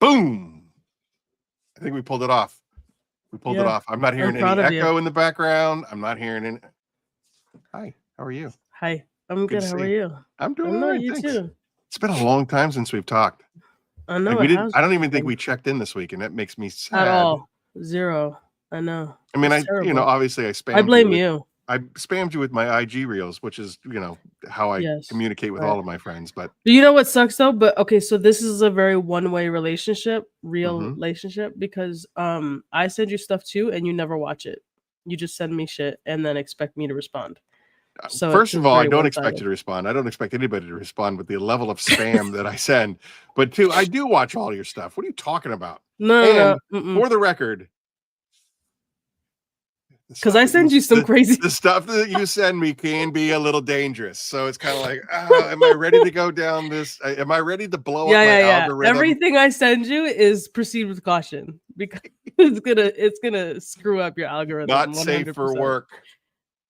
Boom. I think we pulled it off. We pulled it off. I'm not hearing any echo in the background. I'm not hearing any. Hi, how are you? Hi, I'm good. How are you? I'm doing all right. You thanks. too. It's been a long time since we've talked. I know. Like I don't even think we checked in this week, and that makes me sad. At all. Zero. I know. I mean, obviously I spammed. I blame you. I spammed you with my IG reels, which is, how I communicate with all of my friends. But you know what sucks though? But okay, so this is a very one-way relationship, relationship, because I send you stuff too, and you never watch it. You just send me shit and then expect me to respond. So first of all, I don't expect you to respond. I don't expect anybody to respond with the level of spam that I send. But two, I do watch all your stuff. What are you talking about? No. For the record, because I send you some crazy. The stuff that you send me can be a little dangerous. So it's kind of like, am I ready to go down this? Am I ready to blow up my algorithm? Everything I send you is proceed with caution because it's gonna screw up your algorithm. Not 100%. safe for work.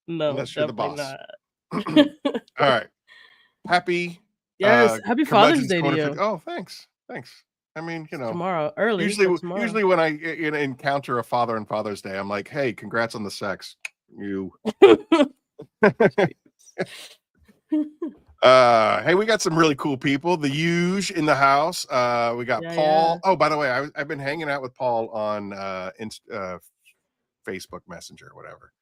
No, unless you're the boss. Not. All right. Happy Father's Day to you. Oh, thanks. I mean, tomorrow early. Usually when I encounter a father on Father's Day, I'm like, hey, congrats on the sex. You. Hey, we got some really cool people. The Huge in the house. We got Paul. Oh, by the way, I've been hanging out with Paul on Facebook Messenger or whatever.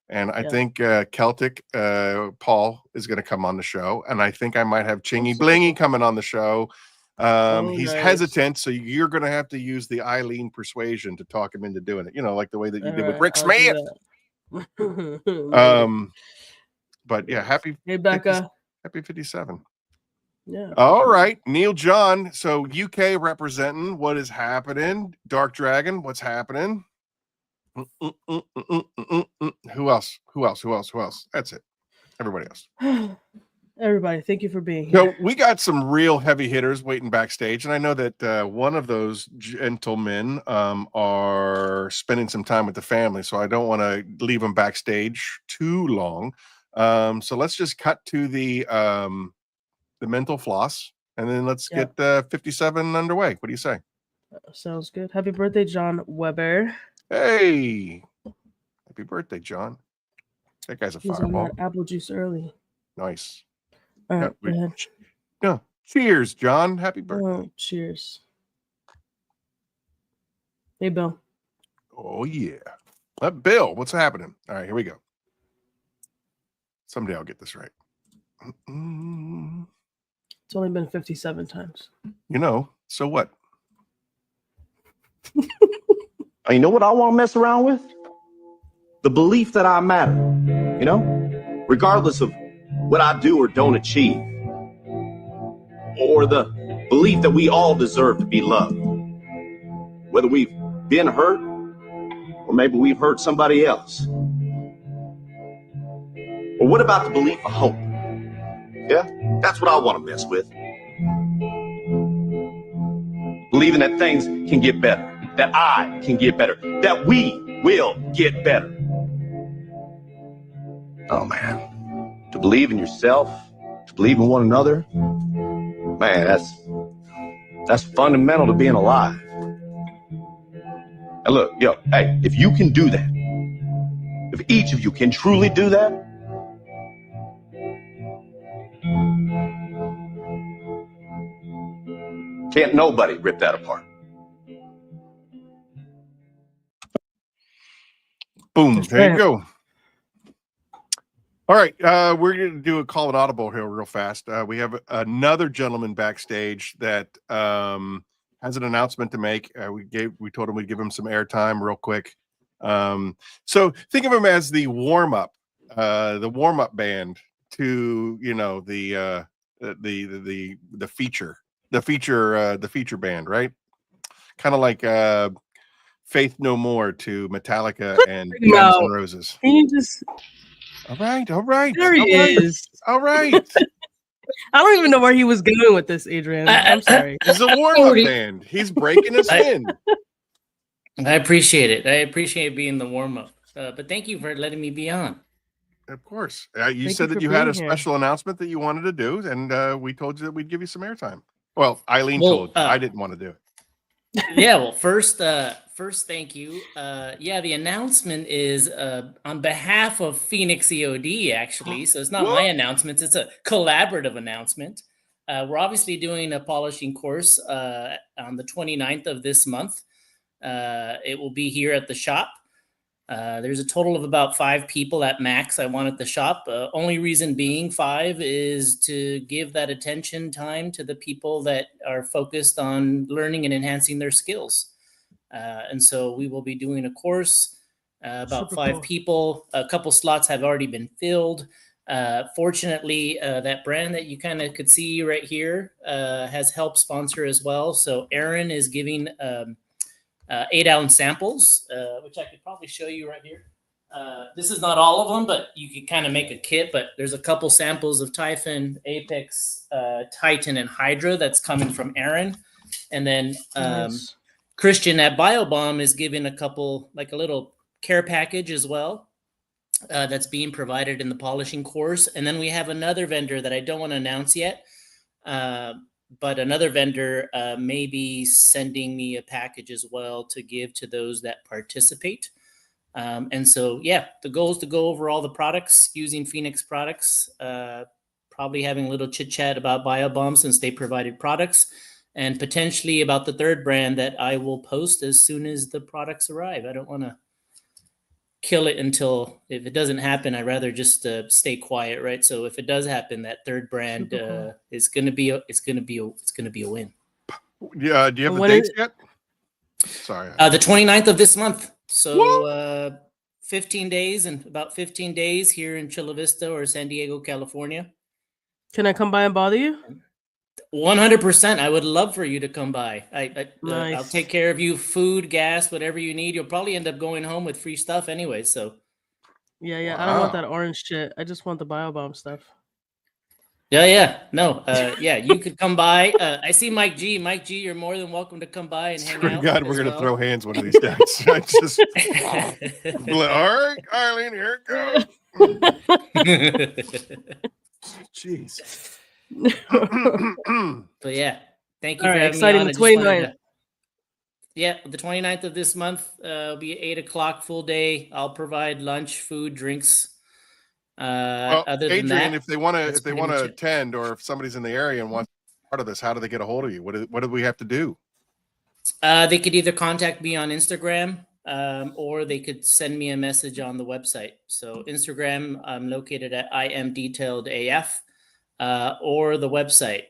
And I think Celtic Paul is going to come on the show. And I think I might have Chingy Blingy coming on the show. He's hesitant, so you're going to have to use the Eileen persuasion to talk him into doing it. Like the way that you did with Rick Smith. But yeah, happy Becca. Happy 57. Yeah. All right, Neil John. So UK representing what is happening. Dark Dragon, what's happening? Who else? That's it. Everybody else. Everybody, thank you for being here. So we got some real heavy hitters waiting backstage, and I know that one of those gentlemen are spending some time with the family, so I don't want to leave them backstage too long. So let's just cut to the mental floss, and then let's get 57 underway. What do you say? Sounds good. Happy birthday, John Weber. Hey, happy birthday, John. That guy's a fireball. On that apple juice early. Nice. All right, go ahead. Yeah. Cheers, John. Happy birthday. Oh, cheers. Hey, Bill. Oh, yeah. Bill, what's happening? All right, here we go. Someday I'll get this right. It's only been 57 times. So what? You know what I want to mess around with? The belief that I matter, regardless of what I do or don't achieve. Or the belief that we all deserve to be loved. Whether we've been hurt or maybe we've hurt somebody else. Or what about the belief of hope? Yeah, that's what I want to mess with. Believing that things can get better. That I can get better. That we will get better. Oh, man. To believe in yourself, to believe in one another, man, that's fundamental to being alive. And look, hey, if you can do that, if each of you can truly do that, can't nobody rip that apart. Boom. There you go. All right. We're going to do a call it audible here real fast. We have another gentleman backstage that has an announcement to make. We told him we'd give him some airtime real quick. So think of him as the warm-up band to, the feature band, right? Kind of like Faith No More to Metallica and Guns N' Roses. Can you just? All right. There he is. All right. I don't even know where he was going with this, Adrian. I'm sorry. He's a warm-up band. He's breaking us in. I appreciate it. I appreciate being the warm-up. But thank you for letting me be on. Of course. You said that you had a special announcement that you wanted to do, and we told you that we'd give you some airtime. Well, Eileen told you. I didn't want to do it. Yeah, well, first, thank you. Yeah, the announcement is on behalf of Phoenix EOD, actually. So it's not my announcement; it's a collaborative announcement. We're obviously doing a polishing course on the 29th of this month. It will be here at the shop. There's a total of about 5 people at max I want at the shop. Only reason being 5 is to give that attention time to the people that are focused on learning and enhancing their skills. And so we will be doing a course, about Super 5 cool. people. A couple slots have already been filled. Fortunately, that brand that you kind of could see right here has helped sponsor as well. So Aaron is giving 8-ounce samples, which I could probably show you right here. This is not all of them, but you could kind of make a kit. But there's a couple samples of Typhon, Apex, Titan, and Hydra that's coming from Aaron. And then Nice. Christian at BioBomb is giving a couple, like a little care package as well. That's being provided in the polishing course. And then we have another vendor that I don't want to announce yet. But another vendor may be sending me a package as well to give to those that participate. And so, yeah, the goal is to go over all the products using Phoenix products, probably having a little chit chat about BioBomb since they provided products, and potentially about the third brand that I will post as soon as the products arrive. I don't want to kill it until, if it doesn't happen, I'd rather just stay quiet, right? So if it does happen, that third brand Cool. is going to be a win. Yeah, do you have the When dates is- yet? Sorry. The 29th of this month. So 15 days, and about 15 days here in Chula Vista or San Diego, California. Can I come by and bother you? 100%. I would love for you to come by. I'll Nice. take care of you, food, gas, whatever you need. You'll probably end up going home with free stuff anyway. So Yeah. I don't want Wow. that orange shit. I just want the BioBomb stuff. yeah, no, yeah, you could come by. I see Mike G. Mike G, you're more than welcome to come by and hang Swear to out. God, we're as gonna well. throw hands one of these days. I just, all right, Eileen, here it goes. Jeez. But yeah, thank you All for right, having exciting. me on. The 29th. Yeah, the 29th of this month will be 8 o'clock full day. I'll provide lunch, food, drinks. Well, Other than Adrian, that, if they want that's to pretty much it. attend, or if somebody's in the area and wants to be part of this, how do they get a hold of you? What do we have to do? They could either contact me on Instagram, or they could send me a message on the website. So Instagram, I'm located at IamDetailedAF, or the website.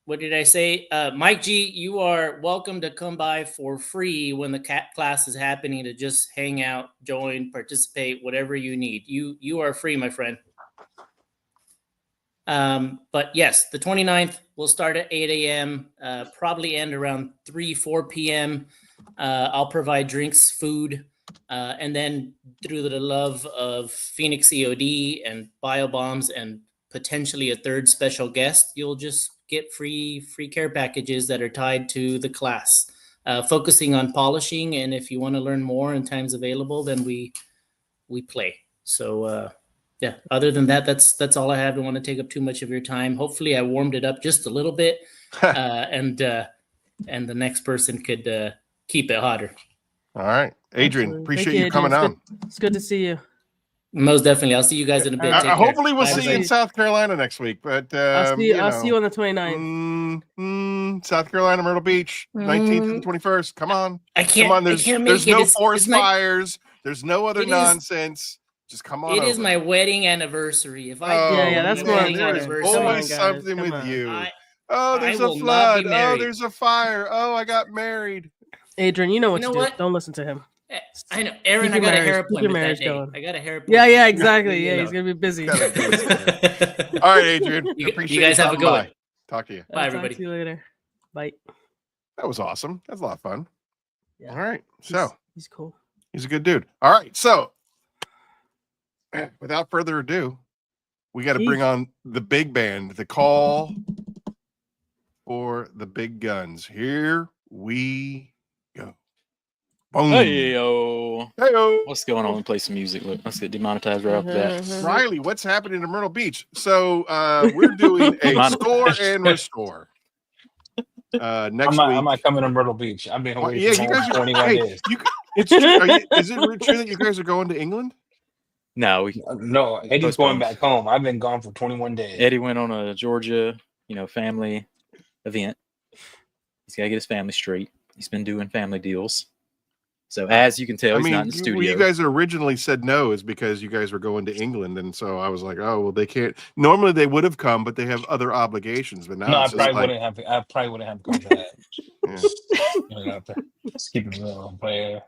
What did I say? Mike G, you are welcome to come by for free when the class is happening to just hang out, join, participate, whatever you need. You are free, my friend. But yes, the 29th will start at 8 a.m., probably end around 4 p.m. I'll provide drinks, food, and then through the love of Phoenix EOD and BioBombs and potentially a third special guest, you'll just get free care packages that are tied to the class, focusing on polishing. And if you want to learn more and time's available, then we play. So, yeah, other than that, that's all I have. Don't want to take up too much of your time. Hopefully I warmed it up just a little bit, and the next person could keep it hotter. All right, Adrian, Absolutely. appreciate Thank you you, coming Adrian. on. It's good to see you. Most definitely. I'll see you guys in a bit. Take care. Hopefully we'll Bye, see you in everybody. South Carolina next week, but I'll see you on the 29th. South Carolina, Myrtle Beach, 19th to the 21st. Come on. I can't. Come on, I can't there's make no it. forest fires. There's no other It is- nonsense. Just come on It over. is my wedding anniversary. If I Yeah, that's more wedding there is important. Come on, always guys. something Come with on. you. Oh, there's I a will not be flood. Oh, married. there's a fire. Oh, I got married. Adrian, you know what You know to do. what? Don't listen to him. I know, Aaron. Keep I your got a marriage- hair keep your appointment that marriage day. going. I got a hair appointment. Yeah, exactly. Yeah, You he's know. gonna be busy. Gotta do it. All right, Adrian. You Appreciate guys have a stopping good by. one. Talk to you. Bye, I'll everybody. Talk to you later. Bye. That was awesome. That's a lot of fun. Yeah. All right. So He's cool. he's a good dude. All right. So without further ado, we got to bring on the big band, the call for the big guns. Here we go. Boom. Hey yo, Hey-o. what's going on? Play some music. Let's get demonetized right off the bat. Riley, what's happening in Myrtle Beach? So we're doing a score and restore. Next I'm week. not coming to Myrtle Beach. I've been away Yeah, from you home guys for are. 21 Hey, days. it's true. Is it true that you guys are going to England? No, we No, Eddie's going back home. I've been gone for 21 days. Eddie went on a Georgia, family event. He's got to get his family straight. He's been doing family deals. So as you can tell, he's not in the studio. Well, you guys originally said no is because you guys were going to England, and so I was like, oh well, they can't. Normally they would have come, but they have other obligations. But now No, I it's probably just like, wouldn't have. I probably wouldn't have come to that. Just keep it real, but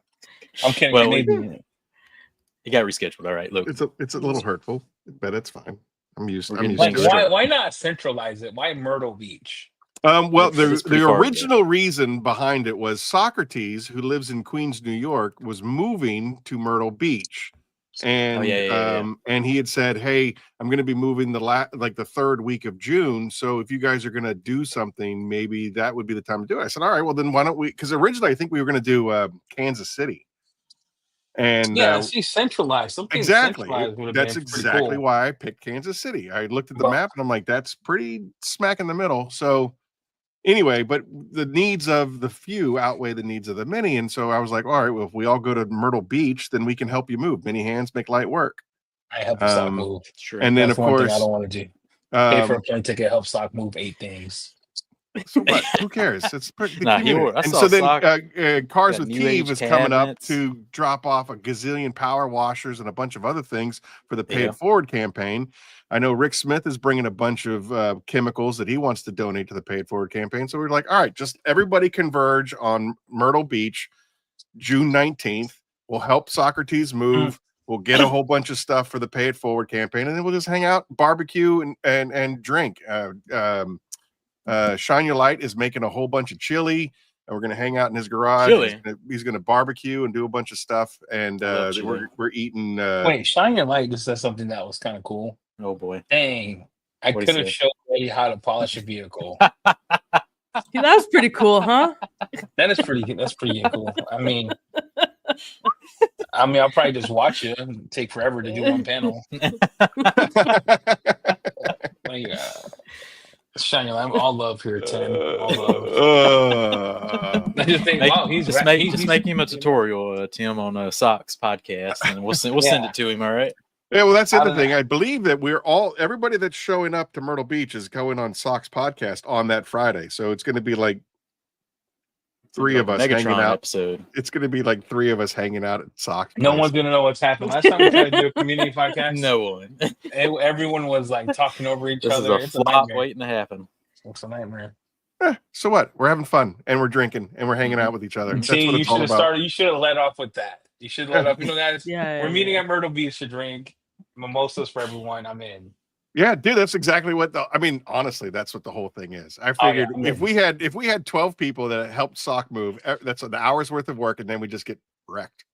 I'm kidding. Well, it got rescheduled. All right, look, it's a little hurtful, but it's fine. I'm used to like, it. why not centralize it? Why Myrtle Beach? Well, the original reason behind it was Socrates, who lives in Queens, New York, was moving to Myrtle Beach, and and he had said, "Hey, I'm going to be moving the third week of June. So if you guys are going to do something, maybe that would be the time to do it." I said, "All right, well then why don't we?" Because originally I think we were going to do Kansas City, and see, centralized. Something exactly. centralized That's exactly cool. why I picked Kansas City. I looked at the map and I'm like, that's pretty smack in the middle. So. Anyway, but the needs of the few outweigh the needs of the many. And so I was like, all right, well, if we all go to Myrtle Beach, then we can help you move. Many hands make light work. I help stock move. Sure. And then, that's of one course, thing I don't want to do. Pay for a plane ticket, help stock move 8 things. So what? Who cares? It's pretty. And so then Cars with Keeve is coming up to drop off a gazillion power washers and a bunch of other things for the Pay It Forward campaign. I know Rick Smith is bringing a bunch of chemicals that he wants to donate to the Pay It Forward campaign. So we're like, all right, just everybody converge on Myrtle Beach, June 19th. We'll help Socrates move. We'll get a whole bunch of stuff for the Pay It Forward campaign, and then we'll just hang out, barbecue, and drink. Shine Your Light is making a whole bunch of chili, and we're going to hang out in his garage. He's going to barbecue and do a bunch of stuff, and we're eating. Wait, Shine Your Light just said something that was kind of cool. Oh boy! Dang, I could have showed Eddie how to polish a vehicle. Yeah, that's pretty cool, huh? That's pretty cool. I mean, I'll probably just watch it and take forever to do one panel. Shine Your Light, I'm all love here, Tim. All love. I just think, wow, he's make him a tutorial, Tim, on a Socks podcast, and we'll send it to him. All right. Yeah, well, that's the other thing. I believe that everybody that's showing up to Myrtle Beach is going on Socks podcast on that Friday. So it's going to be like 3 of us hanging out. Episode. It's going to be like 3 of us hanging out at Socks. No one's going to know what's happening. Last time we tried to do a community podcast, no one. Everyone was like talking over each other. This is a flop waiting to happen. It's a nightmare. So what? We're having fun and we're drinking and we're hanging out with each other. That's what it's all about. You should have let off with that. You should have let off. You know, guys, we're meeting at Myrtle Beach to drink mimosas for everyone. I'm in. Yeah, dude, that's exactly what honestly, that's what the whole thing is. I figured if we had 12 people that helped Sock move, that's an hour's worth of work, and then we just get wrecked.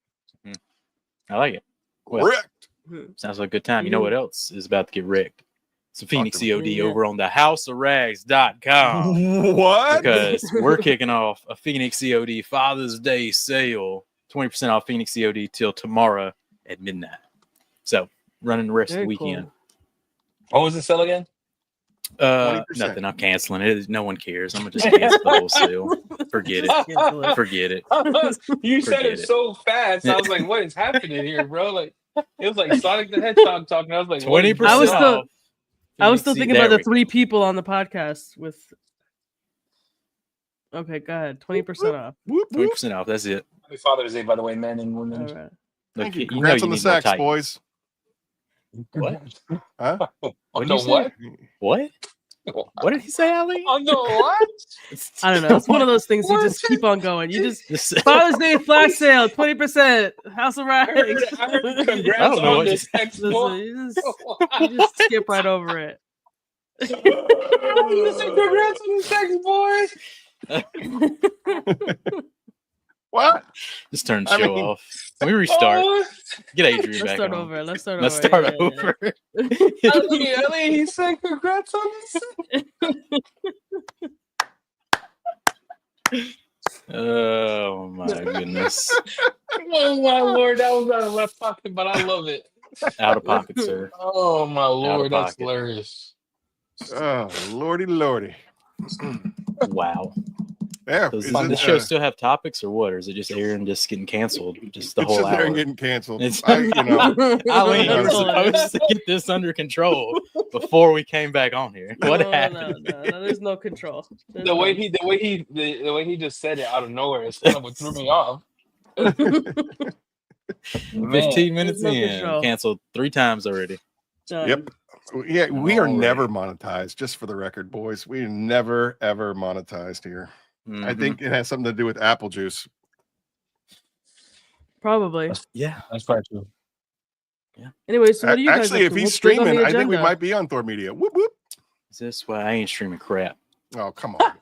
I like it. Well, wrecked. Sounds like a good time. You know what else is about to get wrecked? It's a Phoenix EOD over on the houseofrags.com. What? Because we're kicking off a Phoenix EOD Father's Day sale. 20% off Phoenix EOD till tomorrow at midnight. So running the rest of the weekend. Cool. What was the sale again? 20%. Nothing. I'm canceling it. No one cares. I'm gonna just cancel the whole sale. Forget it. Forget it. You said it so fast. I was like, "What is happening here, bro?" Like it was like Sonic the Hedgehog talking. I was like, 20%. I was still thinking about the 3 people on the podcast with. Okay, go ahead. 20% off. 20% off. That's it. Happy Father's Day, by the way, men and women. All right. Thank you. Congrats on the sex, boys. What? Huh? What? What? What did he say, Ali? Oh no! What? I don't know. It's one of those things you just keep on going. You just Father's Day flash sale, 20%. House of Rags. I heard congrats on the sex, boy. You just skip right over it. You said congrats on the sex, boy. What? Just turn the show off. Can we restart? Get Adrian back start on. over. Let's start over. Ellie, he said congrats on this. Oh my goodness. Oh my Lord, that was out of left pocket, but I love it. Out of pocket, sir. Oh my Lord, that's hilarious. Oh, lordy. Wow. Yeah, Does is the it, show still have topics or what? Or is it just airing, just getting canceled? Just the it's whole just there hour? and getting canceled. It's- Eileen, you were That's all it is. supposed to get this under control before we came back on here. What happened? No, there's no control. There's The way none. the way he just said it out of nowhere is kind of what threw me off. Man, 15 minutes no in, control. canceled 3 times already. Done. Yep. Yeah, we are Alright. never monetized, just for the record, boys. We are never, ever monetized here. I Mhm. think it has something to do with apple juice. Probably. Yeah. that's probably true. Anyway, so what do you guys Actually, up if to? he's What's big on the streaming, I think we agenda? might be on Thor Media. Whoop whoop. Is this why I ain't streaming crap? Oh, come on.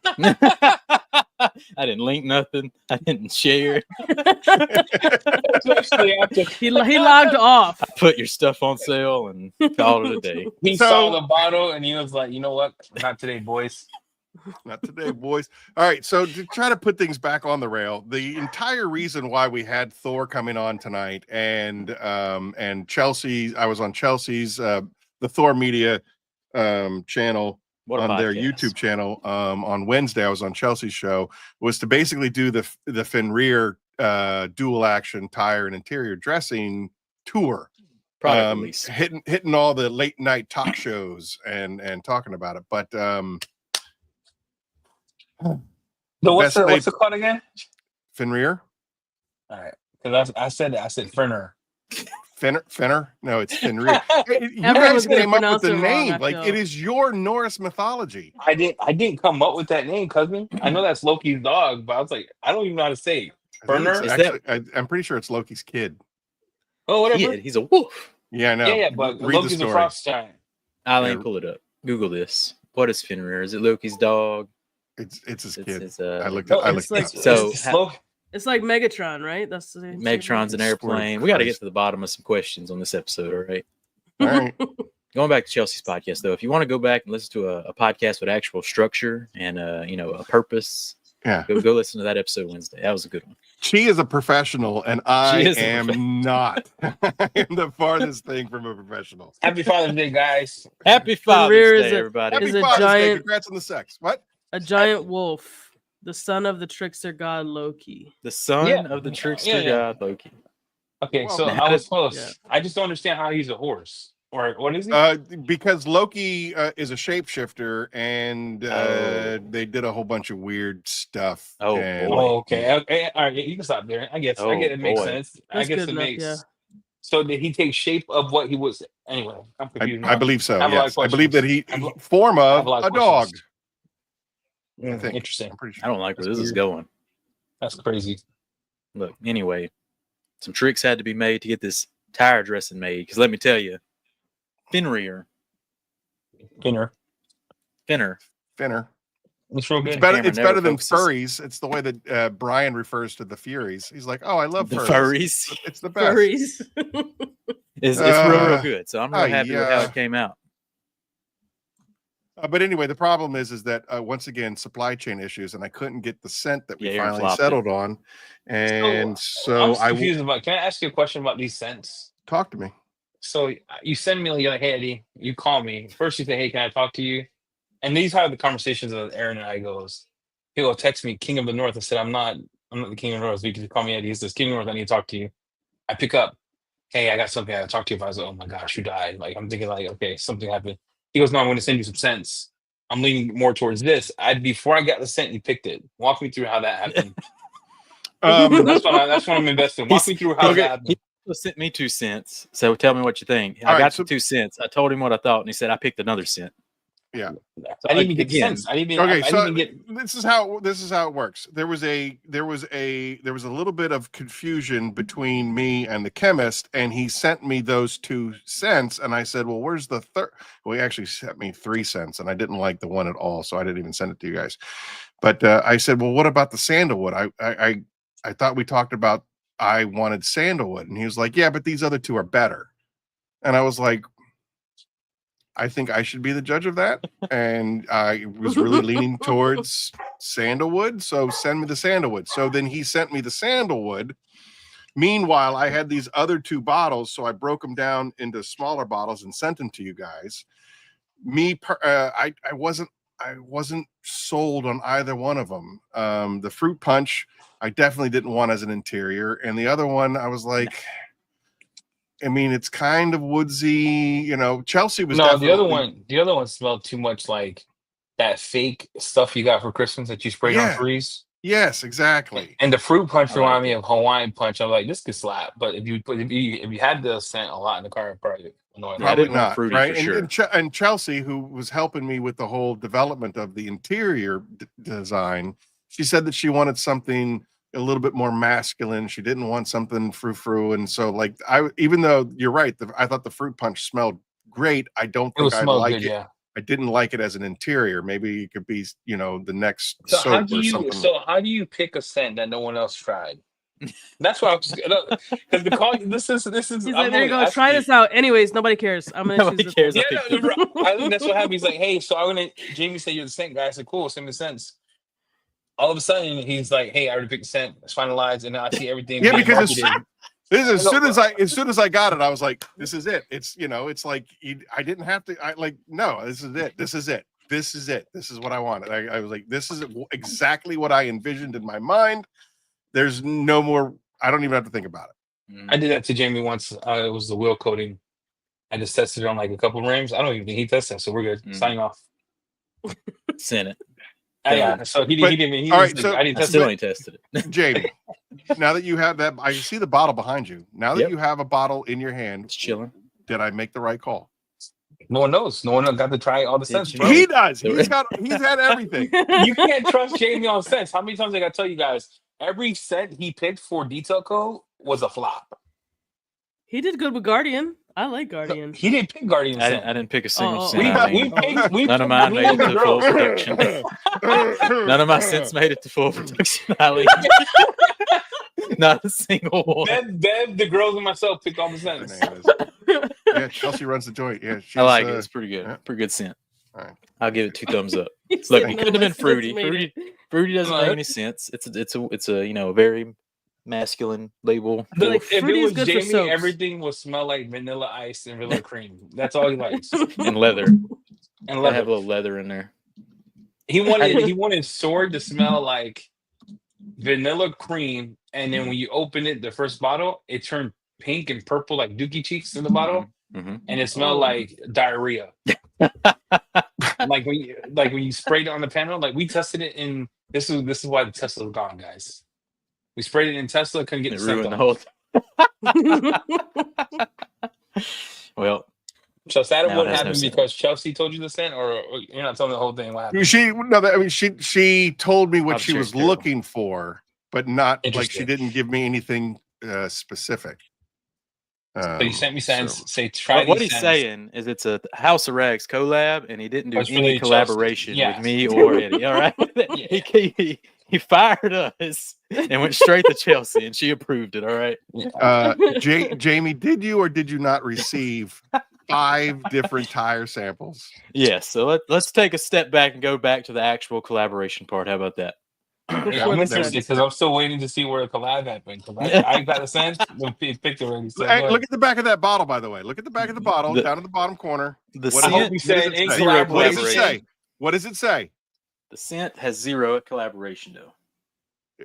I didn't link nothing. I didn't share. Especially after He logged off. I put your stuff on sale and called it a day. he So- saw the bottle and he was like, you know what? Not today, boys. Not today, boys. All right, so to try to put things back on the rail, the entire reason why we had Thor coming on tonight and Chelsea, I was on Chelsea's the Thor Media channel What a on their podcast. YouTube channel on Wednesday. I was on Chelsea's show, was to basically do the Fenrir dual action tire and interior dressing tour. Product release. Hitting all the late night talk shows and talking about it. But What's Best it called again? Fenrir? All right, because I said Ferner. Fenner? No, it's Fenrir. Hey, you Everyone's guys gonna came up with pronounce the it wrong, name. I Like feel. it is your Norse mythology. I didn't come up with that name, cousin. I know that's Loki's dog, but I was like, I don't even know how to say it. I think it's Ferner? Is actually, I'm pretty sure it's Loki's kid. Oh, whatever. Kid, he's a wolf. Yeah, I know. Yeah, but Read the Loki's a story. frost giant. Eileen, Yeah. pull it up. Google this. What is Fenrir? Is it Loki's dog? It's his It's kid. his, I looked No, at. I it's looked like- it up. So- it's Loki. It's like Megatron, right? That's the same Megatron's an name. airplane. We got to get to the bottom of some questions on this episode, all right? All right. Going back to Chelsea's podcast, though, if you want to go back and listen to a podcast with actual structure and a purpose, Yeah. go listen to that episode Wednesday. That was a good one. She is a professional, and I She is a am not. I am the farthest thing from a professional. Happy Father's Day, guys. Happy Father's Fenrir is Day, a- everybody. Happy Is a Father's Day. giant- Congrats on the sex. What? A giant wolf, the son of the trickster god Loki. The son Yeah. of the trickster Yeah. god Loki. Okay, Well, so man, I was close. yeah. I just don't understand how he's a horse. Or what is he? Because Loki is a shapeshifter, and Oh. they did a whole bunch of weird stuff. Oh, and boy. Oh, okay. All right, you can stop there. I guess. I get it makes boy. sense. I That's guess good it enough, makes. yeah. So did he take shape of what he was? Anyway, I'm confused. I believe so. I have a lot of Yes, I believe that questions. he form I have of a lot a of dog. questions. I think. Interesting. I'm pretty I sure. don't like where That's this is weird. going. That's crazy. Look, anyway, some tricks had to be made to get this tire dressing made. Because let me tell you, Fenrir, Dinner. Finner. It's real It's good. better. camera It's never better than focuses. furries. It's the way that Brian refers to the Furies. He's like, "Oh, I love the furries. furries. It's the best." Furries. It's real Uh, good. So I'm real happy with how yeah. it came out. But anyway, the problem is that once again, supply chain issues, and I couldn't get the scent that we Yeah, you're finally flopped it. settled on. And so I'm I confused about. Can I ask you a question about these scents? talk to me. So you send me you're like, hey Eddie, you call me. First you say, hey, can I talk to you? And these are the conversations that Aaron and I goes. He'll text me, King of the North. I said, I'm not the King of the North. You can call me Eddie. He says, King of the North, I need to talk to you. I pick up, hey, I got something I gotta talk to you about. I was like, oh my gosh, you died. Like I'm thinking like, okay, something happened. He goes, no, I'm gonna send you some scents. I'm leaning more towards this. Before I got the scent, you picked it. Walk me through how that happened. That's what I'm investing. Walk me through how that happened. He also sent me 2 cents. So tell me what you think. All I right, got so- the 2 cents. I told him what I thought, and he said I picked another cent. Yeah. I didn't even get the Again. sense. I didn't Okay, so even get. this is how it works. There was a little bit of confusion between me and the chemist, and he sent me those 2 cents, and I said, "Well, where's the third?" Well, he actually sent me 3 cents, and I didn't like the one at all, so I didn't even send it to you guys. But I said, "Well, what about the sandalwood? I thought we talked about I wanted sandalwood," and he was like, "Yeah, but these other 2 are better," and I was like, I think I should be the judge of that. And I was really leaning towards sandalwood. So send me the sandalwood. So then he sent me the sandalwood. Meanwhile, I had these other 2 bottles. So I broke them down into smaller bottles and sent them to you guys. I wasn't I wasn't sold on either one of them. The fruit punch, I definitely didn't want as an interior, and the other one, I was like, I mean, it's kind of woodsy. You know, Chelsea was No, definitely the other one smelled too much like that fake stuff you got for Christmas that you sprayed on yeah, trees. yes, exactly. And the fruit punch I reminded like me it. of Hawaiian punch. I'm like, this could slap, but if you had the scent a lot in the car, it'd probably annoy Yeah, I me. Probably didn't want not, fruity right? for sure. And Chelsea, who was helping me with the whole development of the interior design, she said that she wanted something a little bit more masculine. She didn't want something frou-frou, and so like even though you're right, I thought the fruit punch smelled great. I don't It would think I smell good, like it. yeah. I didn't like it as an interior. Maybe it could be, you know, the next soap or something. So how do you pick a scent that no one else tried? That's what I was because the call. This is. He's I'm like, there you only go. asking Try you. this out. Anyways, nobody cares. I'm gonna Nobody choose this cares. one. Yeah, I picked no, it. I think that's what happened. He's like, hey, so I'm gonna. Jamie said you're the scent guy. I said, cool, send me the scents. All of a sudden, he's like, hey, I already picked the scent. It's finalized, and now I see everything Yeah, being because marketed. as No, soon bro. as soon as I got it, I was like, "This is it." It's, you know, it's like I didn't have to. I like, no, this is it. This is it. This is it. This is what I wanted. I was like, this is exactly what I envisioned in my mind. There's no more. I don't even have to think about it. I did that to Jamie once. It was the wheel coating. I just tested it on like a couple rims. I don't even think he tested, so we're good. Signing off. Sent it. Yeah, so he But, didn't. He all was right, like, so I didn't I test still it. ain't tested it. Jamie, now that you have that, I see the bottle behind you. Now that Yep. you have a bottle in your hand, It's chilling. did I make the right call? No one knows. No one got to try all the scents, you bro. make- He does. He's had everything. You can't trust Jamie on scents. How many times I got to tell you guys? Every scent he picked for detail code was a flop. He did good with Guardian. I like No, Guardian. he didn't pick Guardian I scent. didn't pick a single oh, scent. We Eileen. None of mine made it to full production. None of my scents made it to full production, Eileen. Not a single one. Bev, the girls, and myself picked all the scents. Bananas. Yeah, Chelsea runs the joint. Yeah, she's, I like it. It's pretty good. yeah. Pretty good scent. All right. I'll give it 2 thumbs up. He's Look, like, it "None couldn't of have been my scents fruity. made it." Fruity doesn't No, make it- any sense. It's a a very masculine label. But, like, If it fruity is was good for Jamie, soaps. everything would smell like vanilla ice and vanilla cream. That's all he likes. And leather. And Gotta leather. have a little leather in there. He wanted Sword to smell like vanilla cream, and then when you open it, the first bottle, it turned pink and purple like Dookie cheeks in the bottle, Mm-hmm. and it smelled Oh. like diarrhea. Like when you sprayed it on the panel, like we tested it in. This is why the Tesla's gone, guys. We sprayed it in Tesla, couldn't get It the scent ruined the off. whole. Well, So sad Now what it has no happened scent. because Chelsea told you the scent, or you're not telling the whole thing. What happened? She told me what I'm she sure was it's terrible. looking for, but not like she Interesting. didn't give me anything specific. So you sent me scents. so- Say try what these he's scents. saying is it's a House of Rags collab, and he didn't do Oh, it's any really collaboration Chelsea. with me or Eddie. All right, he fired us and went straight to Chelsea, and she approved it. All right, Jamie, did you or did you not receive 5 different tire samples? yes. So let's take a step back and go back to the actual collaboration part. How about that? Yeah, I'm interested because I'm still waiting to see where the collab happened. 'Cause I got a sense. The picture already. So Hey, go look ahead. at the back of that bottle, by the way. Look at the back of the bottle, The- down in the bottom corner. The What I hope scent, he does said it in say? Zero What does it collaboration. say? What does it say? the scent has 0 collaboration though.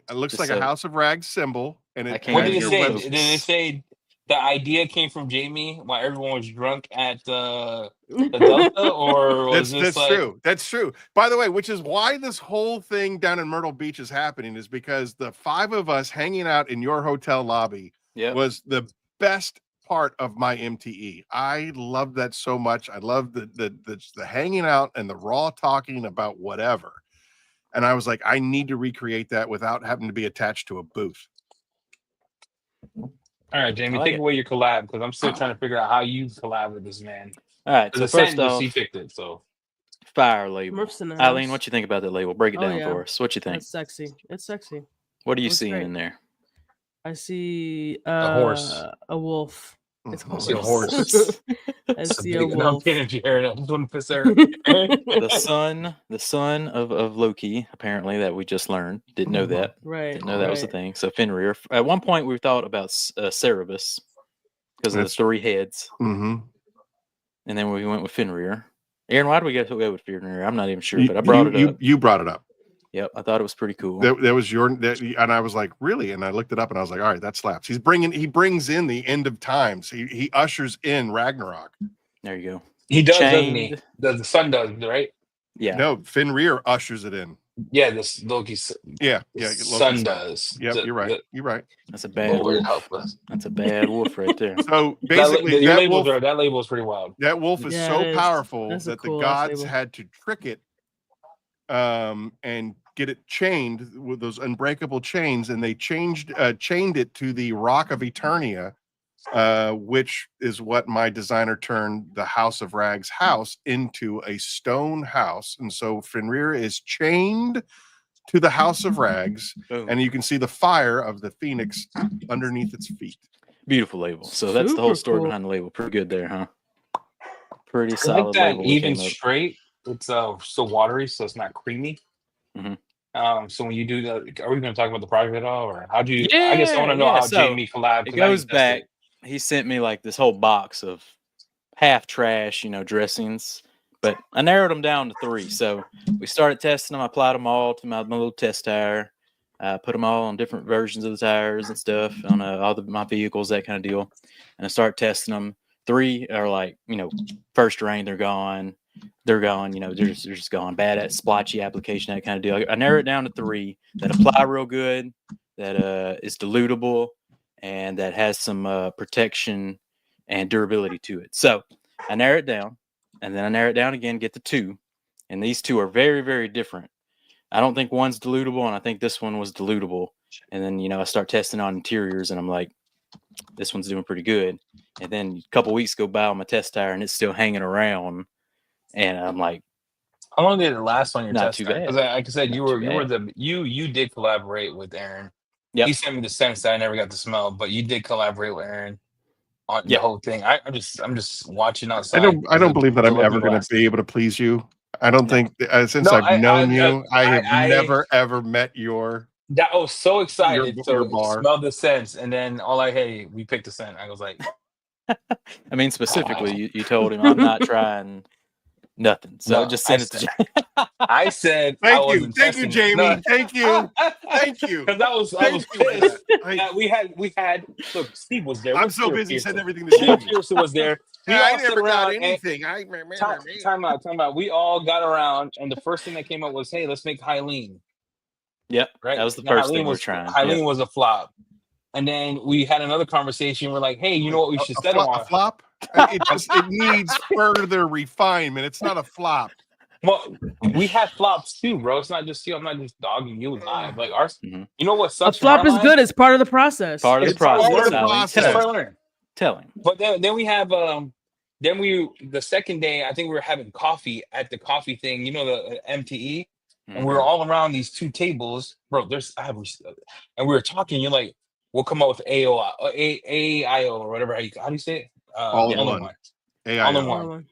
It looks Just like a so- House of Rags symbol, and I it can't What did has it hear your say? you. web- Did it say the idea came from Jamie while everyone was drunk at the Delta, or was That's this like? true. That's true. By the way, which is why this whole thing down in Myrtle Beach is happening, is because the 5 of us hanging out in your hotel lobby Yeah. was the best part of my MTE. I love that so much. I love the hanging out and the raw talking about whatever. And I was like, I need to recreate that without having to be attached to a booth. All right, Jamie, I like take it. away your collab because I'm still trying to figure out how you collab with this man. All right. So The first scent was off, he picked it. So fire label. Murph's in the Eileen, house. what you think about that label? Break it Oh, down yeah. for us. What you think? That's sexy. It's sexy. What are you looks seeing great. in there? I see horse. a wolf. It's Mhm. I see a horse. horse. I It's a see a big- no, I'm wolf. kidding, Jared. I just want to piss her. The son of Loki, apparently, that we just learned. Didn't know that. Right. Didn't know that was a right. thing. So Fenrir. At one point, we thought about Cerebus because of the That's- 3 heads, Mhm. and then we went with Fenrir. Aaron, why do we go with Fenrir? I'm not even sure, You- but I brought it up. You brought it up. Yep, I thought it was pretty cool. That was and I was like, really? And I looked it up, and I was like, all right, that slaps. He brings in the end of times. He ushers in Ragnarok. There you go. He does, doesn't he? Chained. The sun does, right? Yeah. No, Fenrir ushers it in. Yeah, this Loki's Yeah. Loki's Loki's sun does. Yep, you're right. You're right. That's a bad Lord wolf. help us. That's a bad wolf right there. So basically, Your that labels wolf, that label is pretty wild. that wolf is Yeah, so it is. powerful That's a that the cool-ass gods label. had to trick it, and get it chained with those unbreakable chains, and they chained it to the Rock of Eternia, which is what my designer turned the House of Rags house into a stone house. And so Fenrir is chained to the House of Rags, Boom. and you can see the fire of the phoenix underneath its feet. Beautiful label. So that's the whole Super story cool. behind the label. Pretty good there, huh? Pretty I solid like that label. we even came up. straight. It's so watery, so it's not creamy. Mhm. So when you do that, are we going to talk about the project at all, or how do you? I guess I want to know Yeah, how so Jamie collabed. It 'cause I goes didn't test back. He sent me like this whole box of half trash, dressings, but I narrowed them down to 3. So we started testing them. I applied them all to my little test tire. Put them all on different versions of the tires and stuff on all my vehicles, that kind of deal. And I started testing them. 3 are like, first rain, they're gone. They're gone. They're just gone. Bad at splotchy application, that kind of deal. I narrowed it down to 3 that apply real good, that is dilutable, and that has some protection and durability to it. So I narrow it down, and then I narrow it down again, get the 2. And these 2 are very, very different. I don't think one's dilutable, and I think this one was dilutable. And then, I start testing on interiors, and I'm like, this one's doing pretty good. And then a couple weeks go by on my test tire, and it's still hanging around. And I'm like, How long did it last on your Not test? too Because bad. like I said, Not you too were bad. you did collaborate with Aaron. Yep. He sent me the scents that I never got to smell, but you did collaborate with Aaron on Yeah. the whole thing. I'm just watching outside. I don't believe that I'm looking ever going to glass. be able to please you. I don't No. think since No, I've known you, I have I- never ever met your I was so excited your to bar. smell the scents, and then hey, we picked a scent. I was like, I mean, specifically, you told him I'm not trying nothing. So No, just send it to Jay. I said, I Thank you, wasn't thank you, testing it. Jamie. No. Thank you, thank you. Because I was Thank you for pissed. that. I- that we had look, Steve was there. I'm What's so Peter busy Pearson? sending everything to Peter Jamie. Pearson was there. We I all sat never got around and- anything. Time out. We all got around, and the first thing that came up was, "Hey, let's make Hylene." Yep. Right. That was the Now, first Hylene thing we're was, trying. Hylene Yep. was a flop, and then we had another conversation. We're like, "Hey, you know what we should set them a on?" flop? It needs further refinement. It's not a flop. Well, we had flops too, bro. It's not just you. I'm not just dogging you live. Like ours, Mhm. you know what A sucks? flop from is our good. It's part of the process. Part of the It's part of process. the Alan. process. It's Tell for him. learning. Tell him. But then we have the second day, I think we were having coffee at the coffee thing, the MTE, and we were all around these 2 tables, bro. And we were talking. You're like, we'll come up with AIO or whatever. How do you say it? All in one. All in AIO. one.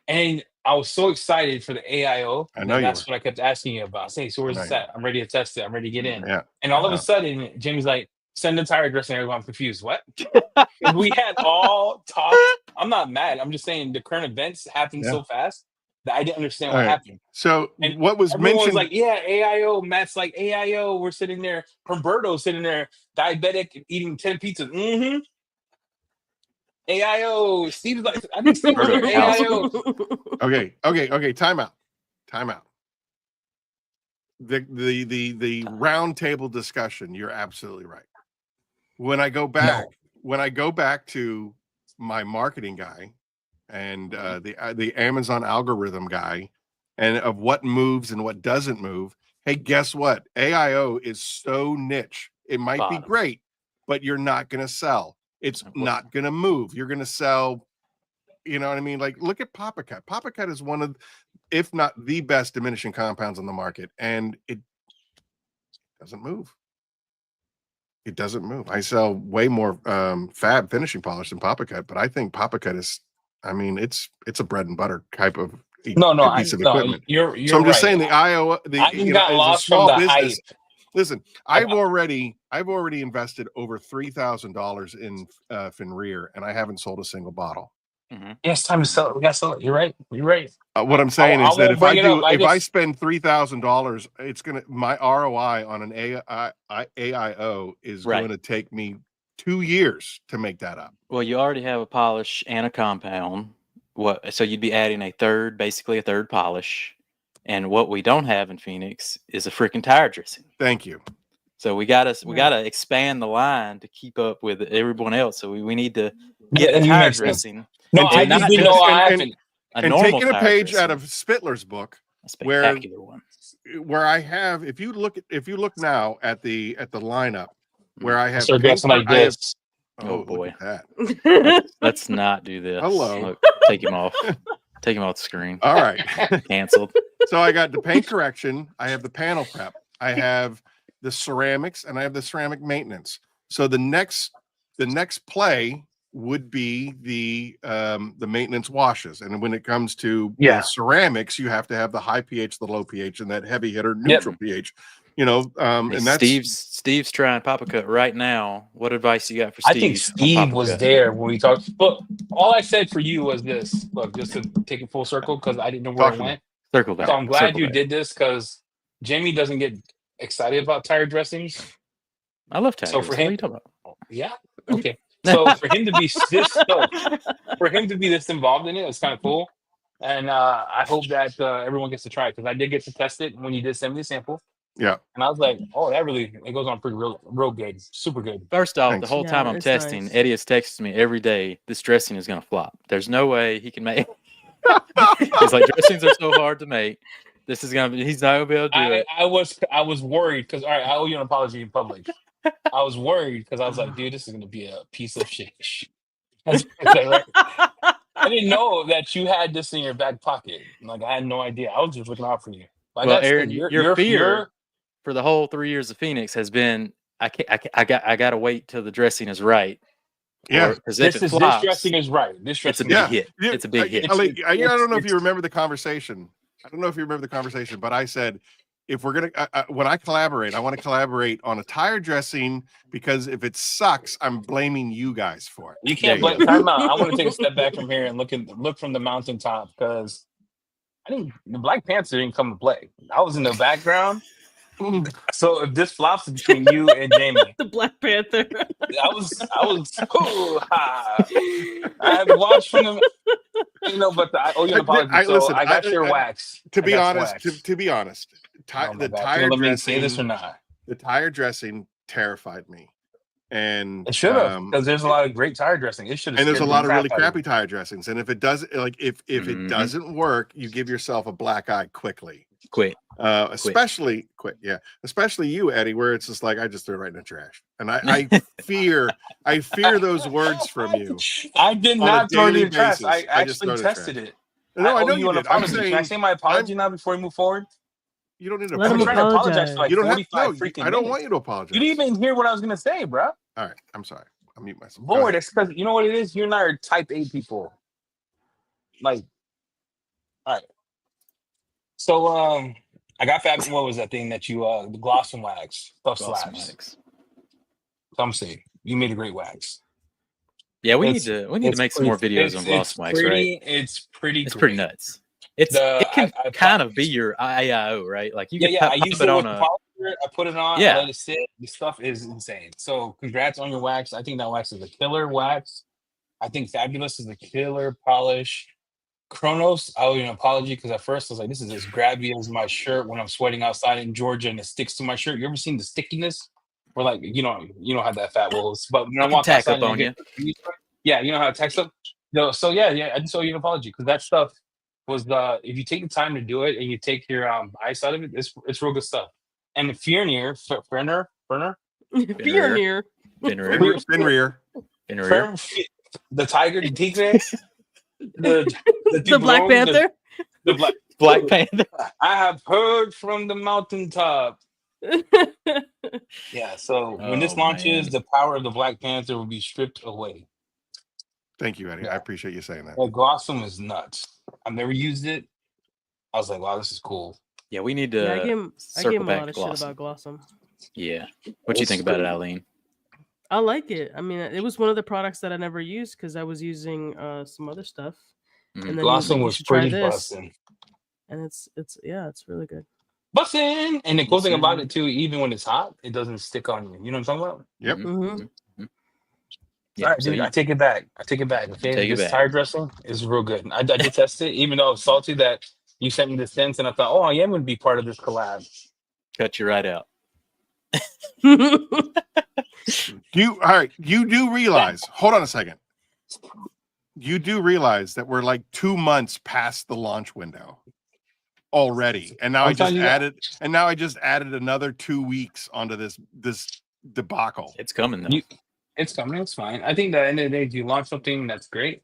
And I was so excited for the AIO. I know you That's were. what I kept asking you about. Say, so where's I the know you set? I'm ready to test it. I'm ready to get in. Yeah. And all of I a know. sudden, Jimmy's like, send the tire dressing. I'm confused. What? We had all talk. I'm not mad. I'm just saying the current events happened so fast that I didn't understand what All right. happened. So And what was Everyone mentioned? was like, yeah, AIO. Matt's like, AIO. We're sitting there. Humberto's sitting there, diabetic, eating 10 pizzas. Mm-hmm. AIO. Steve's like, I think Steve was like, AIO. Okay. Time out. The round table discussion. You're absolutely right. When I go back to my marketing guy and the Amazon algorithm guy, and of what moves and what doesn't move. Hey, guess what? AIO is so niche. It might be great, but you're not going to sell. It's not going to move. You're going to sell. You know what I mean? Like, look at Papa Cut. Papa Cut is one of, if not the best diminishing compounds on the market, and it doesn't move. It doesn't move. I sell way more fab finishing polish than Papa Cut, but I think Papa Cut is, I mean, it's a bread and butter type of piece of equipment. You're So I'm just right. saying the Iowa, I got lost from the hype. Listen, I've already invested over $3,000 in Fenrir, and I haven't sold a single bottle. Yeah, it's time to sell it. We got to sell it. You're right. You're right. What I'm saying is that won't if I bring it up. if I spend $3,000, it's gonna my ROI on an AIO is Right. going to take me 2 years to make that up. Well, you already have a polish and a compound. So you'd be adding basically a third polish. And what we don't have in Phoenix is a freaking tire dressing. Thank you. So we gotta expand the line to keep up with everyone else. So we need to get Yeah, the you tire make sense. dressing. No, and I not just didn't know I haven't. a And normal taking a tire page out dressing, of Spittler's book, a where spectacular one. where I have, if you look now at the lineup, where I have Start dressing like I have, this. Oh, boy. look at that. Let's not do this. Hello. Look, take him off. Take him off the screen. All right. Canceled. So I got the paint correction, I have the panel prep, I have the ceramics, and I have the ceramic maintenance. So the next play would be the maintenance washes. And when it comes to the ceramics, you have to have the high pH, the low pH, and that heavy hitter neutral pH. You know, Hey, and that's Steve's trying Papa Cut right now. What advice you got for Steve? I think Steve was there when we talked. But all I said for you was this. Look, just to take it full circle, because I didn't know where it went. Circle back. So I'm glad Circle you back. did this, because Jamie doesn't get excited about tire dressings. I love tires. So for What are him, you talking about? yeah, okay. So for him to be this involved in it, it's kind of cool. And I hope that everyone gets to try it, because I did get to test it when you did send me a sample. Yeah. And I was like, oh, it goes on pretty real good. Super good. First off, Thanks. the whole time I'm it's testing, nice. Eddie has texted me every day, this dressing is going to flop. There's no way he can make He's like, dressings are so hard to make. He's not going to be able to do it. I was worried, because, all right, I owe you an apology in public. I was worried because I was like, dude, this is going to be a piece of shit. Right? I didn't know that you had this in your back pocket. Like, I had no idea. I was just looking out for you. Like, Well, that's Aaron, good. your fear for the whole 3 years of Phoenix has been, I got to wait till the dressing is right. Yeah. Because this dressing is right. This it's a dressing big is hit. It's a big hit. I don't know if you remember the conversation. I don't know if you remember the conversation, but I said, if we're going to, when I collaborate, I want to collaborate on a tire dressing, because if it sucks, I'm blaming you guys for it. You can't blame. Time out. I want to take a step back from here and look from the mountaintop, because the Black Panther didn't come to play. I was in the background. So if this flops, it's between you and Jamie. The Black Panther. I was I had to watch from them, but I owe you an apology. I got your wax. To be honest, the tire let me dressing, say this or not. the tire dressing terrified me. And It should have, because there's a lot of great tire dressing. It should have. And there's a lot of really crappy tire dressings. And if it doesn't, if it doesn't work, you give yourself a black eye quickly. Especially you, Eddie, where it's just like, I just threw it right in the trash. And I fear those words from you. I did not throw it in the trash. I actually tested it. No, I know you did. I'm saying, can I say my apology now before we move forward? You don't need to apologize. For like you don't 45 have, freaking I don't minutes. want you to apologize. You didn't even hear what I was gonna say, bro. All right, I'm sorry. I'll mute myself. Lord, it's because you know what it is. You and I are type A people. Like, all right. So, I got fab. What was that thing that you the gloss and wax stuff slaps? Some say you made a great wax. Yeah, we need to make some more videos on gloss and wax, right? It's pretty nuts. It can kind of be your IAO, right? Like you can I use it on I put it on, I let it sit. The stuff is insane. So congrats on your wax. I think that wax is a killer wax. I think Fabulous is a killer polish. Kronos, I owe you an apology, because at first I was like, this is as grabby as my shirt when I'm sweating outside in Georgia and it sticks to my shirt. You ever seen the stickiness? Where like you don't have that fat wolves, but when I walk outside on you. Yeah, you know how to text up. No, so yeah, I just owe you an apology, because that stuff was if you take the time to do it and you take your eyes out of it, it's real good stuff. And the Fenrir, the tiger, the tigre, the Black Panther, the Black Panther. I have heard from the mountaintop. Yeah, so when this launches, the power of the Black Panther will be stripped away. Thank you, Eddie. I appreciate you saying that. Glossum is nuts. I've never used it. I was like, wow, this is cool. Yeah, we need to. I gave him a lot of shit about Glossum. Yeah. What do you think about it, Eileen? I like it. I mean, it was one of the products that I never used because I was using some other stuff. Mhm. And then he was Blossom like, you was should try pretty this. busting. And it's really good. Busting! And the cool thing about Bussin'. it too, even when it's hot, it doesn't stick on you. You know what I'm talking about? Yep. Mhm, Mm-hmm. mhm, mhm. Yeah, All right, so dude, you I take it back. Okay, take it this back. tire dressing is real good. I did test it, even though it's salty. That you sent me the sense, and I thought, oh, I am going to be part of this collab. Cut you right out. You do realize, hold on a second. You do realize that we're like 2 months past the launch window already. And now I'm I just telling you that. added another 2 weeks onto this debacle. It's coming though. It's coming. It's fine. I think that at the end of the day, if you launch something that's great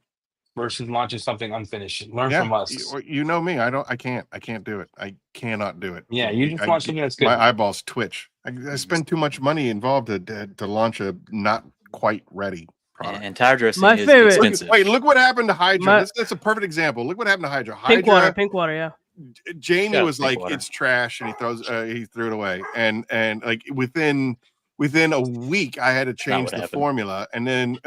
versus launching something unfinished, learn from us. You know me. I can't do it. I cannot do it. Yeah, you just I- launch something that's good. My eyeballs twitch. I spend too much money involved to launch a not quite ready product. And tire dressing My is favorite- expensive. Wait, look what happened to Hydra. My- That's a perfect example. Look what happened to Hydra. Pink Hydra, water, yeah. Jamie Shut up, was Pink like, Water. it's trash, and he threw it away. And like within a week, I had to change what the happened. formula. And then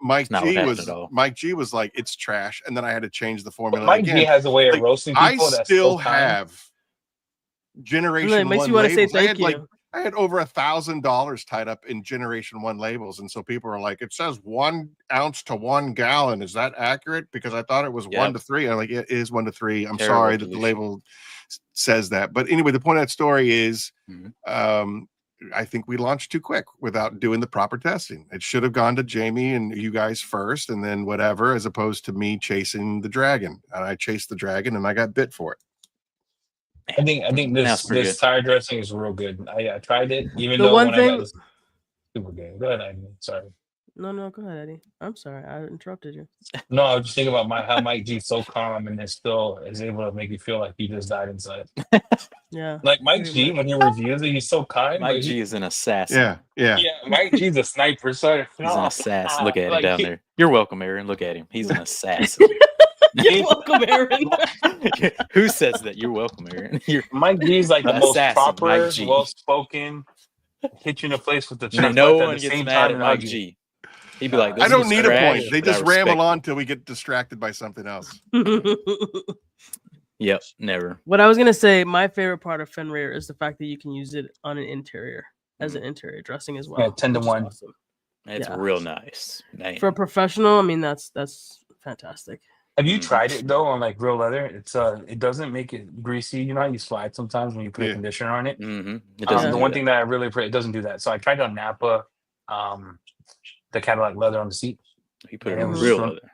Mike not what G happened at all. was like, it's trash, and then I had to change the formula Mike again. G has a way of Like, roasting I people. That's still so kind. have Generation And it makes 1 you want to say labels. thank you. I had over $1,000 tied up in Generation 1 labels, and so people are like, "It says 1 ounce to 1 gallon. Is that accurate?" Because I thought it was 1 to 3. I'm like, "It is 1 to 3. I'm Terrible sorry that the pollution. label says that." But anyway, the point of that story is, Mhm. I think we launched too quick without doing the proper testing. It should have gone to Jamie and you guys first, and then whatever, as opposed to me chasing the dragon. And I chased the dragon, and I got bit for it. I think Now it's pretty this good. tire dressing is real good. I tried it, even The though one when I got thing- this super good. Go ahead, Ivan. Sorry. No, go ahead, Eddie. I'm sorry, I interrupted you. No, I was just thinking about how Mike G's so calm and still is able to make you feel like he just died inside. Yeah. Like Mike Pretty G, much. when he reviews it, he's so kind. Mike but G is an assassin. Yeah. yeah, Mike G's a sniper. Sorry. He's an assassin. Look at him Like, down he- there. You're welcome, Aaron. Look at him. He's an assassin. You're welcome, Aaron. Who says that? You're welcome, Aaron. You're Mike G's like the most Assassin, proper, Mike G. well-spoken, hit you in the face with the when truth. no but at one the gets same mad time, at and Mike argue. G. He'd be like, I this I don't is need a trash, point. They but I just ramble respect on till we get distracted by something else. it." Yep, never. What I was gonna say, my favorite part of Fenrir is the fact that you can use it on an interior as an interior dressing as well. Yeah, 10 to which is 1. awesome. It's Yeah. real nice. Man. For a professional, I mean that's fantastic. Have you Mhm. tried it though on like real leather? It's it doesn't make it greasy. You know how you slide sometimes when you put a Yeah. conditioner on it. Mhm. It doesn't The do one that. thing that I really pray it doesn't do that. So I tried it on Napa, the Cadillac leather on the seat. He put it Yeah, on it was real strong. leather.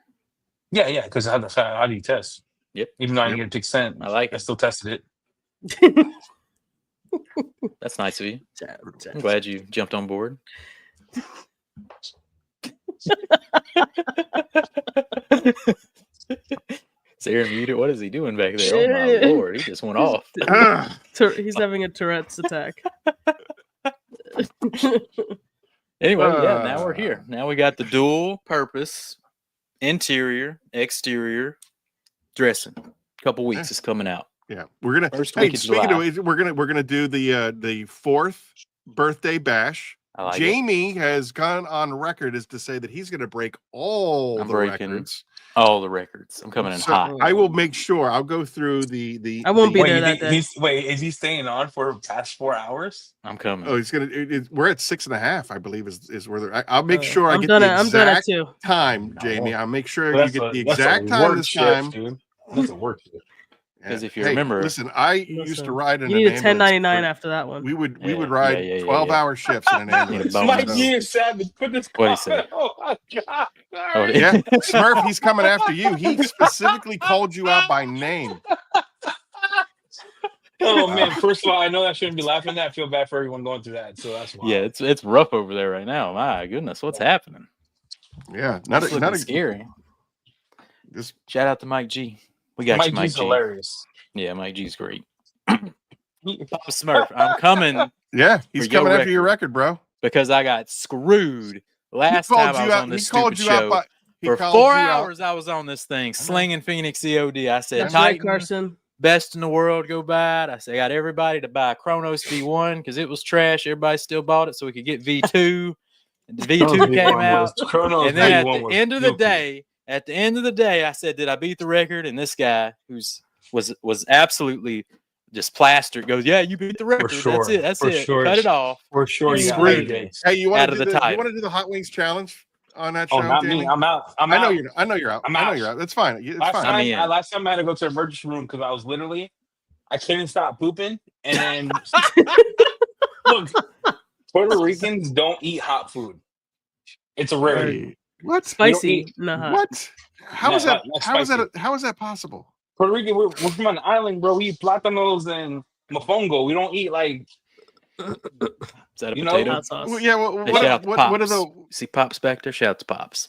Yeah, because how do you test? Yep. Even though I Yep. didn't get a 6 cent, I like I it. still tested it. That's nice of you. Jab. I'm glad you jumped on board. Is Aaron muted? What is he doing back there? Oh my lord, he just went off. He's having a Tourette's attack. Anyway, yeah, now we're here. Now we got the dual purpose interior, exterior dressing. Couple weeks is coming out. Yeah, we're gonna. First Hey, week of speaking July. of, we're gonna do the 4th birthday bash. I like it. Jamie has gone on record as to say that he's gonna break all I'm the breaking records. All the records. I'm coming in So hot. I will make sure. I'll go through the. I won't be Wait, there you that think day. is he staying on for past 4 hours? I'm coming. Oh, he's gonna. We're at 6.5, I believe, is where they're. I'll make Oh, sure I I'm get done the at, I'm done at exact 2. time, No. Jamie. I'll make sure Well, you get the that's a exact time work this shift, time. dude. That's a work shift. 'Cause if you Hey, remember- listen, I used to Listen, ride in You need an a ambulance 1099 for- after that one. We would Yeah, ride yeah, 12-hour shifts in an ambulance. bonus. Mike So- G is savage. Put this. What'd he say? Oh my god! Oh, Sorry. Yeah, Smurf, he's coming after you. He specifically called you out by name. Oh man! First of all, I know I shouldn't be laughing at. I feel bad for everyone going through that. So that's why. Yeah, it's rough over there right now. My goodness, what's happening? Yeah, It's not looking a scary. This Shout out to Mike G. We got Mike you, Mike G's G. hilarious. Yeah, Mike G's great. Papa Smurf, I'm coming yeah, he's For your coming after your record. record, bro. because I got screwed last time I was on this stupid show. For called 4 you out. hours, I was on this thing slinging Phoenix EOD. I said, That's right, Titan, Carson. best in the world, go buy it. I said, I got everybody to buy Chronos V1 because it was trash. Everybody still bought it so we could get V2. V2 came out, Chronos and then at V1 the was end of the filthy. day, I said, "Did I beat the record?" And this guy, was absolutely just plastered, goes, "Yeah, you beat the record. sure. That's it. That's For it. sure. Cut it off." For sure, And you got screwed Larry me. Gates. Hey, you Out want of to the do you title. want to do the hot wings challenge on that Oh, show, not Danny? me. I'm out. I'm I know out. you're. I know you're out. I'm I know out. you're out. That's fine. It's Last fine. I'm time, in. last time I had to go to the emergency room because I was literally, I couldn't stop pooping. And then, look, Puerto Ricans don't eat hot food. It's a rarity. Hey, what? We don't Spicy, eat not hot. What? How is that? not How is spicy. that? How is that possible? Puerto Rican, we're from an island, bro. We eat plátanos and mofongo. We don't eat like, Is that a you know, potato? Hot sauce. Well, yeah. Well, Hey, shout out to what Pops. are the? See Pops back there? Shout out to Pops.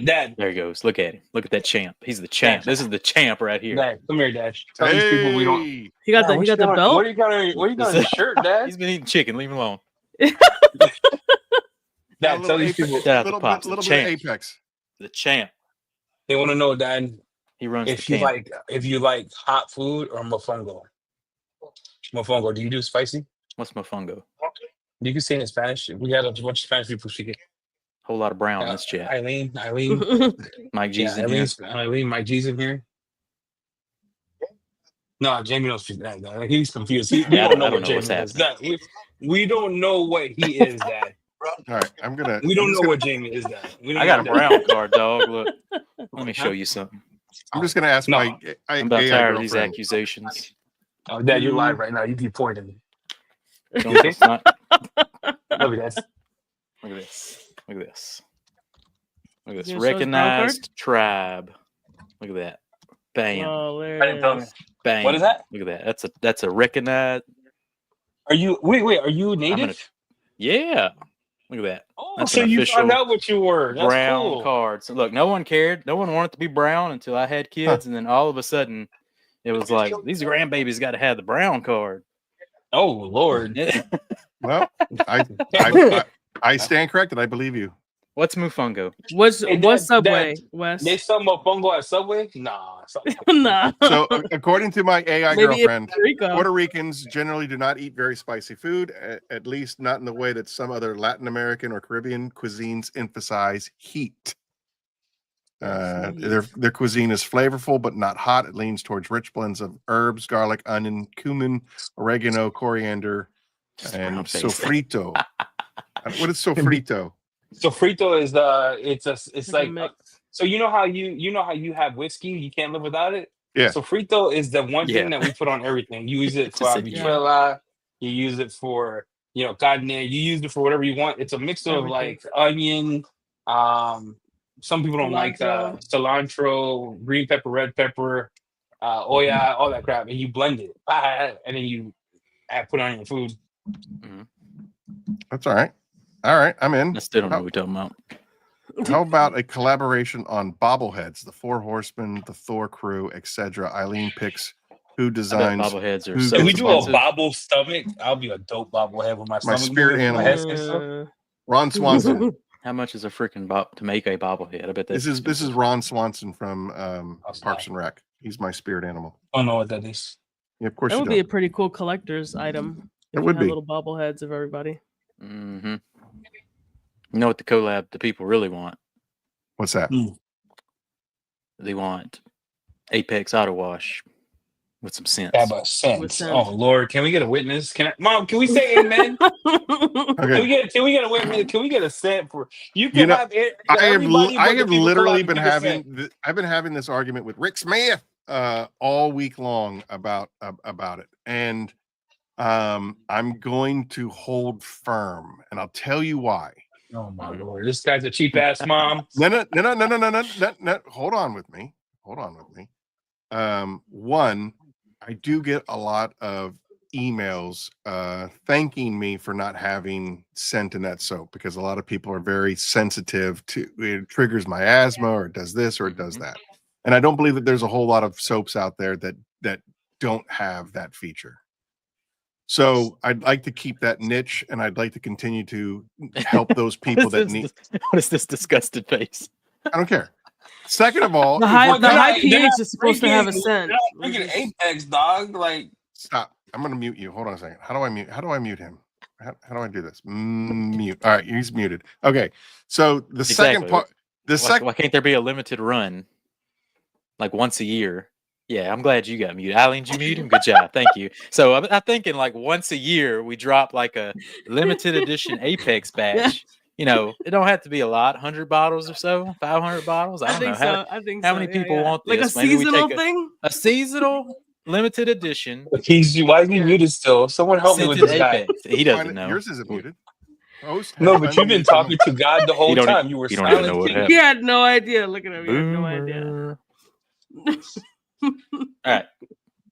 Dad. There he goes. Look at him. Look at that champ. He's the champ. This is the champ right here. Dad, come here, Dad. Tell these people we don't. Hey, He got Dad, the what he got you the got- belt. What do you got on your shirt, Dad? He's been eating chicken. Leave him alone. Dad, tell these people. Shout out to little Pops, bit, the little bit of champ. Apex. The champ. They want to know, Dad, He runs if the you camp. if you like hot food or mofongo. Mofongo, do you do spicy? What's mofongo? You can say it in Spanish. We got a bunch of Spanish people speaking. Whole lot of brown in this chat. Eileen, Mike G's yeah, in here. Eileen, Mike G's in here. No, Jamie don't speak that. Dad. He's confused. We Yeah, I don't don't know what know Jamie what's is. Dad, we don't know what he is, Dad. All right, I'm gonna. We I'm don't just know gonna- what Jamie is, Dad. We don't I got a know brown card, dog. Look. Let me show you something. I'm just gonna ask No. my I'm about AI tired of these girlfriend. accusations. Oh, Dad, you're live right now. You keep pointing. Don't, it's not, Love you, Dad. look at this. Look at this. Look at this. You gonna show his brown card? Recognized tribe. Look at that. Bam. Oh, there I didn't tell me. Bang. What is that? Look at that. That's a recognized. Are you wait? Are you native? Yeah. Look at that. Oh, That's so an you official found out what you were. That's brown cool. card. So look, no one cared. No one wanted to be brown until I had kids, and then all of a sudden, it was like these grandbabies got to have the brown card. Oh Lord. Well, I stand corrected. I believe you. What's mofongo? What's Hey, what's Dad, Subway, Wes? They sell mofongo at Subway? Nah. Nah. So, according to my AI Maybe in girlfriend, Puerto Rico. Puerto Ricans generally do not eat very spicy food, at least not in the way that some other Latin American or Caribbean cuisines emphasize heat. Their cuisine is flavorful but not hot. It leans towards rich blends of herbs, garlic, onion, cumin, oregano, coriander, and Brown face. sofrito. What is sofrito? So frito is it's It's like a mix. so you know how you have whiskey, you can't live without it? Yeah. So frito is the one Yeah. thing that we put on everything. You use it for Just said yeah. habichuela, you use it for carne, you use it for whatever you want. It's a mix of Everything. like onion, some people don't like cilantro, green pepper, red pepper, oya, all that crap, and you blend it, and then you put it on your food. That's all right. All right, I'm in. I still don't know what we're talking about. How about a collaboration on bobbleheads, the Four Horsemen, the Thor crew, etc.? Eileen picks who I bet designs bobbleheads are who- so If we do a expensive. bobble stomach, I'll be a dope bobblehead with my stomach. spirit moving, my animal. head and stuff. Ron Swanson. How much is a freaking to make a bobblehead? I bet that's This is Ron Swanson from Parks and Rec. He's my spirit animal. I don't know what that is. Yeah, of course That you would be a don't. pretty cool collector's item. It If would you had be. little bobbleheads of everybody. Mm-hmm. You know what the collab the people really want? What's that? They want Apex Auto Wash with some sense. Have a sense. With sense. Oh Lord, can we get a witness? Mom, can we say amen? Okay. Can we get a witness? Can we get a cent for you? Can You know, have it. I everybody have but the people literally collab been give a cent. having I've been having this argument with Rick Smith all week long about it, and I'm going to hold firm, and I'll tell you why. Oh my Lord, this guy's a cheap ass mom. No. Hold on with me. One, I do get a lot of emails thanking me for not having scent in that soap, because a lot of people are very sensitive to it. Triggers my asthma, or it does this, or it does that. And I don't believe that there's a whole lot of soaps out there that don't have that feature. So I'd like to keep that niche, and I'd like to continue to help those people that need. What is this disgusted face? I don't care. Second of all, The if high, we're the gonna- high pH is supposed to have a scent. Look at Apex, dog. Like Stop. I'm gonna mute you. Hold on a second. How do I mute him? how do I do this? Mute. All right, he's muted. Okay, so the second Exactly. part, Why can't there be a limited run, like once a year? Yeah, I'm glad you got muted. Eileen, did you mute him? Good job. Thank you. So I'm thinking like once a year we drop like a limited edition Apex batch. You know, it don't have to be a lot, 100 bottles or so, 500 bottles. I don't know. I think How so. many Yeah, people yeah. want like this? a Maybe we seasonal take thing? a seasonal limited edition Why is he muted still? Someone help me with scented this guy. Apex. He doesn't know. Yours isn't muted. Host has No, but you've been unmuted talking someone. to God the whole You don't- time. You were you don't even know silent. what King. happened. He had no idea. Look at him. He had no idea. Boomer.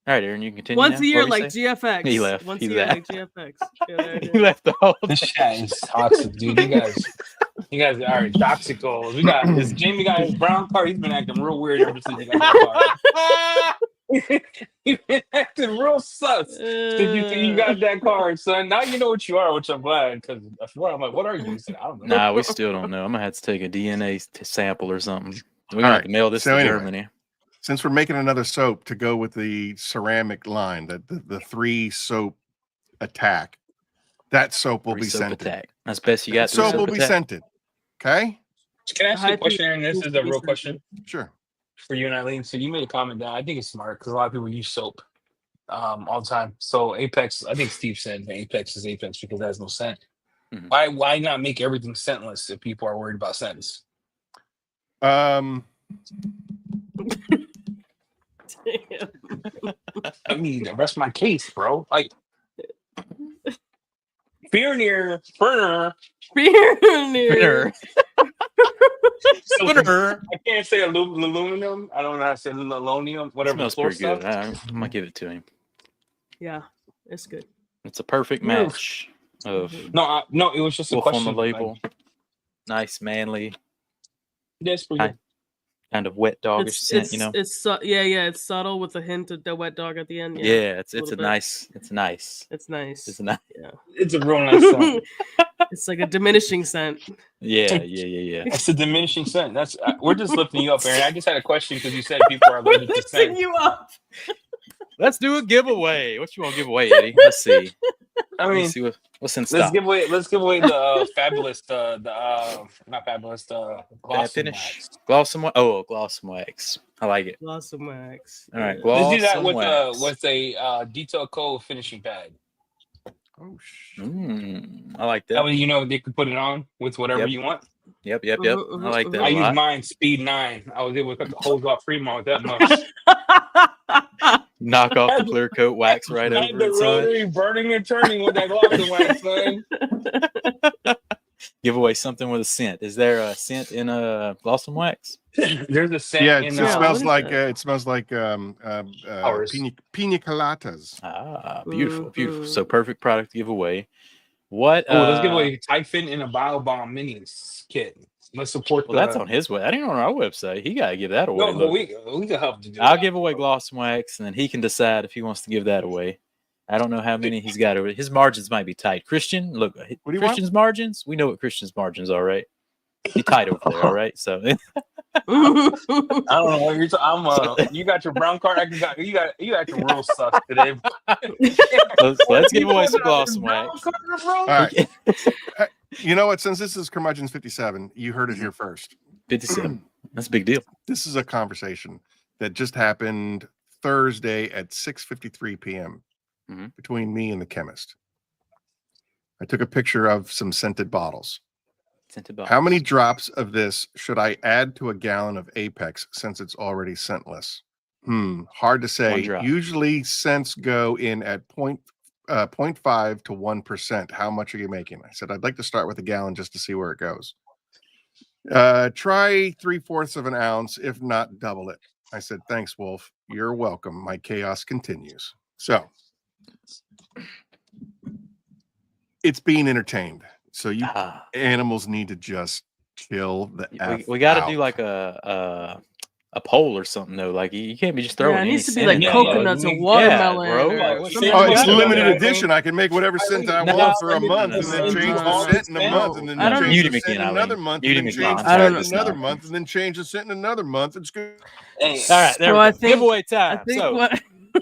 All right, Aaron, you can continue. Once now. a year, What were you like saying? GFX. He left. Once He a year, left. like GFX. Yeah, there it He is. left the whole This chat is toxic, dude. You guys are toxicals. We got this Jamie got his brown card. He's been acting real weird ever since he got that card. He's been acting real sus since you got that card, son. Now you know what you are, which I'm glad, because before I'm like, what are you? He said, I don't know. Nah, we still don't know. I'm gonna have to take a DNA sample or something. We're gonna All have to right, mail this so to anyway. Germany. Since we're making another soap to go with the ceramic line, the 3 soap attack, that soap will Free be soap scented. attack. That's best you That got. Three soap will soap be attack. scented. Okay, Can I ask you a question, Aaron? This needs is to a be real scented. question sure. for you and Eileen. So you made a comment that I think it's smart because a lot of people use soap all the time. So Apex, I think Steve said Apex is Apex because it has no scent. Mhm. Why not make everything scentless if people are worried about scents? I mean, rest my case, bro. Like Fear Burner. Winner. So Winner. I can't say aluminum. I don't know how to say aluminum. Whatever. Smells floor pretty good. stuff. I'm gonna give it to him. Yeah, it's good. It's a perfect Oof. match of No, it was just a wolf on question. the label. Nice, manly, That's pretty good. kind of wet dogish scent. You know. It's subtle with a hint of the wet dog at the end. Yeah, it's little a bit. nice. It's nice. It's nice. It's nice. Yeah. It's a real nice scent. It's like a diminishing scent. Yeah. It's a diminishing scent. That's we're just lifting you up, Aaron. I just had a question because you said people are allergic to Lifting scent. you up. Let's do a giveaway. What you want to give away, Eddie? Let's see. I Let me mean, see what's in let's stock. give away the fabulous not fabulous Bad gloss finish. Gloss and wax. Oh, gloss and wax. I like it. Blossom wax. All right, Yeah. gloss Let's do that and with wax. a detail coat finishing pad. Oh, I like That that. way, they could put it on with whatever Yep. you want. Yep. I like that I a used lot. mine Speed 9. I was able to cut the hose off Fremont with that much. Knock off the clear coat, wax right I had over the it, son. rotary burning and turning with that gloss and wax, son. Give away something with a scent. Is there a scent in a gloss and wax? There's a scent yeah, in it what smells like Ours. pina coladas. Ah, beautiful. So perfect product to give away. What? let's give away Typhon and a BioBomb minis kit. Let's support Well, that's on his way. That ain't on our website. He got to give that away. No, but we can help to do I'll that. give away gloss and wax, and then he can decide if he wants to give that away. I don't know how many he's got over. His margins might be tight. Christian, look, What do you Christian's margins. We know what Christian's margins are, right? He tight over there, all right. So I don't know what you're talking. You got your brown card. You got your real sus today. let's give away some gloss and wax. All right. You know what? Since this is Curmudgeon's 57, you heard it here first. 57. That's a big deal. This is a conversation that just happened Thursday at 6:53 p.m. Between me and the chemist. I took a picture of some scented bottles. How many drops of this should I add to a gallon of Apex since it's already scentless? Hard to say. Usually scents go in at 0.5 to 1%. How much are you making? I said, I'd like to start with a gallon just to see where it goes. Try 3/4 of an ounce. If not, double it. I said, thanks, Wolf. You're welcome. My chaos continues. So it's being entertained. So you animals need to just chill the F we got to out. do like a poll or something though. Like you can't be just throwing. Yeah, it needs to be any like scent coconuts or watermelon. bro. Or It's limited edition. I can make whatever scent I want for a month, and then change the scent in a month, and then change the scent in another month, and then change the scent in another month, and then change the scent in another month. It's good. All right, there we go. Giveaway time.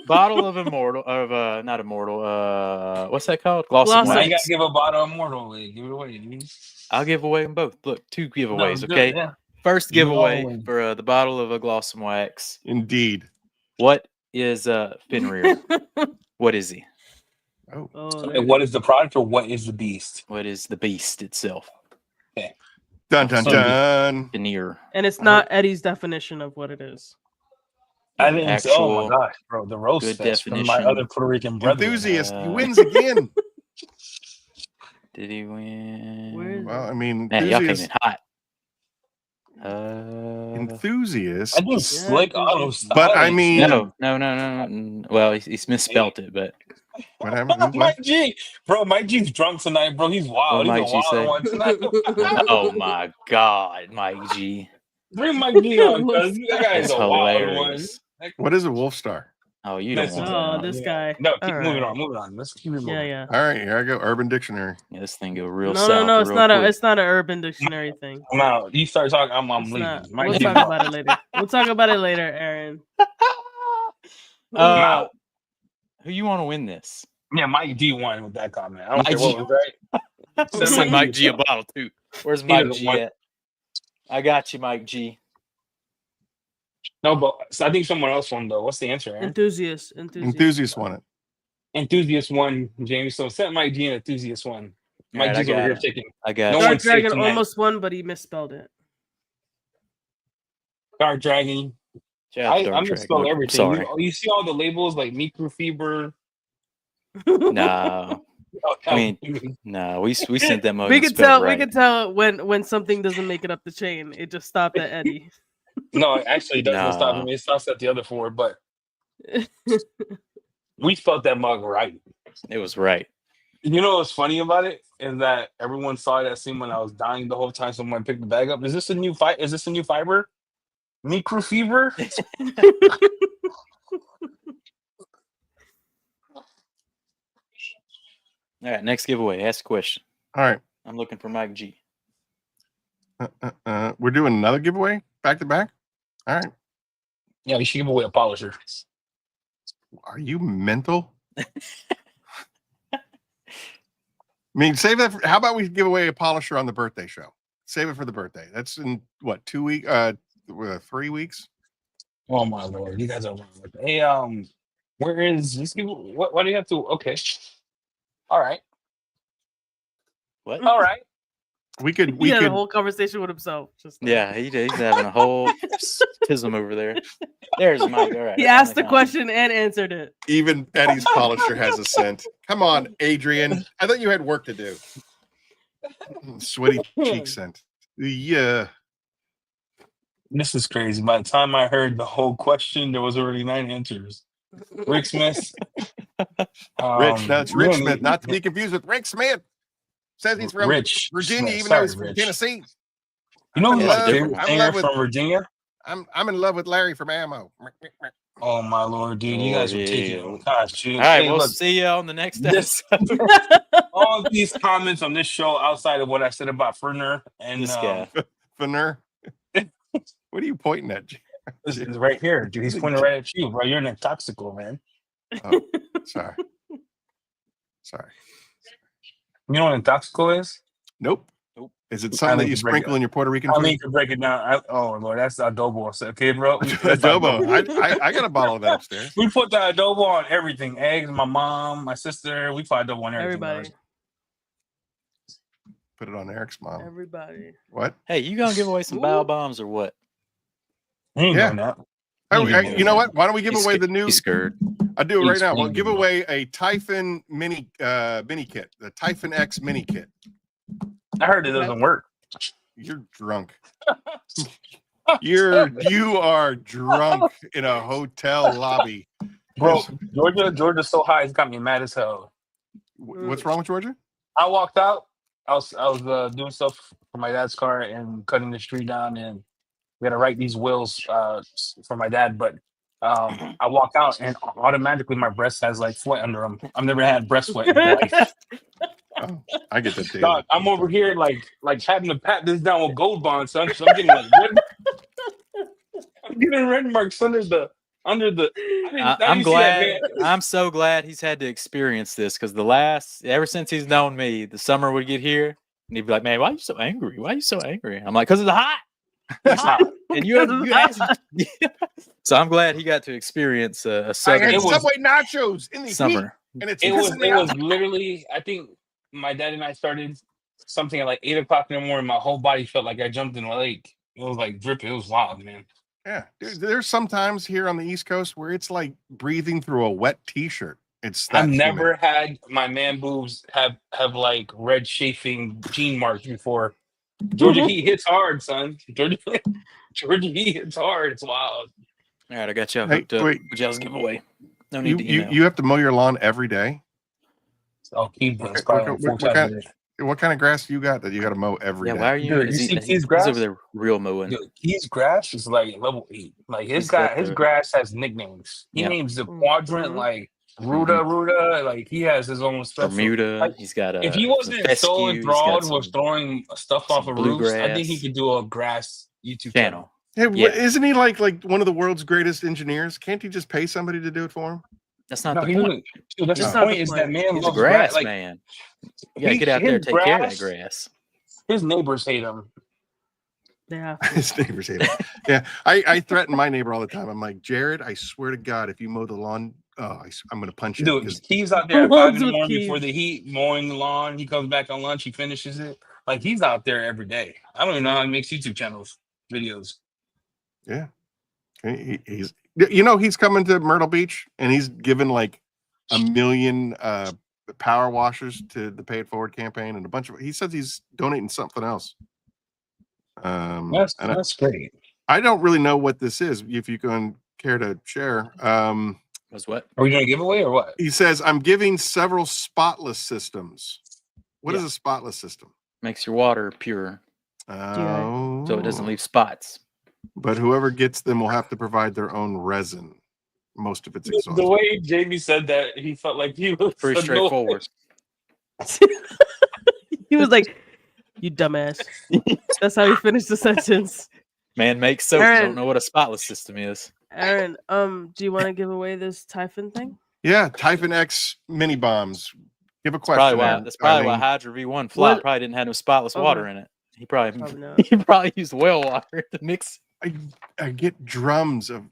bottle of not immortal. What's that called? Blossom. Glossum Now you wax. gotta give a bottle of Immortal away. Give it away, dude. I'll give away them both. Look, 2 giveaways. No, Okay. yeah. First Give it all giveaway away. for the bottle of a Glossum wax. Indeed. What is Fenrir? What is he? Oh. Like, what is the product or what is the beast? What is the beast itself? Dun dun dun. Fenrir. And it's not Eddie's definition of what it is. I didn't say, oh my Actual gosh, bro, the roast good fest from my definition. other Puerto Rican brethren. Enthusiast. He wins again. Did he win? Where is Well, I mean, Man, y'all came enthusiast. in hot. Enthusiast. I think slick auto style. But I mean, No. Well, he's misspelt it, but what happened? Who- what? Mike G, bro, Mike G's drunk tonight, bro. He's wild. What He's Mike G a say? wild one tonight. oh my God, Mike G. Bring Mike G on, cuz that guy is That's a wild one. hilarious. What is a wolf star? Oh, you don't Listen, want Oh, that. this guy. No, keep All moving right. on, moving on. Let's keep it moving. Yeah. All right, here I go. Urban Dictionary. Yeah, this thing go real No, south. no, it's real not quick. it's not an Urban Dictionary thing. I'm out. You start talking, I'm It's leaving. not. Mike We'll G, talk about it later. We'll talk about it later, Aaron. Uh, who you want to win this? Yeah, Mike G won with that comment. I don't Mike care what G. was right. Send Mike G a bottle too. Where's He Mike doesn't G want- at? I got you, Mike G. No, but I think someone else won though. What's the answer, Aaron? Enthusiast. Enthusiast won it. Enthusiast won, James. So set Mike G and Enthusiast won. Mike Alright, I G's over got here it. taking. I got No you. Dark one's safe Dragon tonight. almost won, but he misspelled it. Dark Dragon. Shout out to I Dark misspell Dragon. everything. Sorry. You see all the labels like microfiber. No, I mean, no. We sent them over. we could tell. We could tell when something doesn't make it up the chain. It just stopped at Eddie. No, actually, it doesn't stop No. me. It stops at the other 4, but we spelled that mug right. It was right. You know what's funny about it is that everyone saw that scene when I was dying the whole time. Someone picked the bag up. Is this a new fight? Is this a new fiber? Microfiber? All right, next giveaway. Ask a question. All right. I'm looking for Mike G. We're doing another giveaway back to back. All right. Yeah, we should give away a polisher. Are you mental? I mean, save that. How about we give away a polisher on the birthday show? Save it for the birthday. That's in what, 2 weeks? 3 weeks? Oh my lord, you guys are wrong. Hey, where is this? Why do you have to? Okay, all right, What? all right. We could. He We had could. a whole conversation with himself. Just now. Yeah, he's having a whole tism over there. There's Mike. All right. He asked the question and answered it. Even Eddie's polisher has a scent. Come on, Adrian. I thought you had work to do. Sweaty cheek scent. Yeah. This is crazy. By the time I heard the whole question, there was already 9 answers. Rick Smith. Rich. No, it's Rich Smith, not to be confused with Rick Smith. Says he's from Rich Virginia, Smith. even though Sorry, he's from Rich. Tennessee. You know who's Yeah, my it's a favorite different one. singer I'm in love from Virginia? I'm in love with Larry from Ammo. Oh my lord, dude! You guys are taking. Gosh, dude. All right, Hey, we'll look, see you on the next this- episode. all these comments on this show, outside of what I said about Ferner and This guy. Finner. What are you pointing at? this is right here, dude. He's pointing right at you, bro. You're an intoxical, man. Oh, sorry. Sorry. You know what intoxical is? Nope. Nope. Is it something that need you to break sprinkle it. in your Puerto Rican I food? need to break it down. Oh lord, that's adobo. So, okay, bro. That's Adobo. I got a bottle of that upstairs. We put the adobo on everything. Eggs, my mom, my sister. We put adobo on everything. Everybody. Put it on Eric's mom. Everybody. What? Hey, you gonna give away some bow bombs or what? He ain't Yeah. doing that. Oh, Yeah. you know what? Why don't we give He's away scared. the new? He's scared. I do it right He's now. We'll scared. give away a Typhon mini kit, the Typhon X mini kit. I heard it doesn't work. You're drunk. You are drunk in a hotel lobby. Bro, Georgia's so high, it's got me mad as hell. What's wrong with Georgia? I walked out. I was doing stuff for my dad's car and cutting the street down, and we had to write these wills for my dad. But I walk out, and automatically my breast has like sweat under them. I've never had breast sweat in my life. Oh, I get that daily. Dog, I'm over here like having to pat this down with gold bonds, son. So I'm getting like red. I'm getting red marks under the under the. I'm glad. I'm so glad he's had to experience this because ever since he's known me, the summer would get here and he'd be like, "Man, why are you so angry? Why are you so angry?" I'm like, "Cause it's hot." It's hot. And you asked. So I'm glad he got to experience a I southern had Subway nachos in the summer. heat, and it's It was pissing me off. literally. I think my dad and I started something at like 8 o'clock in the morning. My whole body felt like I jumped in a lake. It was like dripping. It was wild, man. Yeah, dude, there's sometimes here on the East Coast where it's like breathing through a wet T-shirt. It's that I've humid. never had my man boobs have like red chafing gene marks before. Georgia heat hits hard, son. Georgia heat hits hard. It's wild. All right, I got y'all hooked up. Y'all's giveaway. No need to email. You have to mow your lawn every day. I'll keep What kind of grass do you got that you got to mow every day? Why are you? Dude, He's Keith's grass over there real mowing. Dude, Keith's grass is like level 8. Like his grass has nicknames. He names the quadrant like Ruda. Like he has his own special. Bermuda. Like, he's got if he wasn't so enthralled with throwing stuff off of roofs, I think he could do a grass YouTube channel. Hey, isn't he like one of the world's greatest engineers? Can't he just pay somebody to do it for him? That's not the point. Dude, that's the point. Is that man He's loves a grass like, man. You gotta get out there and take care of that grass. His neighbors hate him. Yeah, his neighbors hate him. Yeah, I threaten my neighbor all the time. I'm like, Jared, I swear to God, if you mow the lawn, I'm gonna punch you. Dude, he's out there at 5 in the morning before the heat, mowing the lawn. He comes back on lunch. He finishes it. Like he's out there every day. I don't even know how he makes YouTube videos. Yeah, he's coming to Myrtle Beach and he's given like 1 million power washers to the Pay It Forward campaign and a bunch of. He says he's donating something else. That's great. I don't really know what this is. If you can care to share, was what? Are we doing a giveaway or what? He says I'm giving several spotless systems. What is a spotless system? Makes your water pure, so it doesn't leave spots. But whoever gets them will have to provide their own resin. Most of it's exhaust. The way Jamie said that, he felt like he was pretty straightforward. He was like, "You dumbass." That's how he finished the sentence. Man makes soap. I don't know what a spotless system is. Aaron, do you want to give away this Typhon thing? Yeah, Typhon X mini bombs. Give a question. That's probably why Hydra V1 flop probably didn't have no spotless water in it. He probably used well water to mix. I get drums of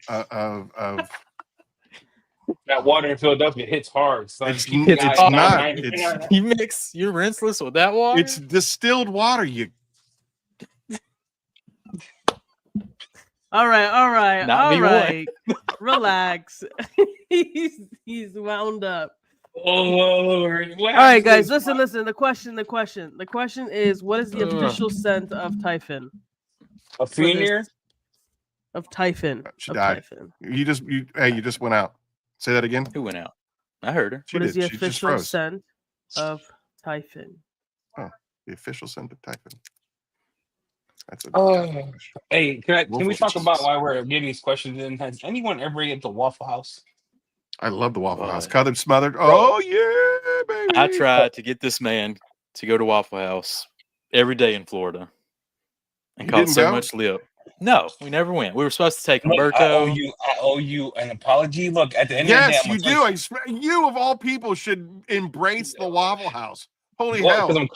that water in Philadelphia hits hard. So it's not. You mix your rinseless with that water. It's distilled water. All right. Relax. he's wound up. Oh Lord! All right, guys, listen. The question is, what is the official scent of Typhon? A female of Typhon. She died. Typhon. You just went out. Say that again. Who went out? I heard her. What is the official scent of Typhon? Oh, the official scent of Typhon. That's hey, can we talk about why we're getting these questions in? Has anyone ever ate the Waffle House? I love the Waffle House. Colored smothered. Oh yeah, baby. I tried to get this man to go to Waffle House every day in Florida and caught so much lip. No, we never went. We were supposed to take Humberto. I owe you an apology. Look, at the end of the day, you do. You of all people should embrace the Waffle House. Holy hell! Because I'm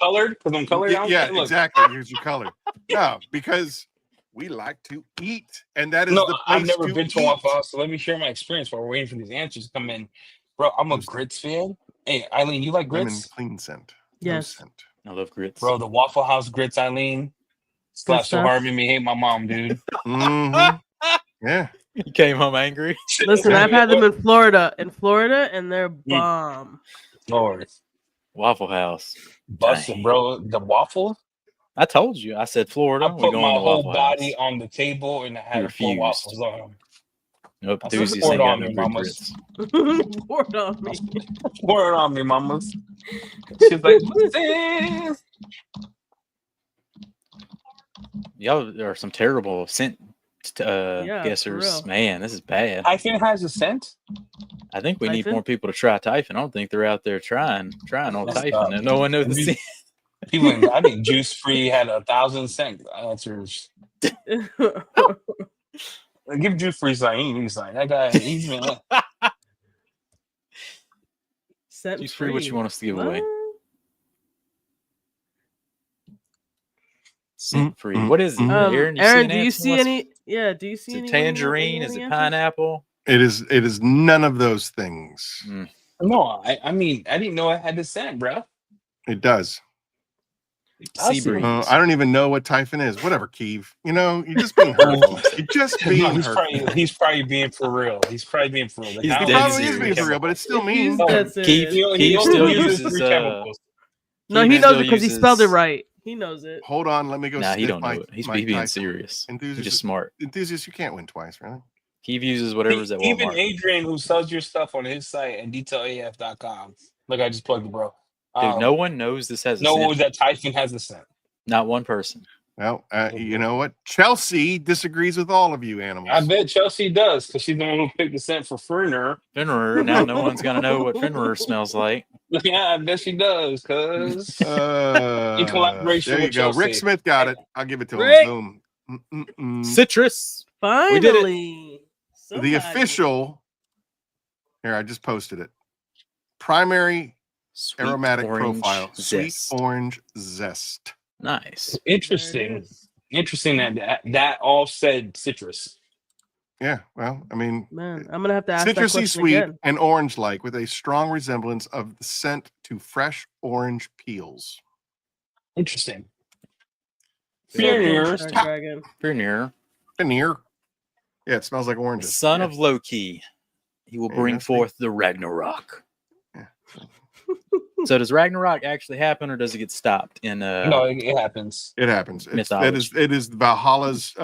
colored. Yeah, exactly. Here's your color. No, because we like to eat, and that is the place I've never been to a Waffle House, so let me share my experience while we're waiting for these answers to come in. Bro, I'm a grits fan. Hey, Eileen, you like grits? I'm in clean scent. Yes. No scent. I love grits. Bro, the Waffle House grits, Eileen. Slapped so hard made me hate my mom, dude. Yeah. You came home angry. Listen, I've had them in Florida, and they're bomb. Lord. Waffle House. Busting, bro. The waffle? I told you. I said Florida. I put my whole body on the table and I had 4 waffles on them. Nope, enthusiast ain't got no grits. Pour it on me. Pour it on me, mamas. She's like, what's this? Y'all are some terrible scent guessers. Man, this is bad. Typhon has a scent? I think we need more people to try Typhon. I don't think they're out there trying on Typhon. And no one knows the scent. People, I think Juice Free had 1,000 scent answers. Give Juice free sign. He ain't need sign. That guy, he's been. Scent Juice free, what you want us to give away? Scent free. What is it? Aaron, you see Aaron, an do you answer? see any? Yeah, do you Is see it any? tangerine? Is it pineapple? It is none of those things. No, I mean, I didn't know I had the scent, bro. It does. Sea breeze. I don't even know what Typhon is. Whatever, Keeve. You know, you're just being hurtful. You're just being hurtful. He's probably being for real. He's probably being for real. He's He dead probably is serious. being for real, but it's still mean. He's dead serious. He still only uses, three chemicals. No, he knows it because he spelled it right. He knows it. Hold on, let me go. Nah, he sniff don't know it. He's being serious. He's just smart. Enthusiast, you can't win twice, really. Keeve uses whatever's at Walmart. Even Adrian, who sells your stuff on his site at detailaf.com. Look, I just plugged it, bro. Dude, no one knows this has a scent. No, that Typhon has a scent. Not one person. Well, you know what? Chelsea disagrees with all of you animals. I bet Chelsea does, because she's the one who picked the scent for Fenrir. Fenrir. Now no one's gonna know what Fenrir smells like. Yeah, I bet she does, because in collaboration there you with go. Chelsea. Rick Smith got it. I'll give it to Rick. him. Boom. Citrus. Finally, The official. Here, I just posted it. Primary Sweet aromatic orange profile. zest. Sweet orange zest. Nice. Interesting. Interesting that all said citrus. Yeah, well, I mean, Man, I'm gonna have to ask that citrusy question sweet again. and orange-like with a strong resemblance of the scent to fresh orange peels. Interesting. Fenrir. Fenrir. Fenrir. Yeah, it smells like The oranges. son Yeah. of Loki. He will Yeah, bring that's forth the Ragnarok. Yeah. So does Ragnarok actually happen, or does it get stopped in? No, it happens. It happens. Mythology. It is Valhalla's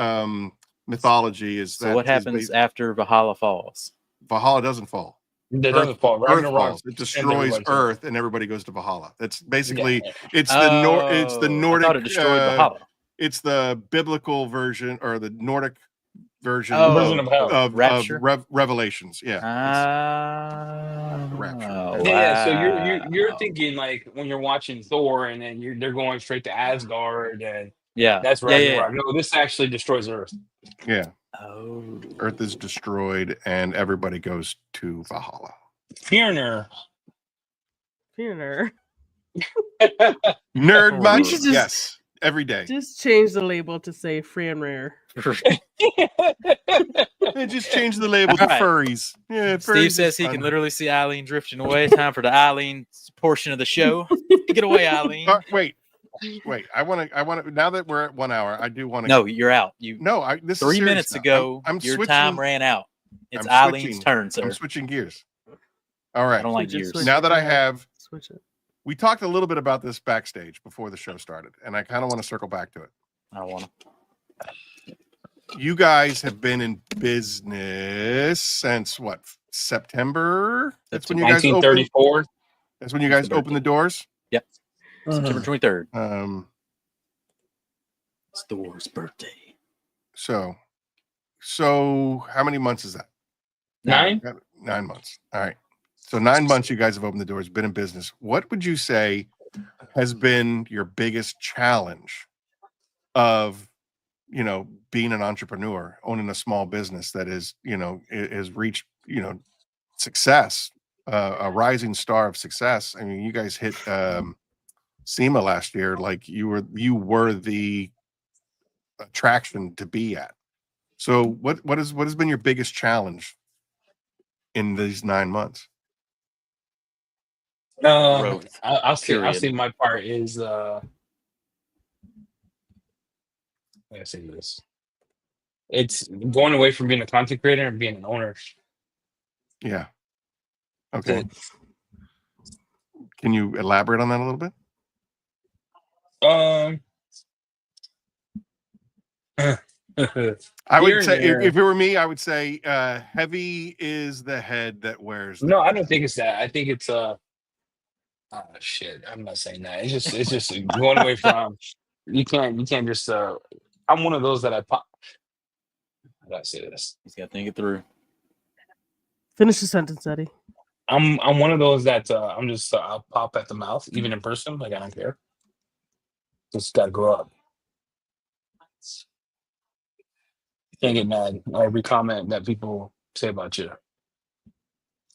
mythology. Is So that what happens after Valhalla falls? Valhalla doesn't fall. It doesn't fall. Earth Ragnarok falls. It destroys everybody. Earth, and everybody goes to Valhalla. That's basically Yeah. it's the I Nordic. thought it destroyed Valhalla. It's the biblical version or the Nordic version Version of hell. of Rapture? Revelations. Yeah. Rapture. Wow. Yeah, so you're thinking like when you're watching Thor and then they're going straight to Asgard and Yeah. that's Yeah, Ragnarok. yeah. No, this actually destroys Earth. Yeah. Oh. Earth is destroyed, and everybody goes to Valhalla. Fenrir. Fenrir. Nerd We much? should just- Yes. Every day. Just change the label to say Fenrir. They just change the label to All right. furries. Yeah, furries Steve is says he fun. can literally see Eileen drifting away. Time for the Eileen portion of the show. Get away, Eileen. Wait. I want to. Now that we're at 1 hour, I do want to. No, you're out. No. This is 3 serious minutes now. ago, I'm your switching, time ran out. It's I'm Eileen's switching. turn, sir. I'm switching gears. All I right. don't like Switch it, yours. switch Now it, that I go ahead. have, Switch it. we talked a little bit about this backstage before the show started, and I kind of want to circle back to it. I don't want to. You guys have been in business since what? September? That's when you guys opened. 1934. That's when you guys opened the doors. September 23rd. It's Thor's birthday. So how many months is that? 9. 9 months. All right. So 9 months you guys have opened the doors, been in business. What would you say has been your biggest challenge of, being an entrepreneur, owning a small business that is, has reached, success, a rising star of success? I mean, you guys hit SEMA last year, like you were the attraction to be at. So what has been your biggest challenge in these 9 months? Growth, I'll say period. my part is I gotta say this. It's going away from being a content creator and being an owner. Yeah. Okay. Can you elaborate on that a little bit? I would say if it were me, I would say heavy is the head that wears the No, I don't think it's that. I think it's shit. I'm not saying that. It's just going away from you can't just I'm one of those that I pop. How do I say this? He's got to think it through. Finish the sentence, Eddie. I'm one of those that I'm just I'll pop at the mouth, even in person. Like I don't care. Just gotta grow up. Can't get mad at every comment that people say about you.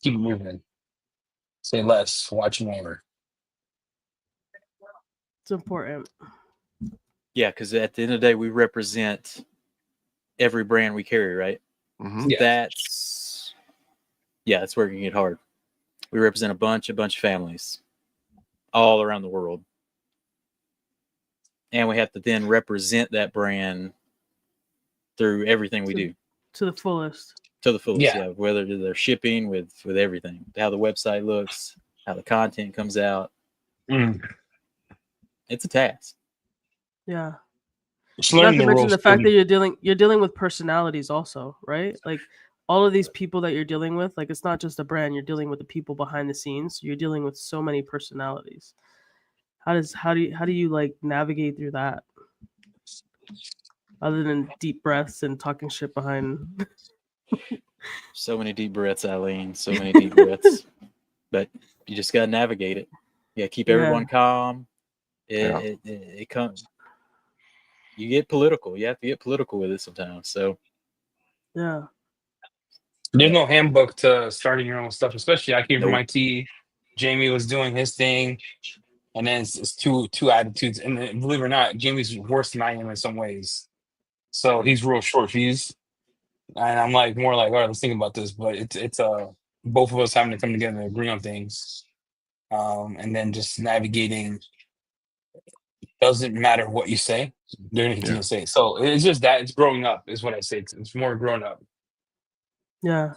Keep it moving. Say less. Watch more. It's important. Yeah, because at the end of the day, we represent every brand we carry, right? Mhm. Yeah. That's where it can get hard. We represent a bunch of families all around the world, and we have to then represent that brand through everything we do To the fullest. to the fullest. Yeah. Yeah, whether they're shipping with everything, how the website looks, how the content comes out. Mm. It's a task. Yeah. Just Not learning to the mention ropes. the fact that you're dealing with personalities also, right? Like all of these people that you're dealing with, like it's not just a brand, you're dealing with the people behind the scenes. You're dealing with so many personalities. How do you like navigate through that? Other than deep breaths and talking shit behind. So many deep breaths, Eileen. So many deep breaths. But you just gotta navigate it. Yeah, keep everyone calm. It comes. You get political. You have to get political with it sometimes. So Yeah. There's no handbook to starting your own stuff, especially I came from Nope. IT. Jamie was doing his thing, and then it's two attitudes. And then, believe it or not, Jamie's worse than I am in some ways. So he's real short fuse, and I'm like more like, all right, let's think about this. But it's both of us having to come together and agree on things, and then just navigating. Doesn't matter what you say, they're gonna continue to say it. So it's just that it's growing up, is what I say. It's more grown up. Yeah.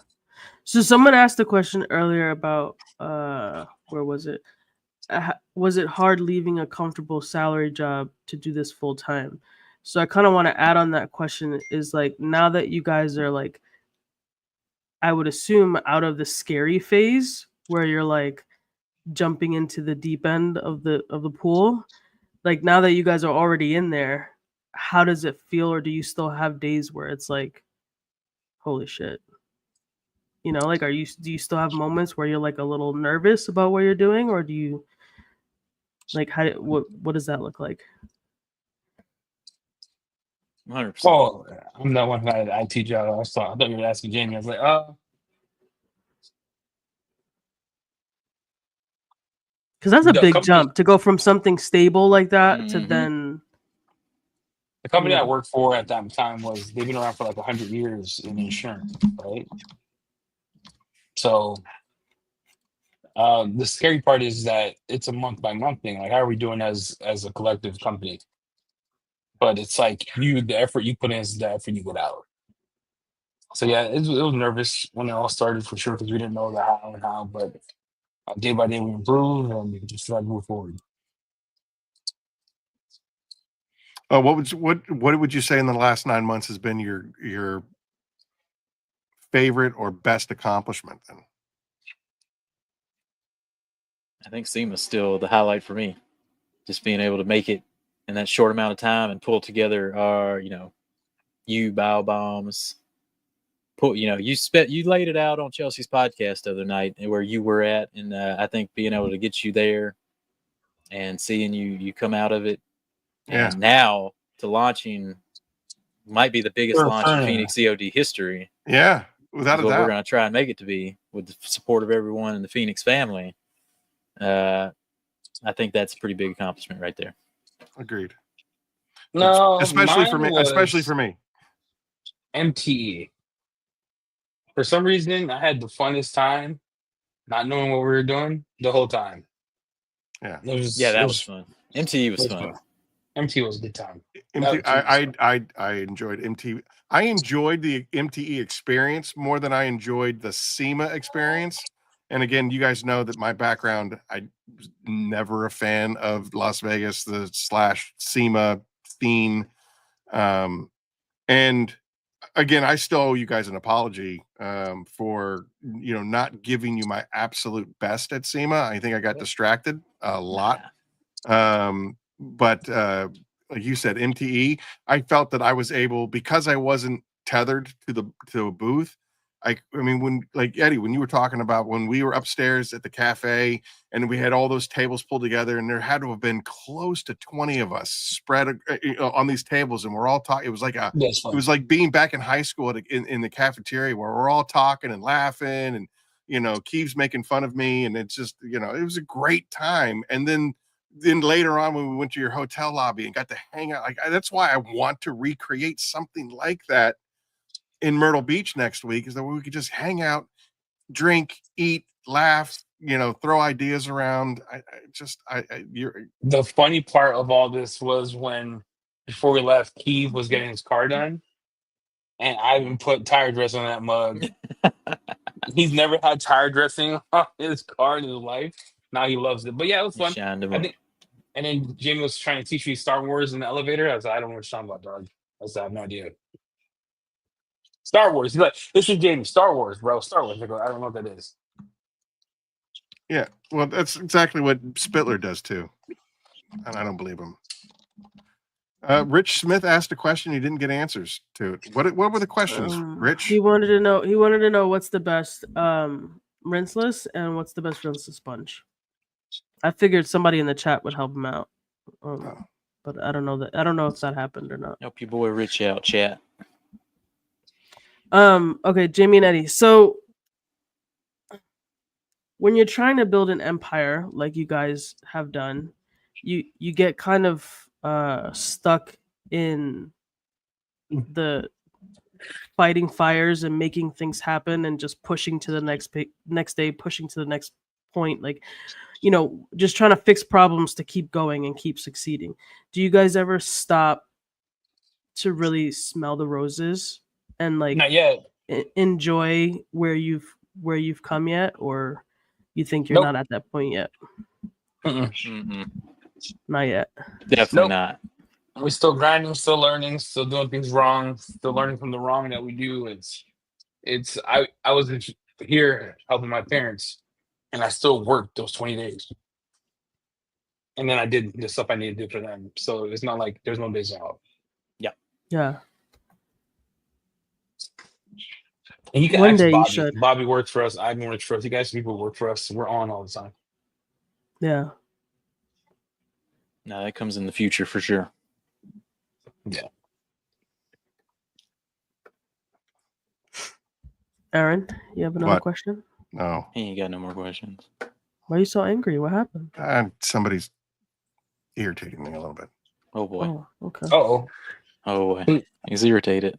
So someone asked a question earlier about where was it? Was it hard leaving a comfortable salary job to do this full time? So I kind of want to add on that question is like now that you guys are like I would assume out of the scary phase where you're like jumping into the deep end of the pool, like now that you guys are already in there, how does it feel or do you still have days where it's like holy shit? You know, like do you still have moments where you're like a little nervous about what you're doing or do you like what does that look like? 100%. Oh, I'm that one guy at IT job. I thought you were asking Jamie. I was like, Because that's a the big company, jump to go from something stable like that to Mhm. then the company I Yeah. worked for at that time they've been around for like 100 years in insurance, right? So the scary part is that it's a month by month thing. Like, how are we doing as a collective company? But it's like the effort you put in is the effort you get out. So yeah, it was nervous when it all started for sure because we didn't know the how and how, but day by day we improve and we just try to move forward. What would you say in the last 9 months has been your favorite or best accomplishment then? I think SEMA's still the highlight for me. Just being able to make it in that short amount of time and pull together our, bio bombs. You laid it out on Chelsea's podcast the other night where you were at, and I think being able to get you there and seeing you come out of it, and now to launching might be the biggest launch in Phoenix EOD history. Yeah, without is a what we're doubt. going to try and make it to be with the support of everyone in the Phoenix family. I think that's a pretty big accomplishment right there. Agreed. No, Especially for mine me. Especially was for me. MTE. For some reason, I had the funnest time not knowing what we were doing the whole time. Yeah. That was fun. MTE was fun. MTE was a good time. I enjoyed MTE. I enjoyed the MTE experience more than I enjoyed the SEMA experience. And again, you guys know that my background, I was never a fan of Las Vegas, the / SEMA theme. And again, I still owe you guys an apology for not giving you my absolute best at SEMA. I think I got distracted a lot. But like you said, MTE, I felt that I was able, because I wasn't tethered to a booth, I mean, when like Eddie, when you were talking about when we were upstairs at the cafe and we had all those tables pulled together, and there had to have been close to 20 of us spread on these tables, and we're all talking. It was like That's fun. it was like being back in high school in the cafeteria where we're all talking and laughing, and Keeves making fun of me, and it's just it was a great time. And then later on when we went to your hotel lobby and got to hang out, that's why I want to recreate something like that in Myrtle Beach next week, is that we could just hang out, drink, eat, laugh, throw ideas around. The funny part of all this was when before we left, Keith was getting his car done, and I even put tire dressing on that mug. He's never had tire dressing on his car in his life. Now he loves it. But yeah, it was fun. Shined him I up. think. And then Jamie was trying to teach me Star Wars in the elevator. I was like, I don't know what you're talking about, dog. I have no idea. Star Wars. He's like, this is Jamie. Star Wars, bro. Star Wars. I go, I don't know what that is. Yeah, well, that's exactly what Spittler does too, and I don't believe him. Rich Smith asked a question he didn't get answers to. What were the questions, Rich? He wanted to know what's the best rinseless and what's the best rinseless sponge. I figured somebody in the chat would help him out, but I don't know if that happened or not. Help your boy Rich out, chat. Okay, Jamie and Eddie. So when you're trying to build an empire like you guys have done, you get kind of stuck in the fighting fires and making things happen and just pushing to the next day, pushing to the next point, like just trying to fix problems to keep going and keep succeeding. Do you guys ever stop to really smell the roses and Not yet. enjoy where you've come yet, or you think you're Nope. not at that point yet? Mm-mm. Not yet. Definitely Nope. not. We're still grinding, still learning, still doing things wrong, still learning from the wrong that we do. I was here helping my parents, and I still worked those 20 days. And then I did the stuff I needed to do for them. So it's not like there's no days off. Yeah. And you can One ask day you Bobby. should. Bobby works for us. Ivan works for us. You guys, people work for us. We're on all the time. Yeah. No, that comes in the future for sure. Yeah. Aaron, you have another What? question? No, He ain't got no more questions. Why are you so angry? What happened? somebody's irritating me a little bit. Oh boy. Oh, okay. Uh-oh. Oh boy. He's irritated.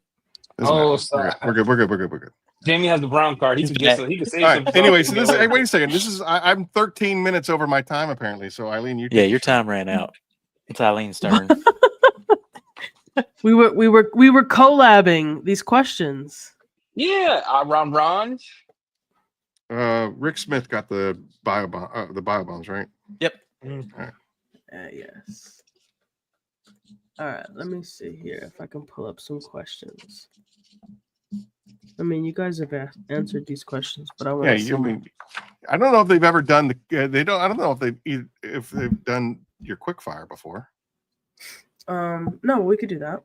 Doesn't Oh, matter. sorry. We're good. We're good. Jamie has the brown card. He He's could get back. some. He could say All some. right. Anyway, so wait a second. This is I'm 13 minutes over my time apparently. So Eileen, you Yeah, take your the show. time ran out. It's Eileen's turn. We were collabing these questions. Yeah, Ron. Rick Smith got the bio bombs, right? Yep. Yes. All right, let me see here if I can pull up some questions. I mean, you guys have answered these questions, but I want to see. I don't know if they've ever done I don't know if they've done your quick fire before. No, we could do that.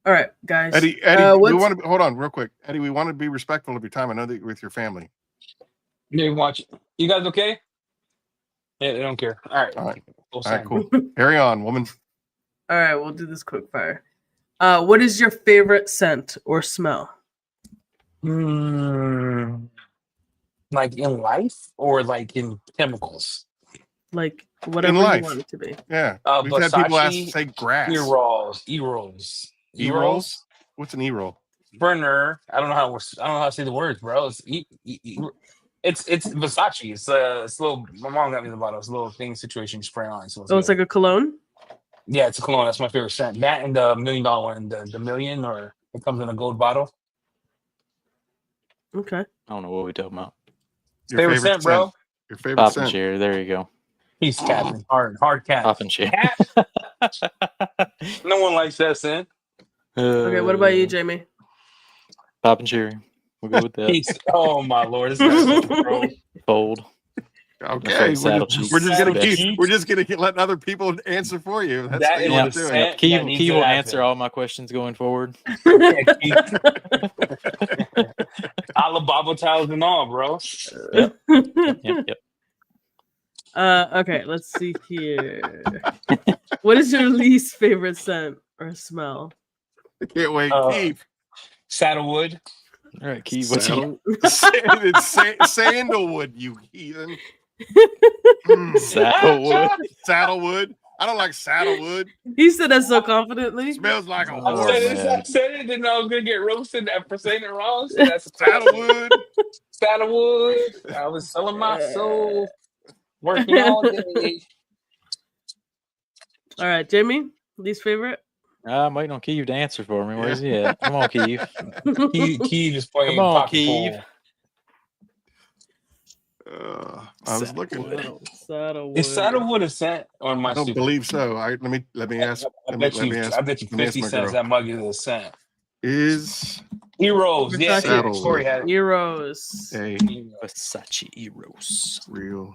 All right, guys. Eddie, we want to hold on real quick. Eddie, we want to be respectful of your time. I know that you're with your family. Yeah, watch. You guys okay? Yeah, they don't care. All right, Cool. Carry on, woman. All right, we'll do this quick fire. What is your favorite scent or smell? Like in life or like in chemicals? Like whatever life. you want it to be. Yeah. We've had people ask to say grass. E-rolls. E-rolls? What's an e-roll? Burner. I don't know how to say the words, bro. It's Versace. It's a little. My mom got me the bottle. It's a little thing situation you spray on. So It's like a cologne. Yeah, it's a cologne. That's my favorite scent. That and the $1 million one, the million, or it comes in a gold bottle. Okay. I don't know what we're talking about. Your favorite scent, bro. Your favorite Pop scent. and share. There you go. He's capping. Hard cap. Pop and share. Cap? No one likes that scent. Okay, what about you, Jamie? Pop and cherry. We'll go with that. Oh my lord, this guy's bro. Fold. Okay, saddle cheeks we're just is the gonna best. keep letting other people answer for you. That's That how you is want the to do it. scent. Key, that needs Key to will happen. answer all my questions going forward. Yeah, Keith. Alibaba tiles and all, bro. Yep. Yep. Okay, let's see here. What is your least favorite scent or smell? I can't wait. Keep Saddlewood. All right, Key, what you it's sandalwood, you heathen. Saddlewood? Saddlewood. I don't like saddlewood. He said that so confidently. Smells like a Oh, I horse. said it. man. I said it. Didn't know I was gonna get roasted for saying it wrong. So that's Saddlewood. Saddlewood. I was selling my soul, working all day. All right, Jamie, least favorite? I'm waiting on Keeve to answer for me. Where's he at? Come on, Keeve. Keith is playing Come on, pocket Keeve. pool. I was looking. Saddlewood. Is Saddlewood a scent or am I I don't stupid? believe so. Let me ask. I bet you 50 my cents girl. that mug is a scent. Is Heroes, yeah, Saddlewood. Corey had it. Heroes. a Versace Eros. real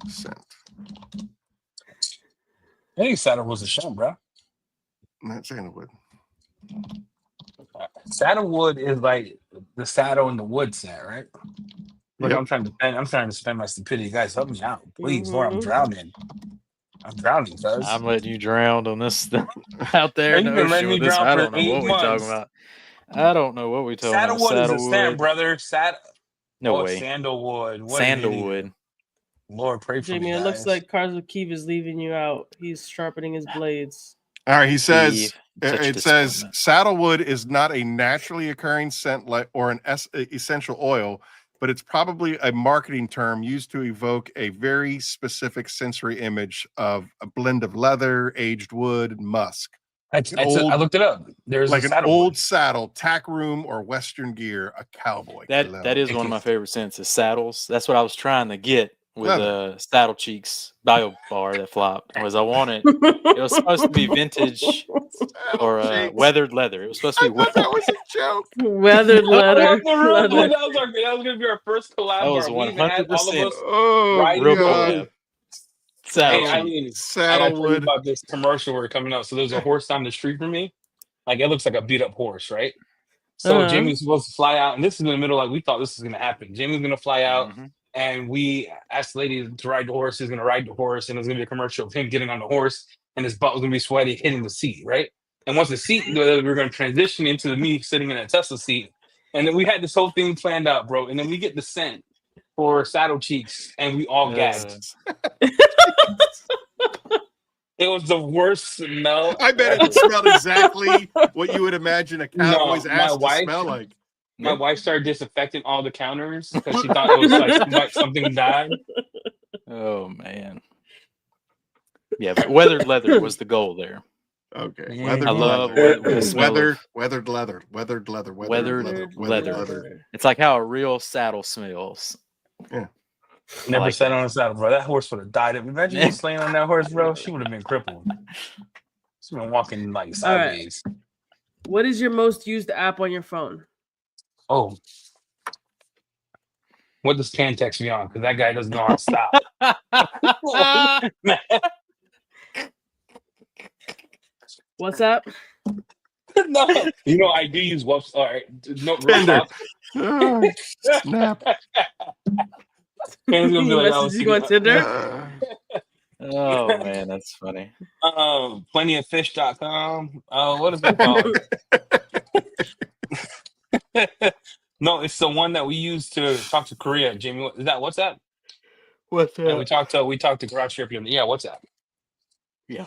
scent? I think Saddlewood's a scent, bro. Not sandalwood. Saddlewood is like the saddle in the wood scent, right? Look, Yep. I'm trying to spend my stupidity. Guys, help me out, please. Lord, I'm Mhm. drowning. I'm drowning, cuz. I'm letting you drown on this thing out there in You've the been letting ocean me with this. drown I for don't know 8 what we're talking months. about. I don't know what we're talking about. Saddlewood is a scent, Saddlewood. brother. No Oh, way. sandalwood. What an idiot. Sandalwood. Lord, pray for Jamie, me, it looks guys. like Cars with Keeve is leaving you out. He's sharpening his blades. All right. He says Keeve, such a it says disappointment. saddlewood is not a naturally occurring scent or an essential oil, but it's probably a marketing term used to evoke a very specific sensory image of a blend of leather, aged wood, and musk. I looked it up. There's Like a an saddlewood. old saddle, tack room, or Western gear, a cowboy. That is one of my Ridiculous. favorite scents is saddles. That's what I was trying to get with Leather. Saddle Cheeks bio bar that flopped. Was I wanted it was supposed to be vintage or Cheeks. weathered leather. It was supposed to I be thought that was a joke. Weathered leather. That leather. was gonna be our first collab. That was bar. We even had all of 100% us Oh, riding real God. collab. Saddle Hey, I Cheeks. mean, I gotta tell you Saddlewood. about this commercial we're coming up. So there's a horse down the street from me. Like it looks like a beat up horse, right? So Uh-huh. Jamie's supposed to fly out, and this is in the middle. Like we thought this was gonna happen. Jamie's gonna fly out, Mhm. and we asked the lady to ride the horse. He's gonna ride the horse, and there's gonna be a commercial of him getting on the horse, and his butt was gonna be sweaty, hitting the seat, right? And once the seat, we're gonna transition into me sitting in a Tesla seat, and then we had this whole thing planned out, bro. And then we get the scent for Saddle Cheeks, and we all gagged. It was the worst smell. I bet it smelled exactly what you would imagine a cowboy's No, my ass to wife- smell like. My wife started disinfecting all the counters because she thought it was like something died. Oh man. Yeah, but weathered leather was the goal there. Okay. Yeah. Weathered I love leather. the smell of Weathered leather. Weathered leather. weathered leather. leather. It's like how a real saddle smells. Never like sat that. on a saddle, bro. That horse would have died. Imagine me slaying on that horse, bro. She would have been crippled. She's been walking like All right. sideways. What is your most used app on your phone? Oh. What does Can text me on? Because that guy doesn't know how to stop. WhatsApp? No. You know, I do use WhatsApp. All right. No, real Tinder. talk. Oh, snap. Ken's gonna be like, I was Messaging you on Tinder? Oh man, that's funny. plentyoffish.com. What is it called? No, it's the one that we use to talk to Korea. Jamie, is that WhatsApp? What's And we talked to Garage Champion. Yeah, WhatsApp. Yeah.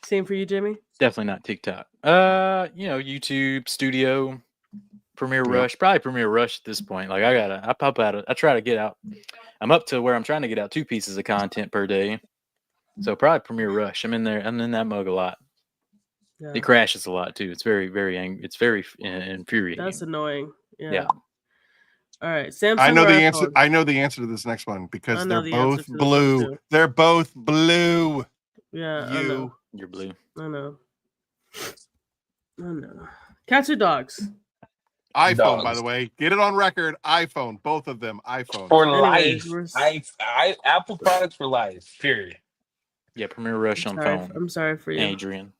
Same for you, Jamie? Definitely not TikTok. YouTube Studio, Premiere Yep. Rush, probably Premiere Rush at this point. Like I pop out. I try to get out. I'm up to where I'm trying to get out 2 pieces of content per day. So probably Premiere Rush. I'm in there. I'm in that mug a lot. Yeah. It crashes a lot too. It's very, very angry. It's very infuriating. That's annoying. Yeah. All right. Samsung I know or the answer. iPhone? I know the answer to this next one I because know they're the answer both to this one, blue. too. They're both blue. Yeah, I know. You. You're blue. I know. Cats or dogs? iPhone, by Dogs. the way. Get it on record. iPhone. Both of them. iPhones. For Anyways, life. I Apple products for life. Period. Yeah, Premier Rush on sorry, phone. I'm sorry for you. Adrian.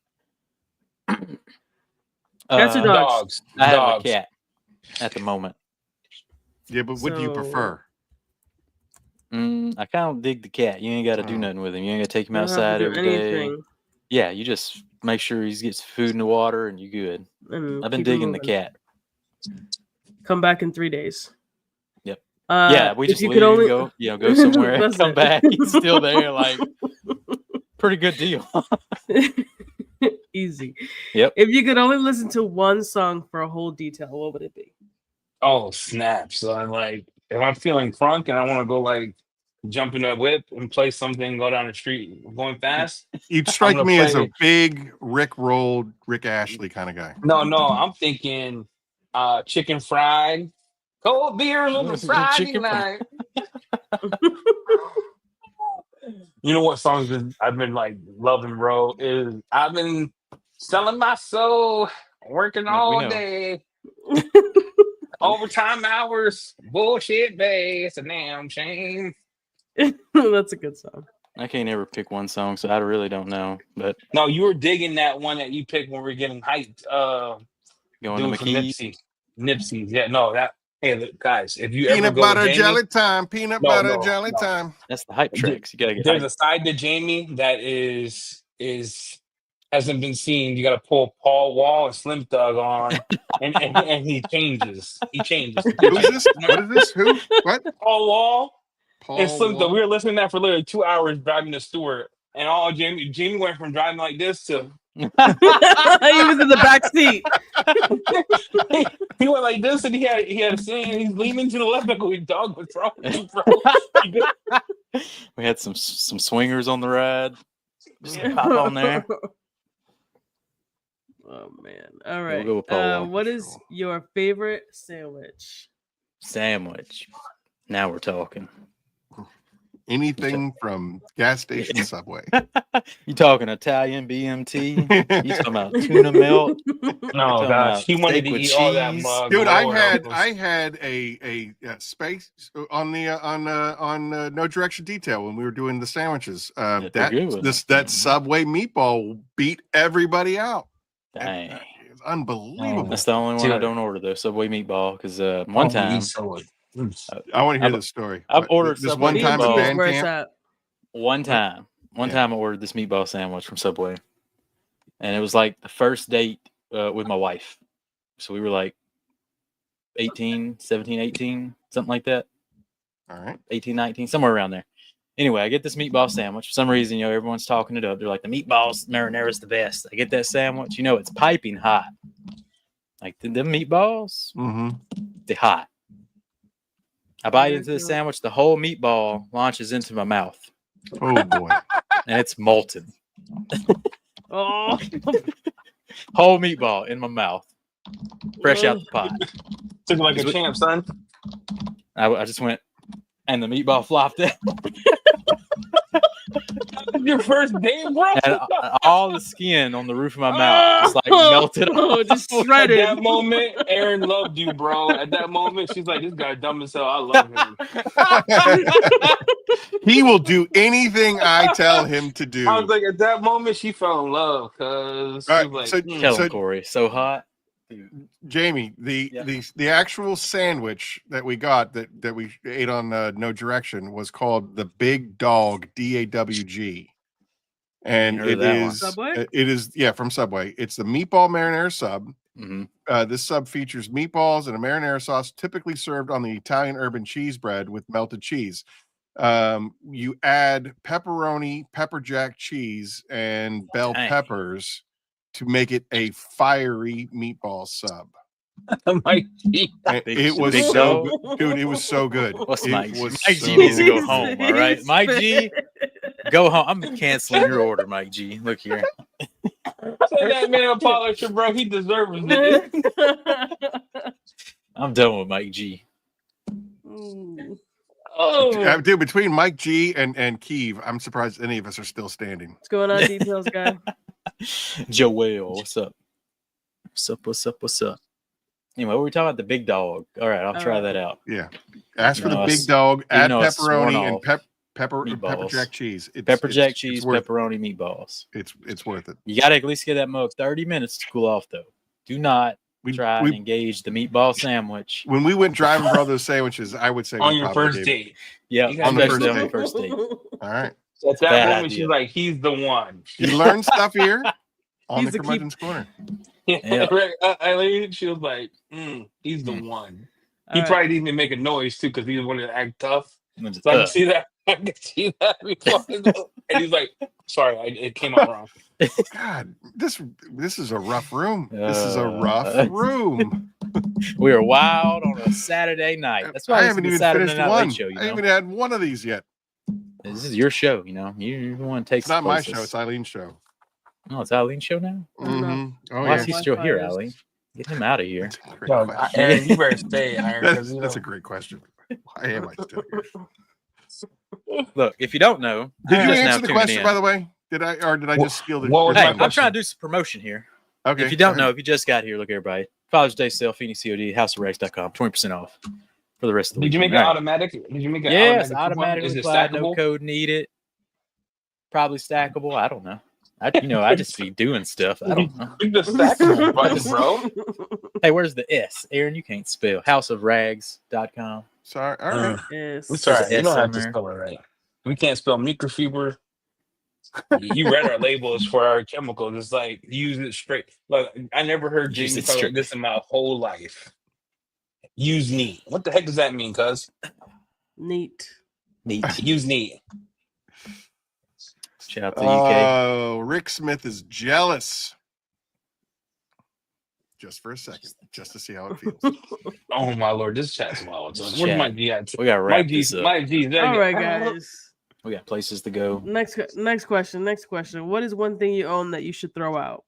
Cats or dogs? Dogs. I have a Dogs. cat at the moment. Yeah, but what do you So- prefer? I kind of dig the cat. You ain't got to do Oh. nothing with him. You ain't got to take him You don't have to outside do every day. anything, Yeah, you just make sure he gets food and water, and you good. and I've been keep it digging the moving. cat. Come back in 3 days. Yep. Yeah, we if just you leave could him, only go somewhere, and That's come it. back. He's still there. Like, pretty good deal. Easy. Yep. If you could only listen to one song for a whole detail, what would it be? Oh, snap. So I'm like, if I'm feeling crunk and I want to go like jump in a whip and play something, go down the street going fast. You'd strike gonna me as a play- big Rick rolled, Rick Ashley kind of guy. No, I'm thinking chicken fried, cold beers on a Friday Chicken fried. night. You know what songs I've been like loving, bro? Is I've been selling my soul, working Yeah, we all know. day, overtime hours, bullshit, babe. It's a damn shame. That's a good song. I can't ever pick one song, so I really don't know. But No, you were digging that one that you picked when we were getting hyped. going Dude to from McKee. Nipsey. Yeah, no, that. Hey, look, guys, if you ever Peanut go with butter Jamie, jelly time. Peanut No, butter no, jelly no. time. That's the hype tracks. You gotta get there's hype. a side to Jamie that is hasn't been seen. You got to pull Paul Wall and Slim Thug on, and he changes. He changes. Who's this? What is this? Who? What? Paul Wall and Paul Slim Thug. Wall? We were listening to that for literally 2 hours driving to Stewart, and all Jamie went from driving like this to He was in the back seat. he went like this, and he had a scene. He's leaning to the left, like, "Oh, dog, what's wrong with you, bro?" We had some swingers on the ride. Just pop on there. Oh man! All right. go with Paul Walker, What is sure. your favorite sandwich? Sandwich. Now we're talking. Anything from gas station to Subway. You talking Italian BMT? You talking about tuna melt? No, Talking gosh, about he wanted steak to with eat all that cheese? mug. Dude, Lord I help us. had a space on the on No Direction Detail when we were doing the sandwiches. Yeah, they're good with them. That Subway meatball beat everybody out. Dang. It's unbelievable. That's the only one I Dude. don't order though. Subway meatball because one time I want to hear I've- this story. I've But ordered this Subway one time at meatballs. band Where's camp. that? one time Yeah. I ordered this meatball sandwich from Subway, and it was like the first date with my wife. So we were like 18, 17, 18, something like that. All right. 18, 19, somewhere around there. Anyway, I get this meatball sandwich. For some reason, everyone's talking it up. They're like, the meatballs marinara is the best. I get that sandwich. It's piping hot. Like the meatballs, Mm-hmm. they're hot. I bite Very into the good. sandwich. The whole meatball launches into my mouth, Oh boy. and it's molten. Oh, Whole meatball in my mouth, fresh out the pot. Took like a champ, son. I just went, and the meatball flopped out, Your first day, bro. and all the skin on the roof of my mouth just like melted Oh, off. just At shredded. that moment, Aaron loved you, bro. At that moment, she's like, "This guy dumb as hell. I love him." He will do anything I tell him to do. I was like, at that moment, she fell in love because she All right, was like, so- Tell So- him, Corey, so hot. Jamie, Yeah. the actual sandwich that we got that we ate on No Direction was called the Big Dog DAWG, and Heard of it that one. is Subway? it is from Subway. It's the meatball marinara sub. Hmm. This sub features meatballs and a marinara sauce, typically served on the Italian urban cheese bread with melted cheese. You add pepperoni, pepper jack cheese, and bell Dang. peppers to make it a fiery meatball sub. Mike, And Big- it was big so dog? good. Dude, it was so good. What's It Mike G? was Mike G so needs to go good. home. All right, Mike G, go home. I'm canceling your order, Mike G. Look here. say that man a polisher, bro. He deserves it. I'm done with Mike G. Mm. Oh, Dude, between Mike G and Keeve, I'm surprised any of us are still standing. What's going on, details guy? Joel, what's up? What's up? What's up? What's up? Anyway, we're talking about the big dog. All right, I'll try that out. Yeah. Ask for the No, big it's- dog, even add though it's sworn pepperoni and off, pepper meatballs. jack cheese. Pepper jack it's cheese, worth pepperoni, meatballs. it's worth it. You got to at least give that mug 30 minutes to cool off, though. Do not try and engage the meatball sandwich. When we went driving for all those sandwiches, I would say On we your probably first gave- date. Yeah, You gotta on the especially first on the date. first date. All right. So at that Bad moment, idea. she's like, he's the one. You learn stuff here on He's the the Curmudgeon's Corner. Yeah. Right. Eileen, she was like, he's the one. He All right. probably didn't even make a noise too because he wanted to act tough. And just, So I can see that. I can see that before. And he's like, sorry, it came out wrong. God, this is a rough room. This is a rough room. We are wild on a Saturday night. That's why I this is haven't the even Saturday finished Night one. Late Show. You I know? haven't had one of these yet. This is your show. You know, you want to take. It's not my show. It's Eileen's show. Oh, it's Eileen's show now. Mhm. Oh, Why yeah. is he still here, Wi-Fi Eileen? Get him out of here. That's a great Yo, question. Aaron, you better stay, Aaron. 'cause, That's a great question. Why am I still here? Look, if you don't know, Did you're you just now answer the tuning question, in. by the way? Did I just steal the? what was Hey, my I'm question? trying to do some promotion here. Okay. If you don't go know, ahead. if you just got here, look, everybody. Father's Day sale, Phoenix COD, houseofrex.com, 20% off for the rest of the Did you weekend. make it All right. automatic? Did you make it Yes, automatic? automatically Is it applied, no stackable? code needed. Probably stackable. I don't know. I just be doing stuff. I don't know. Pick the stackable button, bro. Hey, where's the S? Aaron, you can't spell. Houseofrags.com. Sorry. All right. Yes. It's all right. You S don't have to somewhere. spell it right. We can't spell microfiber. You read our labels for our chemicals. It's like use it straight. Look, I never heard Use Jamie it talk straight. like this in my whole life. Use neat. What the heck does that mean, cuz? Neat. Neat. Use neat. Shout out to the UK. Oh, Rick Smith is jealous. Just for a second, just to see how it feels. Oh my lord, this chat's wild. So This where's chat. my G at? We got to My wrap G, this up. my G. All right, guys. We got places to go. Next question. What is one thing you own that you should throw out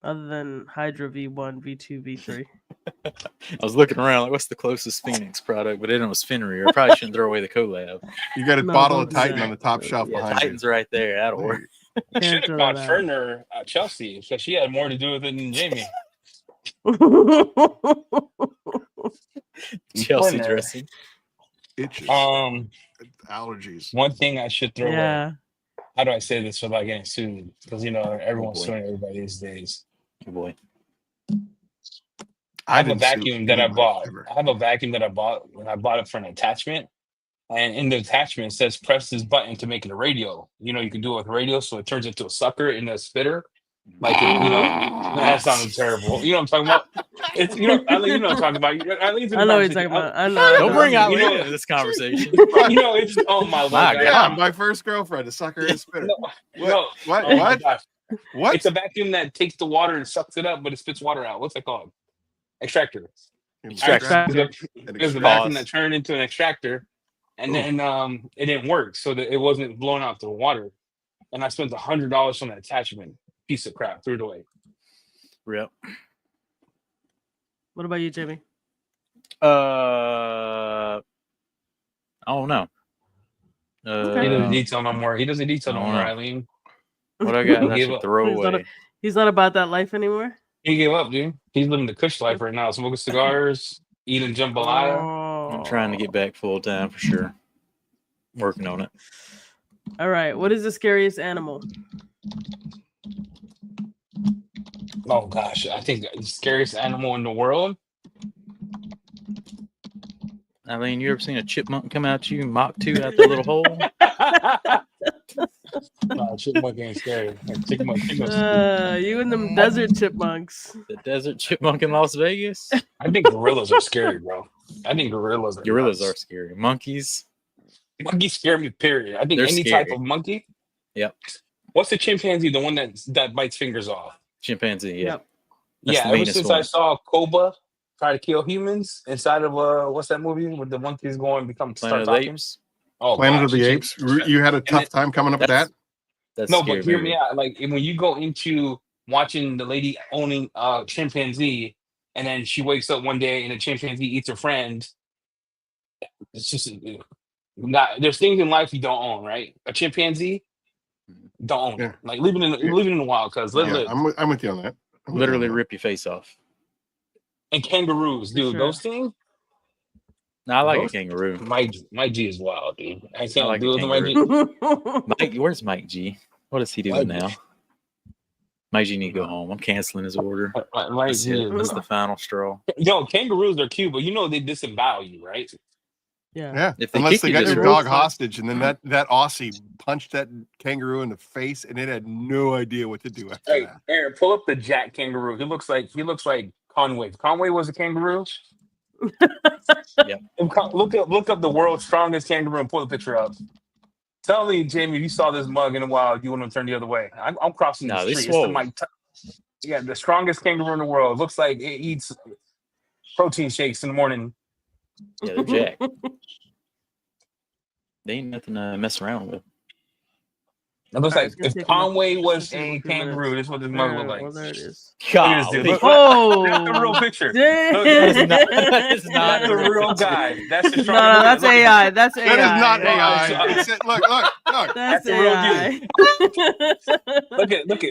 other than Hydra V1, V2, V3? I was looking around like, what's the closest Phoenix product? But then it was Fenrir. I probably shouldn't throw away the collab. You got a No, bottle don't of do Titan that. on the top shelf Yeah, behind Titan's right there. That'll you. work. You Can't should have throw called that out. Ferner Chelsea because she had more to do with it than Jamie. Chelsea Fenrir. dressing. Itches, allergies. One thing I should throw away. Yeah. How do I say this without getting sued? Because everyone's boy. suing everybody these days. Oh boy. I have a didn't sue vacuum that I anybody bought. ever. I have a vacuum that I bought when I bought it for an attachment. And in the attachment, it says press this button to make it a radio. You can do it with radio, so it turns into a sucker in the spitter. Like, that sounded terrible. You know what I'm talking about? It's, Eileen, you know what I'm talking about. Eileen's in I the know what you're conversation. talking about. I know. Don't bring out You know- into this conversation. It's, oh my lord. My guys. Yeah, God. my first girlfriend, a sucker and spitter. No, no. What? Oh my What? gosh. What? It's a vacuum that takes the water and sucks it up, but it spits water out. What's that called? Extractor. Extractor. There's a vacuum that turned into an extractor, and then it didn't work, so that it wasn't blowing out the water. And I spent $100 on that attachment. Piece of crap. Threw it away. Yep. What about you, Jamie? I don't know. He doesn't Uh, detail no more. He doesn't detail no I don't more, know. Eileen. what I got? He I gave should up. throw He's not away. He's not about that life anymore. He gave up, dude. He's living the Kush life right now. Smoking cigars, eating jambalaya. I'm trying to get back full time for sure. Working on it. All right. What is the scariest animal? Oh gosh, I think the scariest animal in the world. Eileen, you ever seen a chipmunk come out to you and Mach 2 out that little hole? No, chipmunk ain't scary. Chipmunk. You and them desert chipmunks. The desert chipmunk in Las Vegas? I think gorillas are scary, bro. I think gorillas. Gorillas are nuts. scary. Monkeys? Monkeys scare me. Period. I think They're any scary. type of monkey. Yep. What's the chimpanzee? The one that bites fingers off. Chimpanzee, yeah. Yep. That's the Ever meanest since one. I saw Koba try to kill humans inside of what's that movie with the monkeys Planet start of the talking? Apes? Oh, Planet of gosh, the Apes. You had a tough it- time coming up with that. That's No, a scary but hear movie. me out. Like when you go into watching the lady owning a chimpanzee, and then she wakes up one day and the chimpanzee eats her friend. It's just not. There's things in life you don't own, right? A chimpanzee, Don't own Yeah. it. Like leave it in the wild, cuz let it Yeah, live. I'm with you on that. I'm with you Literally on that. rip your face off. And kangaroos, For dude, sure. those things. No, I like a Those- kangaroo. My G is wild, dude. I can't like a do it with my G. kangaroo. Mike, where's Mike G? What is he doing Mike- now? Mike G need to go home. I'm canceling his order. My That's G it. is That's the final straw. Yo, kangaroos are cute, but you know they disembowel you, right? Yeah. Yeah, If they unless kick they you, got just your rip. dog hostage, and then that Aussie punched that kangaroo in the face, and it had no idea what to do after Hey, that. Aaron, pull up the Jack kangaroo. He looks like Conway. If Conway was a kangaroo. Yep. Look up the world's strongest kangaroo and pull the picture up. Tell me, Jamie, if you saw this mug in a while, you want to turn the other way. I'm crossing the No, they street. It's the swole. yeah, the strongest kangaroo in the world. Looks like it eats protein shakes in the morning. Yeah, they're jacked. They ain't nothing to mess around with. It looks All right, like it's gonna if take Conway it's was gonna take a a few kangaroo, minutes. this is what this mug look There, like. well, there it is. Look at this dude. Golly. Look, Oh, that's the real picture. Dang. Look, That is not That's the real guy. That's the No, strongest. no, that's AI. That's AI. That is not Yeah. AI. It's look. That's the real AI.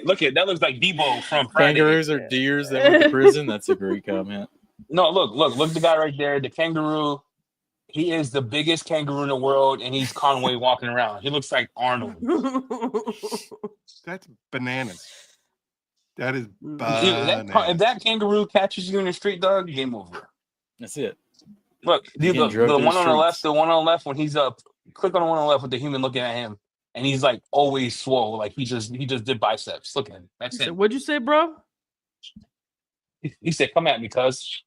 Look at that looks like Debo from Friday. Kangaroos are deers that went to prison. That's a great comment. No, look the guy right there, the kangaroo. He is the biggest kangaroo in the world, and he's Conway walking around. He looks like Arnold. That's bananas. That is Mm. bananas. If that kangaroo catches you in the street, dog, game over. That's it. Look, dude, Getting the drugged one through the on the left, streets. the one on the left when he's up. Click on the one on the left with the human looking at him, and he's like always swole, like he just did biceps. Look at him. That's it. What'd you say, bro? He said, "Come at me, cuz."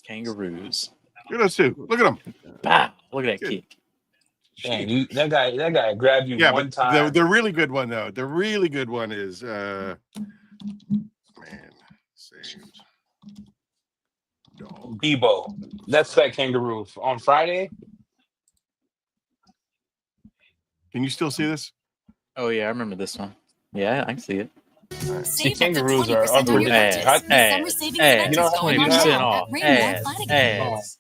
Kangaroos. Look at those two. Look at them. Bah! Look at that Good. kick. Dang, that guy grabbed you Yeah, one but time. the really good one though. The really good one is man saved dog. Debo. That's that kangaroo on Friday. Can you still see this? Oh yeah, I remember this one. Yeah, I can see it. See, kangaroos are unpredictable. Ads. You know, 20% off. Ads.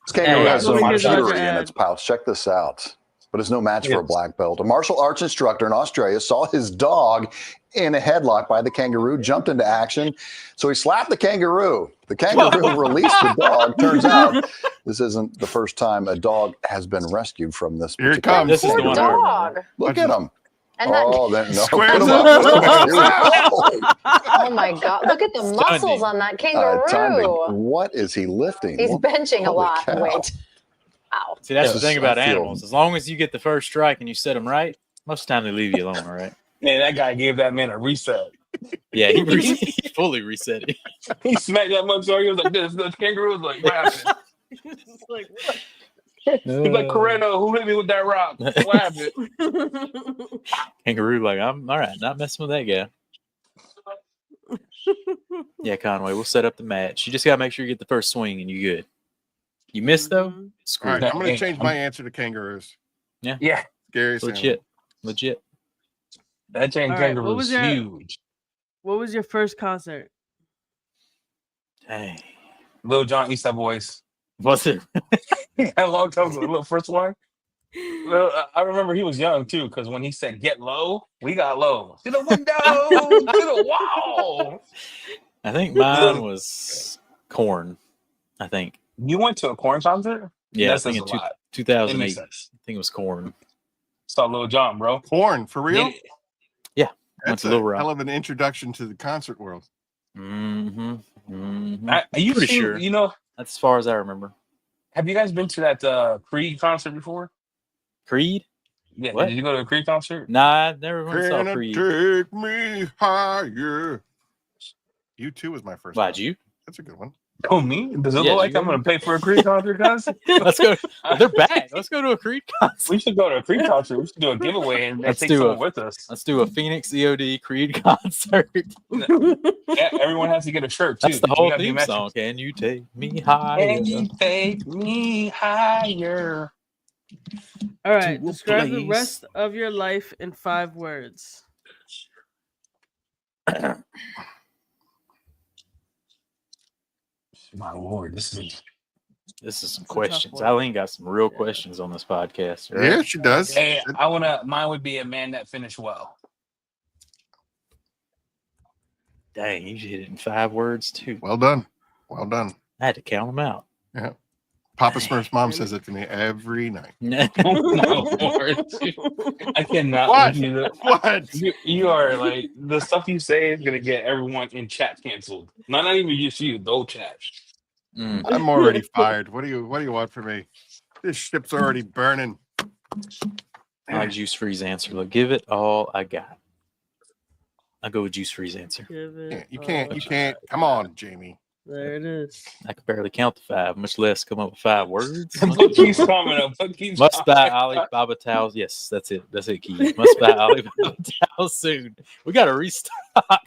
This kangaroo Hey, has so look at much that jewelry in ad. its pouch. Check this out. But it's no match for a Yes. black belt. A martial arts instructor in Australia saw his dog in a headlock by the kangaroo, jumped into action. So he slapped the kangaroo. The kangaroo released the dog. Turns out this isn't the first time a dog has been rescued from this. Here it particular comes. This is the Poor one I remember. dog. Look at him. And that, Oh, then no. Squares Put him up. up. Put him up. Here we go. oh my God. Look at the muscles Stunning. on that kangaroo. Timing. What is he lifting? He's What- benching a holy lot. cow. Wait. Wow. See, that's the Yes, thing about I feel- animals. As long as you get the first strike and you set them right, most of the time they leave you alone, all right? Man, that guy gave that man a reset. Yeah, he fully reset it. He smacked that mug so he was like this. The kangaroo was like, what happened? It's like, He's like, Coreno, who hit me with that rock? What happened? Kangaroo, like, I'm all right, not messing with that guy. Yeah, Conway, we'll set up the match. You just gotta make sure you get the first swing and you're good. You miss though, Mhm. screw All it. right, I'm going to change my answer to kangaroos. Yeah, Gary, Legit. that giant All right, kangaroo what was is your- huge. What was your first concert? Dang. Lil Jon East Side Boys. What's it? A long time ago, little first one. Well, I remember he was young too, because when he said "get low," we got low to the window, to the wall. I think mine was Corn. I think. You went to a Korn concert? Yeah, That I think says in a lot. It 2008. makes I sense. think it was Corn. Saw Lil Jon, bro. Corn for real. Did it. Went That's to a Little Rock. hell of an introduction to the concert world. Mm-hmm. Mm-hmm. You Pretty seen, sure. You know, That's as far as I remember. have you guys been to that Creed concert before? Creed? Yeah. What? Did you go to a Creed concert? Nah, I never went and Can saw it Creed. take me higher? U2 was my first. Why'd one. you? That's a good one. Oh, me? Does it Yeah, look like you I'm go- going to pay for a Creed concert, guys? Let's go. They're back. Let's go to a Creed concert. We should go to a Creed concert. We should do a giveaway and Let's take do someone a- with us. Let's do a Phoenix EOD Creed concert. Yeah, everyone has to get a shirt too. That's the We whole gotta be theme matching. song. Can you take me higher? Can you take me higher? All right, To a describe the place. rest of your life in 5 words. My lord, this is This is some It's a tough questions. one. Eileen got some real Yeah. questions on this podcast. Right? Yeah, she does. Hey, mine would be a man that finished well. Dang, you hit it in 5 words too. Well done. Well done. I had to count them out. Yeah. Papa Dang. Smurf's mom says it to me every night. Oh my lord. I cannot What? with you. What? You are like the stuff you say is gonna get everyone in chat canceled. Not even just you, the whole chat. Mm. I'm already fired. What do you want from me? This ship's already burning. I like Juice Free's answer. Look, give it all I got. I'll go with Juice Free's answer. You can't. Come on, Jamie. There it is. I could barely count to 5, much less come up with 5 words. What keeps coming up? What keeps Must buy coming up? Alibaba towels. Yes, that's it. That's it, Keith. Must buy Alibaba towels soon. We got to restock.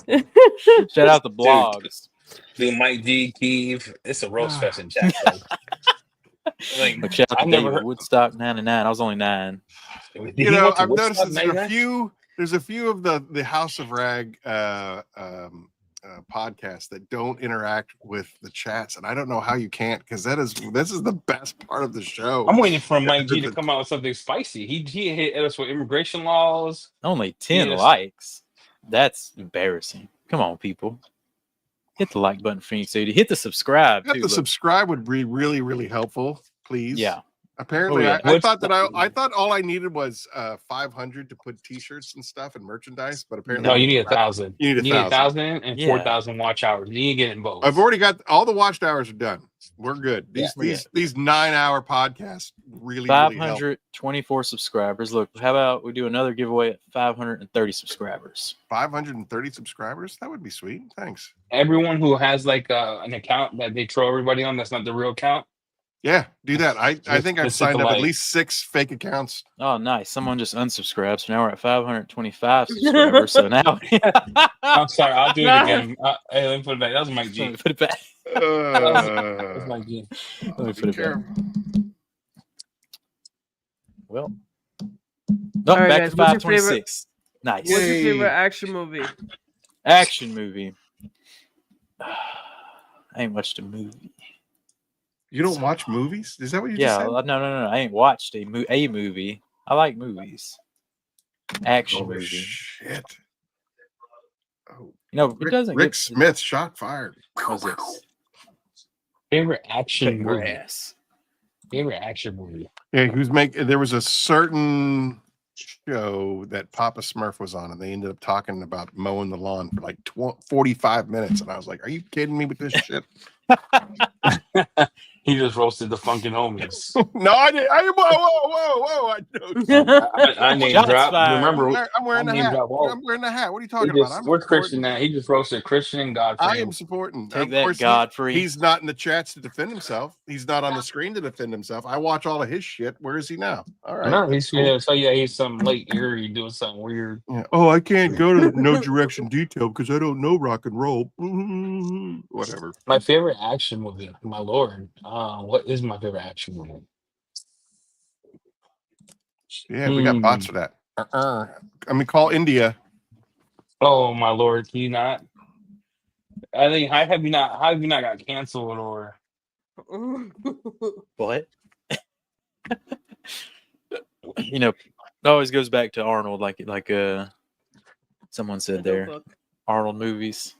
Shout out the blogs. Dude, Mike G, Keeve, it's a roast fest in chat. Bro. Like, shout out I've to never David heard. Woodstock 99. I was only 9. You know, I've noticed there's a few of the House of Rag podcasts that don't interact with the chats, and I don't know how you can't, because this is the best part of the show. I'm waiting for Mike G to come out with something spicy. He hit us with immigration laws. Only 10 Yes. likes. That's embarrassing. Come on, people. Hit the like button, Phoenix 80. Hit the subscribe, Hit too. the subscribe would be really, really helpful, please. Yeah. Apparently, Oh, yeah. I thought that I thought all I needed was 500 to put T-shirts and stuff and merchandise, but apparently No, you need 1,000. You need 1,000 and Yeah. 4,000 watch hours. You need to get in both. I've already got all the watched hours are done. We're good. Yeah. These 9-hour podcasts really help. 524 subscribers. Look, how about we do another giveaway at 530 subscribers? 530 subscribers. That would be sweet. Thanks. Everyone who has like an account that they throw everybody on that's not the real account. Yeah, do that. I think I've Just hit signed the up at like. least 6 fake accounts. Oh, nice. Someone just unsubscribed. So now we're at 525 subscribers. So now I'm sorry, I'll do it again. Hey, let me put it back. That was Mike let me G. put it back. That was Mike G. Let me put it back. Well, All right, back guys, to what's your favorite- 526. Nice. What's your Yay. favorite action movie? Action movie. I ain't watched a movie. You don't watch movies? Is that what you Yeah, just said? no. I ain't watched a movie. I like movies. Action Oh, movie. shit. Oh, You know, it doesn't Rick get Smith shot fired. What's this? Favorite action movie. Grass. Favorite action movie. Yeah, there was a certain show that Papa Smurf was on, and they ended up talking about mowing the lawn for like 45 minutes, and I was like, "Are you kidding me with this shit?" He just roasted the funkin' homies. No, I didn't. Whoa! I name Shots drop. fired. Remember, I'm wearing I the name hat. drop all. I'm wearing the hat. What are you He talking about? just, I'm where's supporting. Christian at? He just roasted Christian and Godfrey. I am supporting. Take Of that, course, Godfrey. He's not in the chats to defend himself. He's not on the screen to defend himself. I watch all of his shit. Where is he now? All right. No, he's gonna tell you he's some late eerie doing something weird. Yeah. Oh, I can't go to no direction detail because I don't know rock and roll. Whatever. My favorite action movie, my lord. What is my favorite action movie? Yeah, we got bots for that. I mean, call India. Oh my lord, can you not? I think how have you not got canceled or What? You know, it always goes back to Arnold, like someone said there. Arnold movies.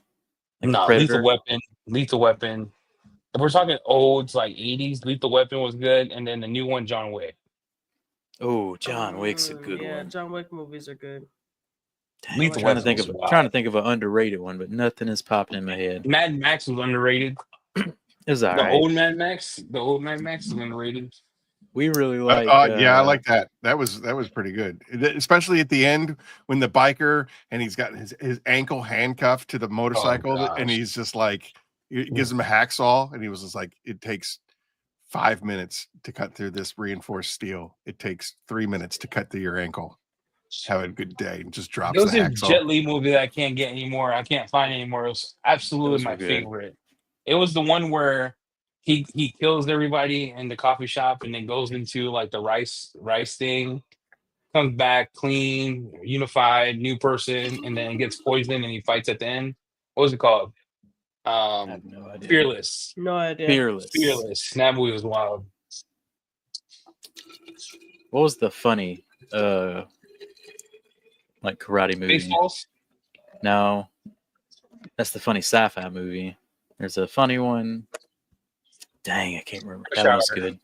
Like no Predator. Lethal Weapon. If we're talking olds like 80s, Lethal Weapon was good, and then the new one, John Wick. Oh, John Wick's a good Yeah, one. John Wick movies are good. Dang, Lethal I'm trying to think Weapon of was trying to think of an underrated one, but nothing is popping in my head. Mad Max was underrated. It's all The right. old Mad Max is underrated. We really like. Yeah, I like that. That was pretty good, especially at the end when the biker and he's got his ankle handcuffed to the motorcycle, and he's just like, it gives him a hacksaw, and he was just like, it takes 5 minutes to cut through this reinforced steel. It takes 3 minutes to cut through your ankle. Have a good day, and just drops There was the a hacksaw. Jet Li movie that I can't get anymore. I can't find anymore. It was absolutely Those were my good. favorite. It was the one where he kills everybody in the coffee shop and then goes into like the rice thing, comes back clean, unified, new person, and then gets poisoned and he fights at the end. What was it called? I have no idea. Fearless. No idea. Fearless. That movie was wild. What was the funny like karate movie? Baseballs. No, that's the funny sci-fi movie. There's a funny one. Dang, I can't remember. That one was good.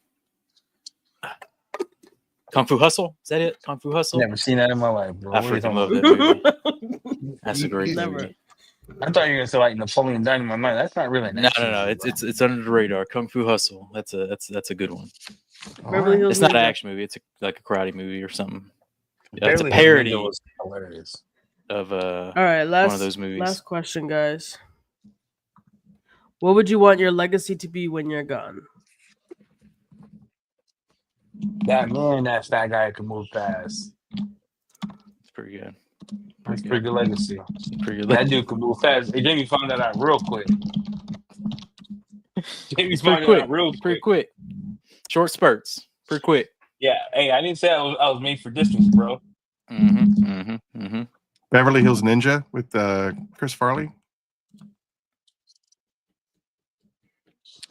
Kung Fu Hustle? Is that it? Kung Fu Hustle? Never seen that in my life, bro. I What are you freaking talking love about? that movie. That's a great Never. movie. I thought you were gonna say like Napoleon Dynamite. That's not really an No. action movie, bro. It's under the radar. Kung Fu Hustle. That's a good one. Beverly Hills It's not an Ninja. action movie. It's like a karate movie or something. It's a Beverly Hills parody Ninja was hilarious. of All right, one of those movies. last question, guys. What would you want your legacy to be when you're gone? That man, that fat guy could move fast. It's pretty good. That's pretty good legacy. Pretty good. That dude could move fast. Hey, Jamie found that out real quick. Jamie It's found pretty that out quick. real Pretty quick. quick. Short spurts. Pretty quick. Yeah. Hey, I didn't say I was made for distance, bro. Beverly Hills Ninja with Chris Farley.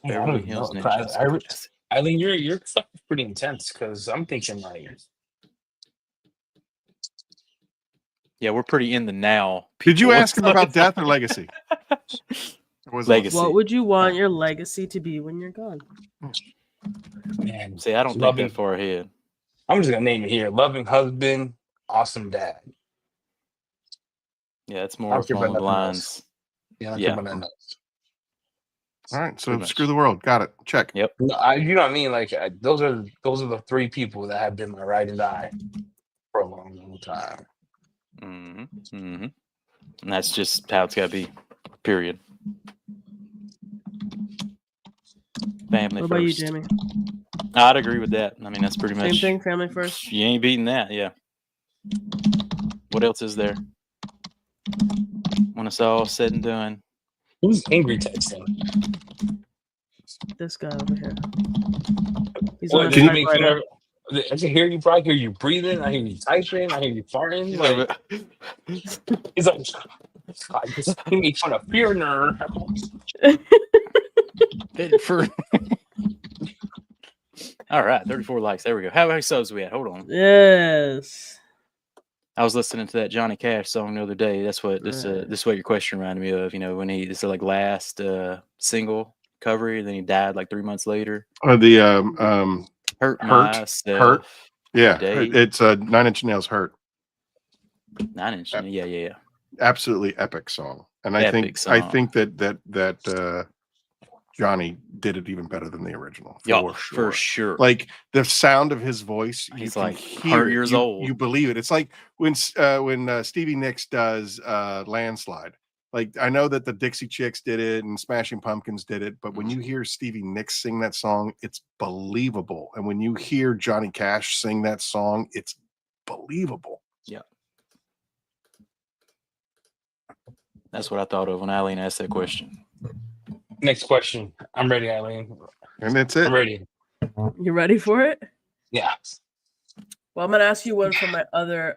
Yeah, I Beverly don't Hills know. Ninja. Eileen, your stuff is pretty intense because I'm thinking like, Yeah, we're pretty in the now. Did you people. ask him about death or legacy? Or was it- Legacy. What would you want your legacy to be when you're gone? man. See, I don't think Loving- that far ahead. I'm just gonna name it here: loving husband, awesome dad. Yeah, it's I more don't care along about the nothing lines. else. Yeah, Yeah. All right, so Pretty much. screw the world. Got it. Check. Yep. No, you know what I mean. Like those are the three people that have been my ride and die for a long, long time. And that's just how it's got to be. Period. Family What about you, first. Jamie? I'd agree with that. I mean, that's pretty Same much. thing, family first. You ain't beating that. Yeah. What else is there? When it's all said and done. Who's angry texting? This guy over here. He's What, on a did you make fun typewriter. of? I can hear you, bro. I hear you breathing. I hear you typing. I hear you farting. Like, he's like, God, he made fun of fear nerd. All right, 34 likes. There we go. How many subs we at? Hold on. Yes. I was listening to that Johnny Cash song the other day. That's what this is what your question reminded me of. You know, when this is like last single cover, and then he died like 3 months later. Or the Hurt Hurt. myself. Yeah, Today. it's 9 Inch Nails Hurt. 9 Inch. Yeah. Absolutely epic song. And I Epic think song. that Johnny did it even better than the original. For sure. Like the sound of his voice, He's you can like hear 100 it. years You- old. You believe it. It's like when Stevie Nicks does Landslide. Like I know that the Dixie Chicks did it and Smashing Pumpkins did it, but when you hear Stevie Nicks sing that song, it's believable. And when you hear Johnny Cash sing that song, it's believable. Yeah. That's what I thought of when Eileen asked that question. Next question. I'm ready, Eileen. And that's it. I'm ready. You ready for it? Yeah. Well, I'm gonna ask you one from my other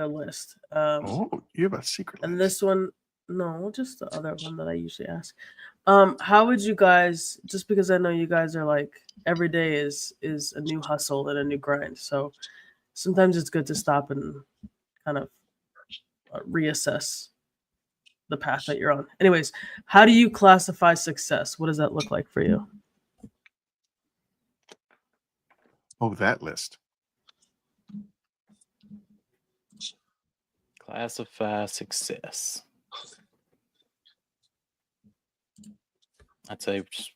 list. Oh, you have a secret. And list. this one, no, just the other one that I usually ask. How would you guys? Just because I know you guys are like every day is a new hustle and a new grind. So sometimes it's good to stop and kind of reassess the path that you're on. Anyways, how do you classify success? What does that look like for you? Oh, that list. Classify success. I'd say just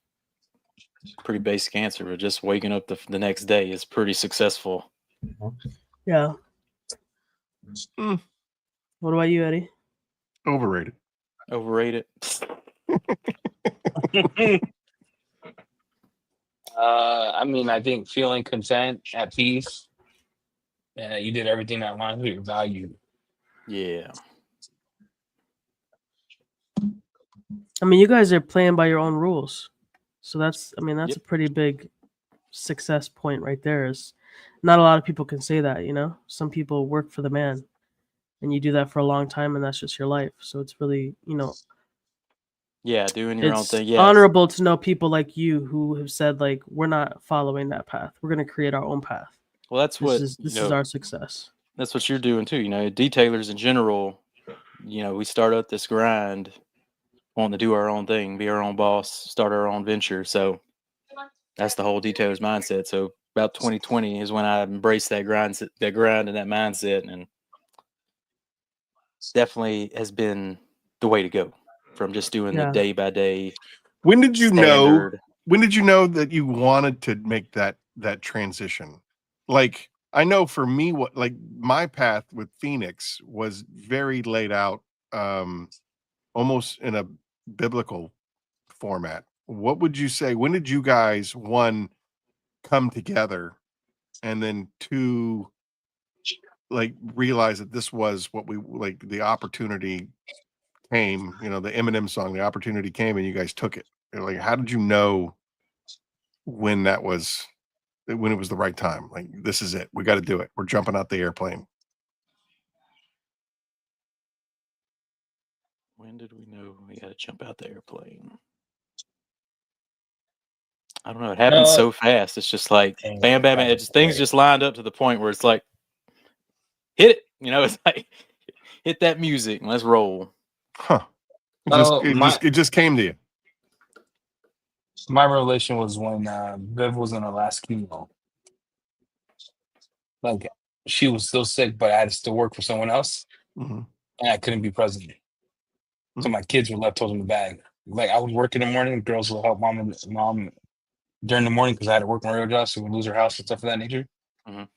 pretty basic answer, but just waking up the next day is pretty successful. Yeah. Mm. What about you, Eddie? Overrated. Overrated. I mean, I think feeling content, at peace, you did everything that aligns with your value. Yeah. I mean, you guys are playing by your own rules. So that's a pretty big success point right there. Is not a lot of people can say that, you know? Some people work for the man and you do that for a long time and that's just your life. So it's really, Yeah, doing your own It's thing. Yes. honorable to know people like you who have said like we're not following that path. We're gonna create our own path. Well, that's what This you is know. our success. That's what you're doing too. You know, detailers in general. You know, we start up this grind, wanting to do our own thing, be our own boss, start our own venture. So that's the whole detailers mindset. So about 2020 is when I embraced that grind and that mindset, and definitely has been the way to go from just doing the Yeah. day by day When did you know? standard. When did you know that you wanted to make that transition? Like, I know for me, what like my path with Phoenix was very laid out, almost in a biblical format. What would you say? When did you guys, one, come together, and then two, like realize that this was what we like, the opportunity came, you know, the Eminem song, the opportunity came and you guys took it. Like, how did you know when that was, when it was the right time? Like, this is it. We got to do it. We're jumping out the airplane. When did we know we got to jump out the airplane? I don't know. It happens so fast. It's just like bam, bam, bam. Things just lined up to the point where it's like, hit it. You know, it's like hit that music and let's roll. Huh. Oh, It just came to you. My revelation was when Viv was in her last chemo. Like, she was still sick, but I had to still work for someone else, Mhm. and I couldn't be present. So my kids were left holding the bag. Like, I would work in the morning, girls would help mom during the morning because I had to work my real job, so we would lose her house and stuff of that nature. Mhm.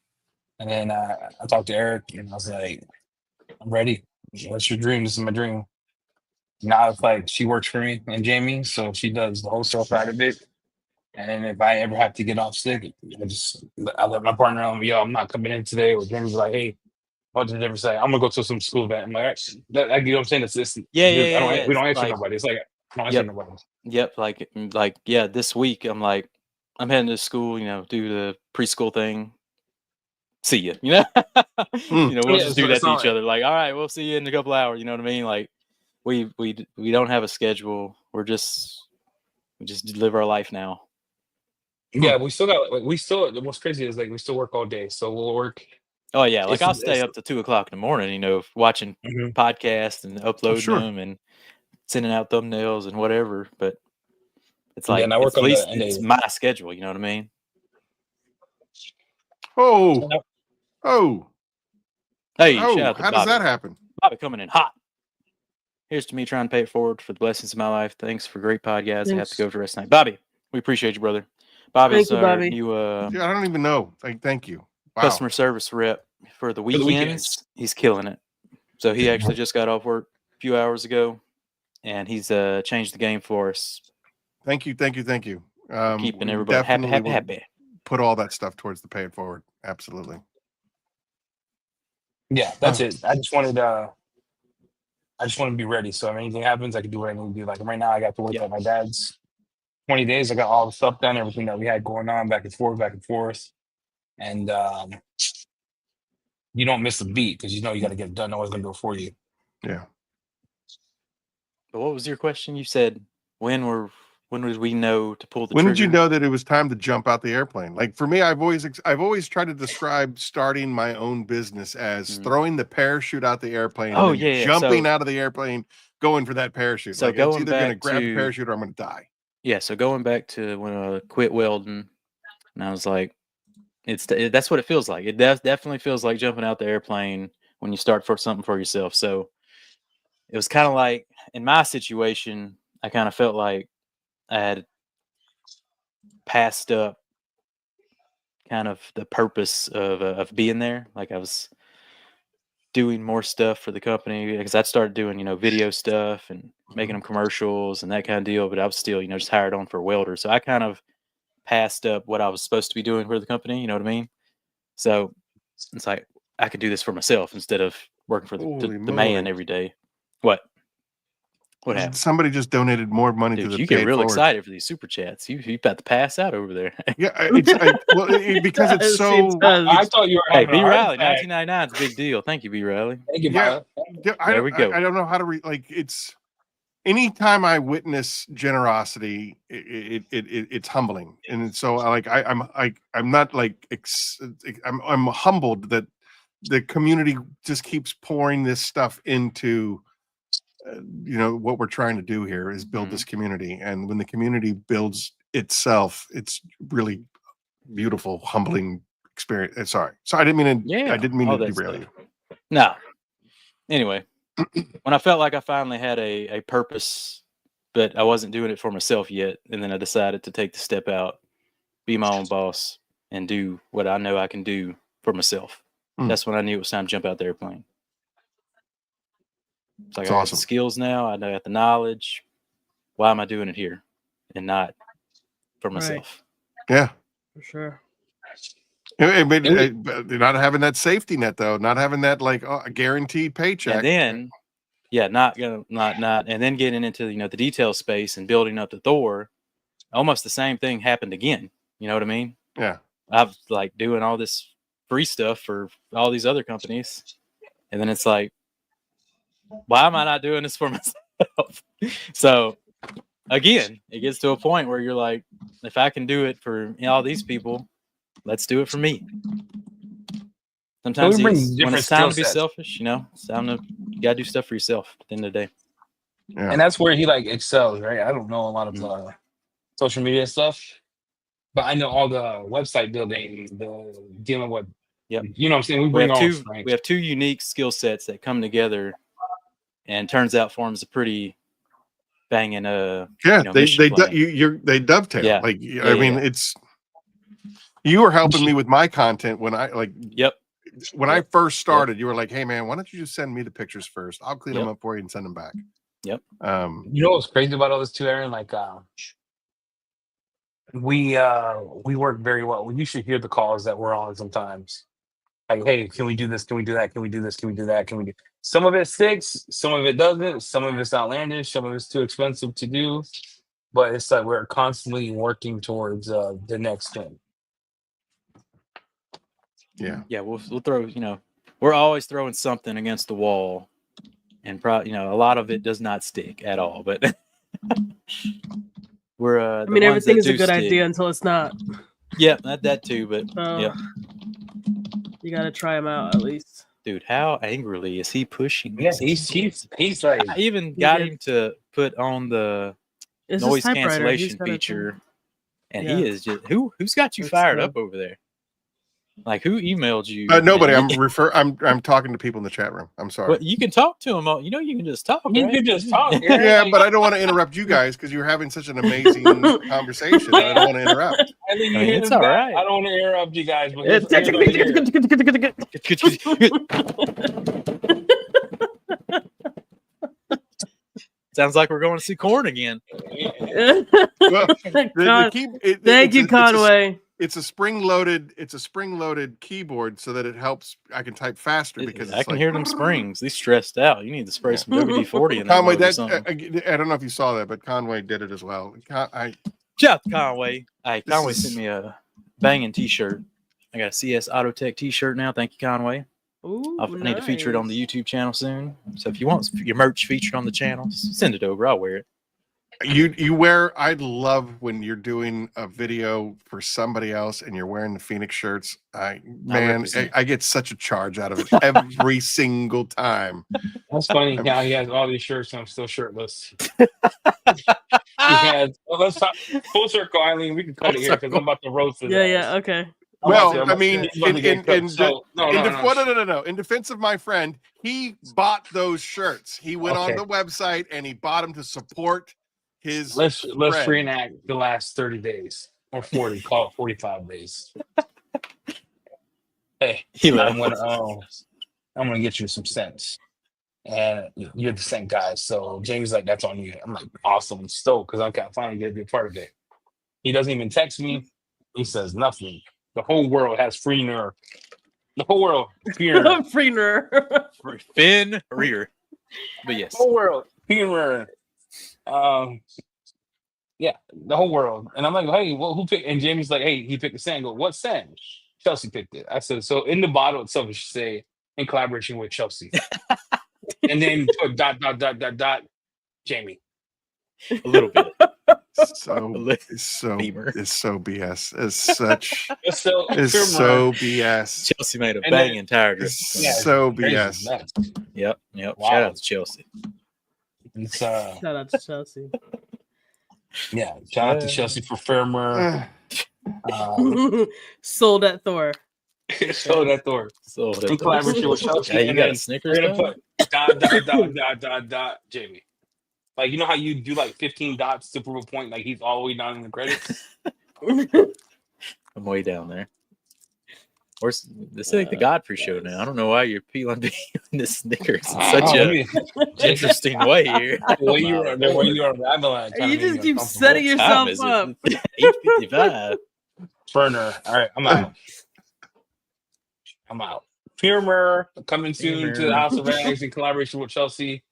And then I talked to Eric, and I was like, I'm ready. What's your dream? This is my dream. Now it's like she works for me and Jamie, so she does the wholesale side of it. And if I ever have to get off sick, I let my partner know, yo, I'm not coming in today. Or Jamie's like, hey, what did they ever say? I'm gonna go to some school event. I'm like, all right, you know what I'm saying? It's this. Yeah. We don't answer Like, nobody. It's like, I don't answer yep. nobody. Yep. Like, yeah, this week I'm like, I'm heading to school, you know, do the preschool thing. See you, you know, you know, we'll Yeah, just so do that it's to not each like- other. Like, all right, we'll see you in a couple hours. You know what I mean? Like, we don't have a schedule. We just live our life now. Yeah, we still got what's crazy is like we still work all day. So we'll work. Oh yeah, like I'll stay It's- up to 2:00 in the morning, you know, watching Mhm. podcasts and uploading sure. them and sending out thumbnails and whatever. But it's Yeah, like and I work at on the least end it's of- my schedule. You know what I mean? Oh, Hey, shout out to how does Bobby. that happen? Bobby coming in hot. Here's to me trying to pay it forward for the blessings of my life. Thanks for great podcast. I have to Thanks. go for the rest of the night. Bobby, we appreciate you, brother. Bobby's you, our Bobby. new Yeah, I don't even know. Thank you. Wow. customer service rep for the the weekends. weekends. He's killing it. So he actually just got off work a few hours ago, and he's changed the game for us. Thank you. Keeping Keeping everybody happy. Put all that stuff towards the pay it forward. Absolutely. Yeah, that's it. I just wanted to be ready. So if anything happens, I can do what I need to do. Like right now, I got to work Yeah. at my dad's 20 days. I got all the stuff done, everything that we had going on, back and forth. And you don't miss a beat because you know you got to get it done. No one's gonna do it for you. Yeah. But what was your question? You said when would we know to pull the When trigger? did you know that it was time to jump out the airplane? Like for me, I've always tried to describe starting my own business as throwing the parachute out the airplane, Oh, and then yeah. jumping So- out of the airplane, going for that parachute. So Like it's going either going to back grab the to- parachute or I'm going to die. Yeah, so going back to when I quit welding, and I was like, that's what it feels like. It definitely feels like jumping out the airplane when you start for something for yourself. So it was kind of like in my situation, I kind of felt like I had passed up kind of the purpose of being there. Like I was doing more stuff for the company because I'd started doing, you know, video stuff and making them commercials and that kind of deal. But I was still, you know, just hired on for a welder. So I kind of passed up what I was supposed to be doing for the company. You know what I mean? So it's like I could do this for myself instead of working for the Holy man moly. every day. What happened? Somebody just donated more money to Dude, the you pay get it real forward. excited for these super chats. You about to pass out over there. Yeah, because it's She so. does. I thought you were Hey, having B a heart Riley, attack. 1999 is a big deal. Thank you, B Riley. Thank you, Yeah. Maya. Yeah, There we go. I don't know how to it's anytime I witness generosity, it's humbling, and so I'm not like I'm humbled that the community just keeps pouring this stuff into what we're trying to do here is build this community, and when the community builds itself, it's really beautiful, humbling experience. Sorry, I didn't mean to. I didn't mean to derail you. No. Anyway, when I felt like I finally had a purpose, but I wasn't doing it for myself yet, and then I decided to take the step out, be my own boss, and do what I know I can do for myself. That's when I knew it was time to jump out the airplane. It's like I got the skills now. I got the knowledge. Why am I doing it here and not for myself? Yeah, for sure. Not having that safety net, though, not having that like a guaranteed paycheck, and then and then getting into the detail space and building up the THOR. Almost the same thing happened again. You know what I mean? Yeah. I've like doing all this free stuff for all these other companies, and then it's like, why am I not doing this for myself? So again, it gets to a point where you're like, if I can do it for all these people, let's do it for me. Sometimes when it's time to be selfish, it's time to you gotta do stuff for yourself at the end of the day. Yeah. And that's where he like excels, right? I don't know a lot of social media stuff, but I know all the website building, the dealing with. Yep. You know what I'm saying? We have two unique skill sets that come together, and turns out forms a pretty banging they dovetail. Yeah. Like I mean, it's you were helping me with my content when I when I first started. You were like, hey man, why don't you just send me the pictures first? I'll clean them up for you and send them back. Yep. You know what's crazy about all this too, Aaron? Like we work very well. You should hear the calls that we're on sometimes. Like, hey, can we do this? Can we do that? Can we do this? Can we do that? Can we do? Some of it sticks, some of it doesn't. Some of it's outlandish. Some of it's too expensive to do. But it's like we're constantly working towards the next thing. Yeah. Yeah, we'll throw. We're always throwing something against the wall, and probably a lot of it does not stick at all. But we're. I mean, everything is a good idea until it's not. Yeah, that too. But yeah. You gotta try him out at least. Dude, how angrily is he pushing? Yes, he's like. I even got him to put on the noise cancellation feature, and he is just who's got you fired up over there? Like, who emailed you? Nobody. I'm talking to people in the chat room. I'm sorry. Well, you can talk to them. You can just talk. You can just talk. Yeah, but I don't want to interrupt you guys because you're having such an amazing conversation. I don't want to interrupt. It's all right. I don't want to interrupt you guys. Sounds like we're going to see Korn again. Well, thank you, Conway. It's a spring-loaded keyboard so that it helps. I can type faster because I can hear them springs. They're stressed out. You need to spray some WD-40 in Conway. I don't know if you saw that, but Conway did it as well. Jeff Conway. Conway sent me a banging T-shirt. I got a CS Autotech T-shirt now. Thank you, Conway. Ooh, I need to feature it on the YouTube channel soon. So if you want your merch featured on the channel, send it over. I'll wear it. I'd love when you're doing a video for somebody else and you're wearing the Phoenix shirts. I get such a charge out of it every single time. That's funny. Yeah, he has all these shirts and I'm still shirtless. Let's talk full circle, Eileen. We can cut it here because I'm about to roast it. Yeah, okay. Well, I mean, in defense of my friend, he bought those shirts. He went on the website and he bought them to support his. Let's reenact the last 30 days or 40. Call it 45 days. Hey, I'm gonna get you some cents, and you're the cent guy. So Jamie's like, "That's on you." I'm like, "Awesome, I'm stoked because I'm finally gonna be a part of it." He doesn't even text me. He says nothing. The whole world has free nerve. The whole world free nerve. Finn Rear. But yes. The whole world. Finn yeah, the whole world. And I'm like, hey, well, who picked? And Jamie's like, hey, he picked the sand. I go, what sand? Chelsea picked it. I said, so in the bottle itself, it should say in collaboration with Chelsea. And then put ... Jamie. A little bit. So it's so Beamer. it's so BS. It's such So it's Firmer, so BS. Chelsea made a And then- banging tire dressing. It's yeah, so crazy, BS. nuts. Yep. Wow. Shout out to Chelsea. It's Shout out to Chelsea. yeah. Shout out to Chelsea for Firmer. Sold at Thor. So that Thor. So In collaboration with Chelsea. Hey, you and got a then Snickers? we're gonna Dog? put ... Jamie. Like, you know how you do like 15 dots to prove a point? Like, he's all the way down in the credits. I'm way down there. This is like the Godfrey show now. I don't know why you're peeling the Snickers in such a interesting way here. The way you are on Avalanche. You just keep setting yourself up. 8:55. Burner. All right, I'm out. Firmer coming soon to the House of Rags in collaboration with Chelsea.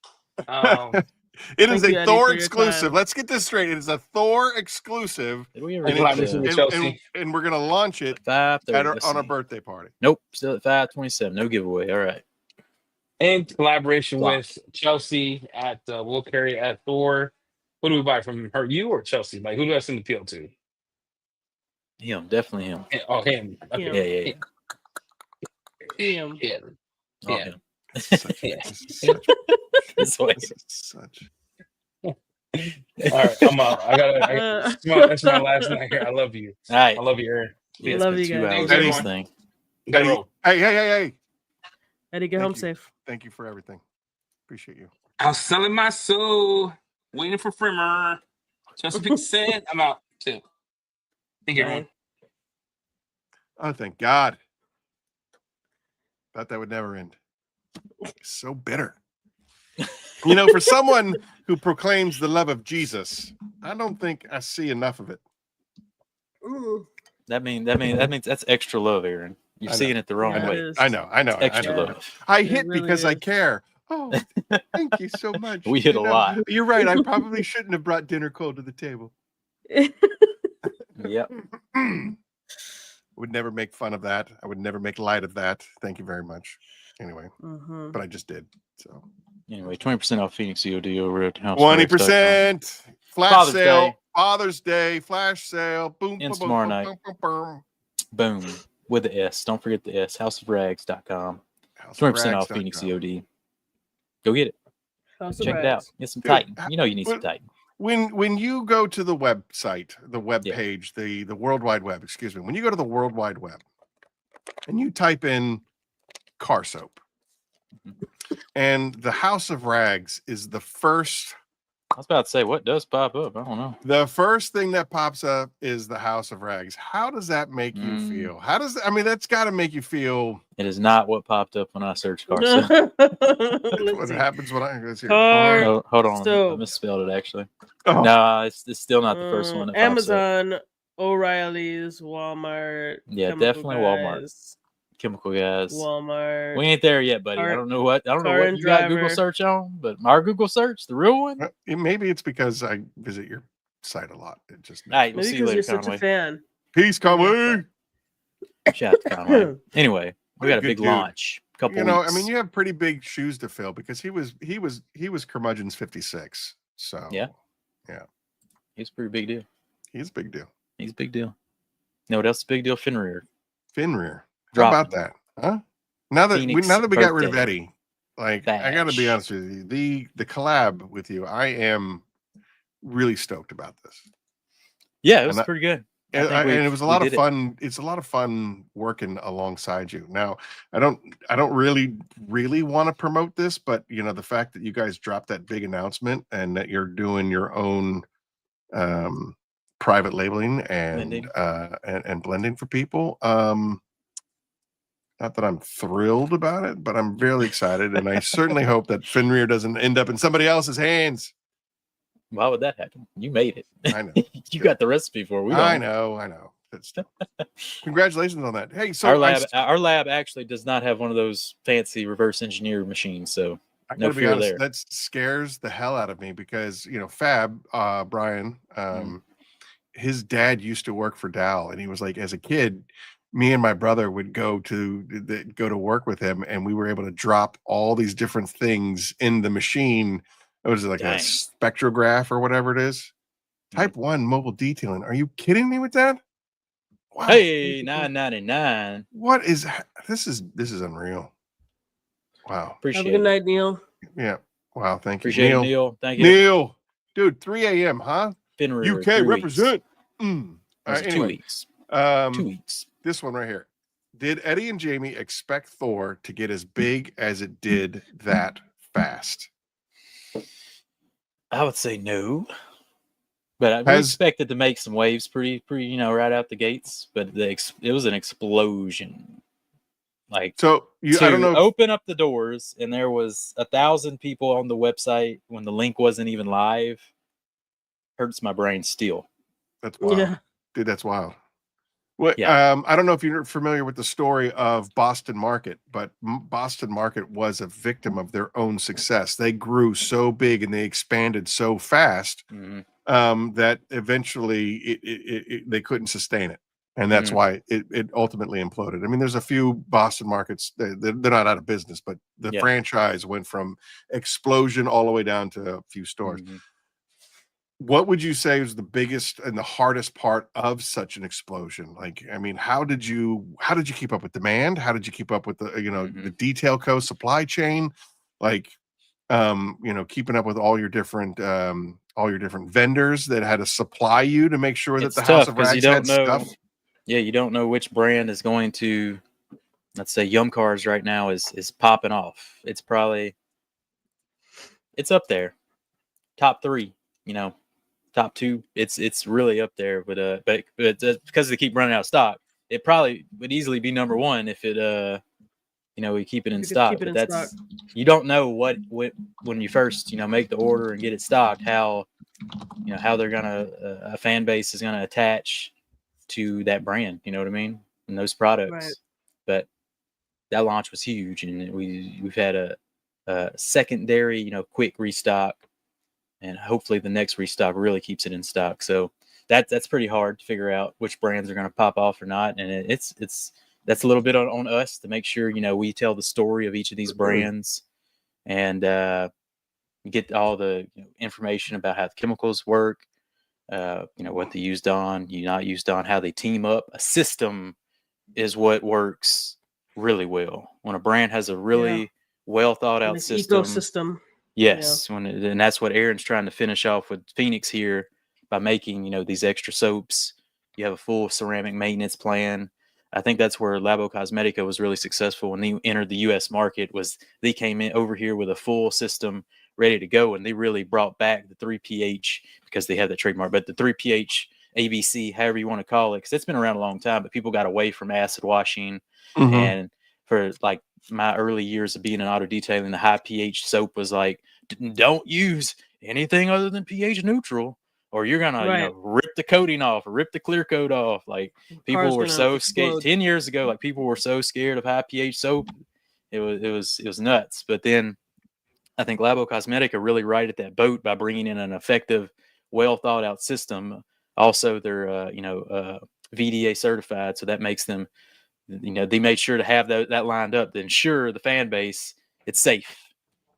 It is Thank you, a Eddie, Thor for your exclusive. time. Let's get this straight. It is a Thor exclusive, Did we ever In get collaboration to with Chelsea. and we're gonna launch it 5:30? on a birthday party. Nope, still at 5:27. No giveaway. All right. In collaboration Wow. with Chelsea at we'll carry at Thor. What do we buy from her? You or Chelsea? Like, who do I send the appeal to? Him, definitely him. Oh, him. Okay. Damn. Yeah. Oh, Yeah. him. Yeah. This way. Such. All right, I'm out. That's my last night here. I love you. All right. I love you, Aaron. Yeah, Love it's you been 2 guys. hours Thanks, of this everyone. thing. Gotta roll. Hey. Eddie, get Thank home you. safe. Thank you for everything. Appreciate you. I was selling my soul, waiting for Firmer. Chelsea picked set. I'm out too. Thank you, everyone. Oh, thank God. Thought that would never end. So bitter. You know, for someone who proclaims the love of Jesus, I don't think I see enough of it. That means that's extra love, Aaron. You're I know. seeing it the wrong Yeah, it way. is. I know. It's extra I know. love. I It hit really because I is. care. Oh, thank you so much. We hit You a know, lot. You're right. I probably shouldn't have brought dinner cold to the table. Yep. Would never make fun of that. I would never make light of that. Thank you very much. Anyway, Mhm. but I just did. So Anyway, 20% off Phoenix EOD over at House. 20% flash Father's sale, Day. Father's Day, flash sale. Boom, Ends boom, tomorrow boom, night. boom, boom, boom. Boom. With the S. Don't forget the S. Houseofrags.com. House of 20% off Rags.com. Phoenix EOD. Go get it. House of Check it out. Rags. Get some Dude, Titan. You know you need some what- Titan. When you go to the website, the web Yeah. page, the World Wide Web, excuse me, when you go to the World Wide Web and you type in car soap, and the House of Rags is the first I was about to say, what does pop up? I don't know. The first thing that pops up is the House of Rags. How does that make you feel? That's got to make you feel. It is not what popped up when I searched car soap. What happens when I go Car- here? Oh, hold on. I soap. misspelled it actually. Oh, No, it's still not the first one. That pops up. Amazon, O'Reilly's, Walmart. Yeah, Chemical definitely Walmart. Guys, Chemical guys. Walmart. We ain't there yet, buddy. I Car- don't know what car and you got Google driver. search on, but our Google search, the real one. Maybe it's because I visit your site a lot. It just All right, we'll Maybe see you because later, you're such Conway. a fan. peace, Conway. Shout out to Conway. Anyway, we What a got a good big dude. launch. Couple You know, weeks. I mean, you have pretty big shoes to fill because he was curmudgeon's 56. So Yeah. He's a pretty big deal. he's a big deal. He's a big deal. You know what else is a big deal? Fenrir. Fenrir. How Dropping. about that? Huh? Now that Phoenix we got rid of birthday. Eddie, like I got to be Bash. honest with you, the collab with you, I am really stoked about this. Yeah, it was And I- pretty good. I And, think and it was a we lot of did it. fun. It's a lot of fun working alongside you. Now, I don't really want to promote this, but you know, the fact that you guys dropped that big announcement and that you're doing your own private labeling and Blending. and blending for people. Not that I'm thrilled about it, but I'm really excited, and I certainly hope that Fenrir doesn't end up in somebody else's hands. Why would that happen? You made it. I know. You got the recipe for it. We I don't. know. That's congratulations on that. Hey, so Our lab actually does not have one of those fancy reverse engineer machines, so I no gotta be fear honest, there. that scares the hell out of me because you know Fab Brian, his dad used to work for Dow, and he was like, as a kid, me and my brother would go to work with him, and we were able to drop all these different things in the machine What is it, like a Dang. spectrograph or whatever it is? Type 1 mobile detailing. Are you kidding me with that? Wow. Hey, $9.99. What is this is unreal. Wow. Have a Appreciate good it. night, Neil. Yeah. Wow. Thank you. Appreciate it, Neil. Thank you. Neil. Dude, 3 a.m., huh? Finrear, UK 3 weeks. represent. All Was right, it 2 anyway. weeks? 2 weeks. This one right here. Did Eddie and Jamie expect Thor to get as big as it did that fast? I would say no. But we expected to make some waves pretty, right out the gates. But it was an explosion. Like, so I don't know. Open up the doors, and there was 1,000 people on the website when the link wasn't even live. Hurts my brain still. That's wild. Yeah. Dude, that's wild. What? Yeah. I don't know if you're familiar with the story of Boston Market, but Boston Market was a victim of their own success. They grew so big and they expanded so fast that eventually they couldn't sustain it, and that's why it ultimately imploded. I mean, there's a few Boston Markets, they're not out of business, but the franchise went from explosion all the way down to a few stores. What would you say was the biggest and the hardest part of such an explosion? Like, I mean, how did you keep up with demand? How did you keep up with the the detail code supply chain? Like, keeping up with all your different vendors that had to supply you to make sure that the House of Rags had stuff. Yeah, you don't know which brand is going to. Let's say Yum Cars right now is popping off. It's up there, top 3. Top 2, it's really up there. But because they keep running out of stock, it probably would easily be number 1 if it we keep it in stock. But you don't know what when you first make the order and get it stocked, how they're gonna a fan base is gonna attach to that brand. You know what I mean? And those products. Right. But that launch was huge, and we've had a secondary quick restock. And hopefully the next restock really keeps it in stock. So that's pretty hard to figure out which brands are going to pop off or not. And that's a little bit on us to make sure we tell the story of each of these brands and get all the information about how the chemicals work, what they used on, not used on, how they team up. A system is what works really well. When a brand has a really well thought out ecosystem. Yes, and that's what Aaron's trying to finish off with Phoenix here by making these extra soaps. You have a full ceramic maintenance plan. I think that's where Labo Cosmetica was really successful when they entered the U.S. market. Was they came in over here with a full system ready to go, and they really brought back the 3pH because they have the trademark. But the 3pH ABC, however you want to call it, because it's been around a long time, but people got away from acid washing and for like my early years of being in auto detailing, the high pH soap was like, don't use anything other than pH neutral, or you're gonna rip the coating off or rip the clear coat off. Like people were so scared 10 years ago. Like people were so scared of high pH soap. It was nuts. But then I think Labo Cosmetica really righted that boat by bringing in an effective, well thought out system. Also, they're VDA certified, so that makes them. They made sure to have that lined up to ensure the fan base it's safe.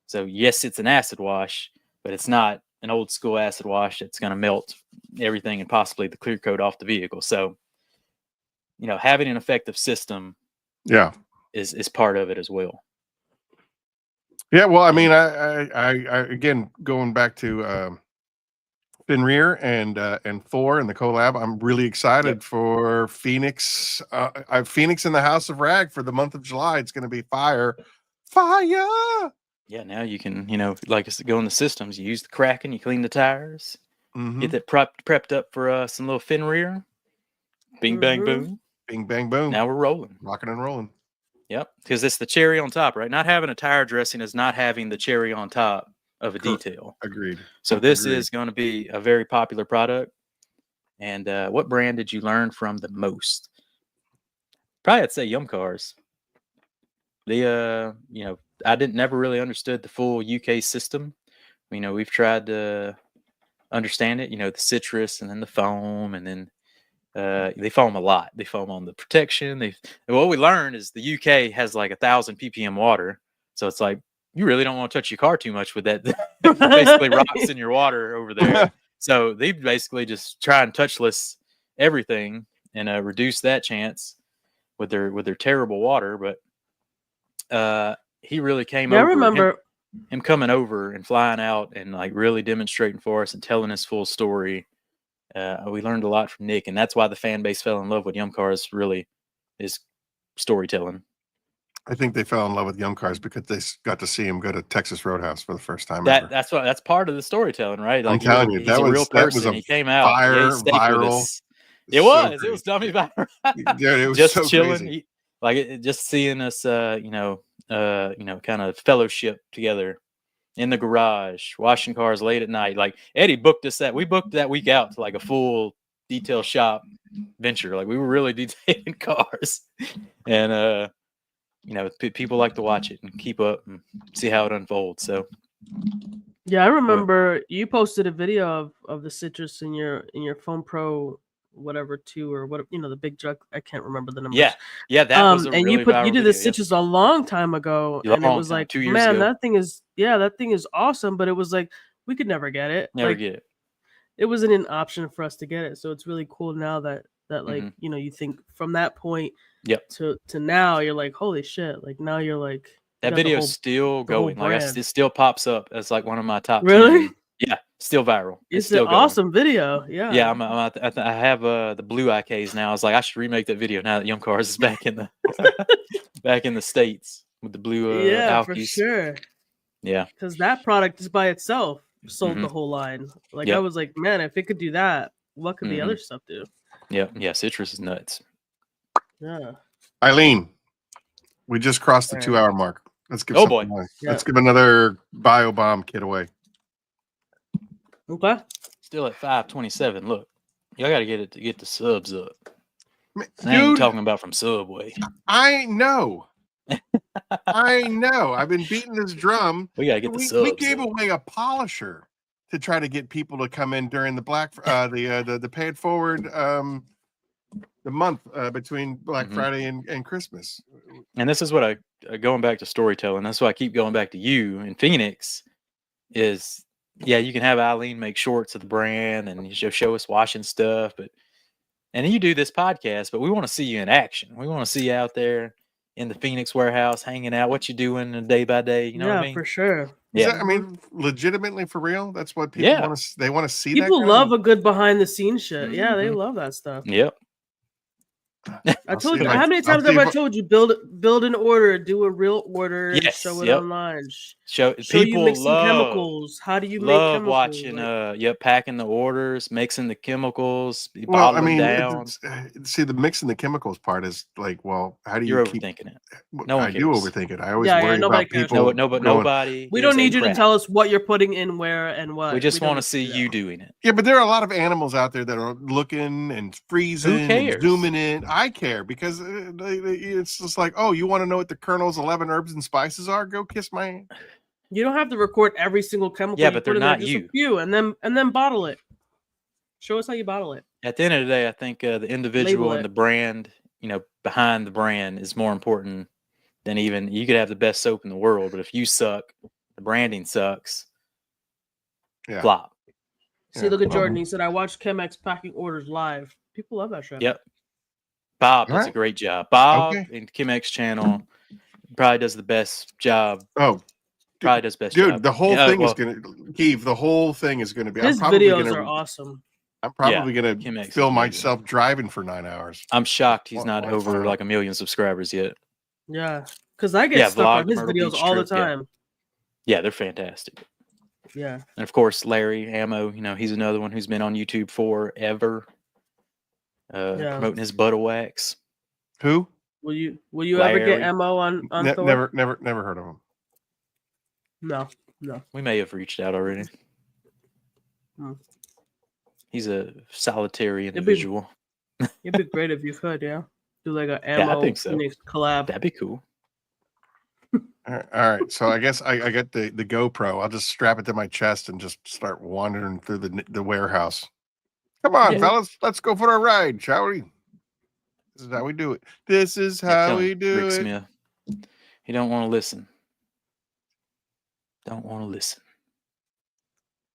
So yes, it's an acid wash, but it's not an old school acid wash that's going to melt everything and possibly the clear coat off the vehicle. So, having an effective system, is part of it as well. Yeah, well, I mean, I again going back to Finrear and Thor and the collab. I'm really excited for Phoenix. Phoenix in the House of Rag for the month of July. It's going to be fire. Yeah, now you can, like go in the systems. You use the Kraken, you clean the tires, get that prepped up for some little Finrear. Bing, bang, boom. Bing, bang, boom. Now we're rolling. Rocking and rolling. Yep, because it's the cherry on top, right? Not having a tire dressing is not having the cherry on top of a detail. Agreed. So this is going to be a very popular product. And what brand did you learn from the most? Probably I'd say Yum Cars. They, I never really understood the full UK system. We've tried to understand it. The citrus and then the foam, and then they foam a lot. They foam on the protection. What we learned is the UK has like 1,000 ppm water, so it's like you really don't want to touch your car too much with that. Basically, rocks in your water over there. So they basically just try and touchless everything and reduce that chance with their terrible water. But he really came Yeah, I over. remember. Him coming over and flying out and like really demonstrating for us and telling his full story. We learned a lot from Nick, and that's why the fan base fell in love with Yum Cars. Really, is storytelling. I think they fell in love with Yum Cars because they got to see him go to Texas Roadhouse for the first time ever. That's part of the storytelling, right? I'm Like telling you, he's a real person. He came out. fire, He stayed with viral. us. It was dummy viral. Dude, it was just so chilling, crazy. just seeing us, kind of fellowship together in the garage, washing cars late at night. Like Eddie booked us we booked that week out to like a full detail shop venture. Like we were really detailing cars, and people like to watch it and keep up and see how it unfolds. So Yeah, I remember you posted a video of the citrus in your Phone Pro whatever 2 or what, the big jug. I can't remember the numbers. Yeah, that was a and really you viral did video, the citrus a long time ago, and it was like, 2 years man, ago. that thing is awesome, but it was like we could never get it. Never get it. It wasn't an option for us to get it, so it's really cool now that like you think from that point to now you're like, holy shit, like now you're like that video is still going. Like it still pops up as like one of my top 10. Yeah, still viral. It's still an awesome video. Yeah. Yeah, I have the blue IKs now. I was like, I should remake that video now that Yum Cars is back in the back in the States with the blue yeah, Alkies. for sure. Yeah, because that product just by itself sold the whole line. Like I was like, man, if it could do that, what could the other stuff do? Yeah, citrus is nuts. Yeah. Eileen, we just crossed the 2-hour mark. Let's give boy. Let's give another bio bomb kit away. Okay. Still at 527. Look, y'all got to get the subs up. Dude, I ain't talking about from Subway. I know. I know. I've been beating this drum. We gotta get the subs. We gave away a polisher to try to get people to come in during the the pay it forward the month between Black Friday and Christmas. And this is what I going back to storytelling. That's why I keep going back to you in Phoenix. Is you can have Eileen make shorts of the brand and she'll show us washing stuff, and you do this podcast, but we want to see you in action. We want to see you out there in the Phoenix warehouse, hanging out, what you doing day by day. You know what I mean? For sure. Yeah. Legitimately for real. That's what people want to. They want to see. People love a good behind the scenes shit. Yeah, they love that stuff. Yep. I told you. How many times have I told you build an order, do a real order, and show it online. Show people you mixing chemicals. How do you make chemicals? Watching packing the orders, mixing the chemicals, bottling down. See, the mixing the chemicals part is like, well, how do you overthinking it? No one I do overthink it. I always worry nobody about people. Nobody. We don't need you to tell us what you're putting in where and what. We just want to see you doing it. Yeah, but there are a lot of animals out there that are looking and freezing and zooming in. I care because it's just like, oh, you want to know what the Colonel's 11 herbs and spices are? Go kiss my hand. You don't have to record every single chemical. Yeah, but they're not you. A few, and then bottle it. Show us how you bottle it. At the end of the day, I think the individual and the brand, behind the brand is more important than even you could have the best soap in the world, but if you suck, the branding sucks. Yeah. Flop. See, look at Jordan. He said, "I watched Chemex packing orders live. People love that shit." Yep. Bob does a great job. Bob in Chemex channel probably does the best job. Oh, probably does best dude, job. the whole thing is gonna Keith, the whole thing is gonna be his videos are awesome. I'm probably gonna film myself driving for 9 hours. I'm shocked he's not over like 1 million subscribers yet. Yeah, because I get stuck on his videos all the time. Yeah, they're fantastic. Yeah, and of course Larry Ammo, he's another one who's been on YouTube forever, promoting his butter wax. Who? Will you ever get Ammo on Thor? Never heard of him. No. We may have reached out already. He's a solitary individual. It'd be great if you could, do like an Ammo Phoenix collab. That'd be cool. All right, so I guess I got the GoPro. I'll just strap it to my chest and just start wandering through the warehouse. Come on, fellas, let's go for a ride, shall we? This is how we do it. This is how we do it. Smith. He don't want to listen. Don't want to listen.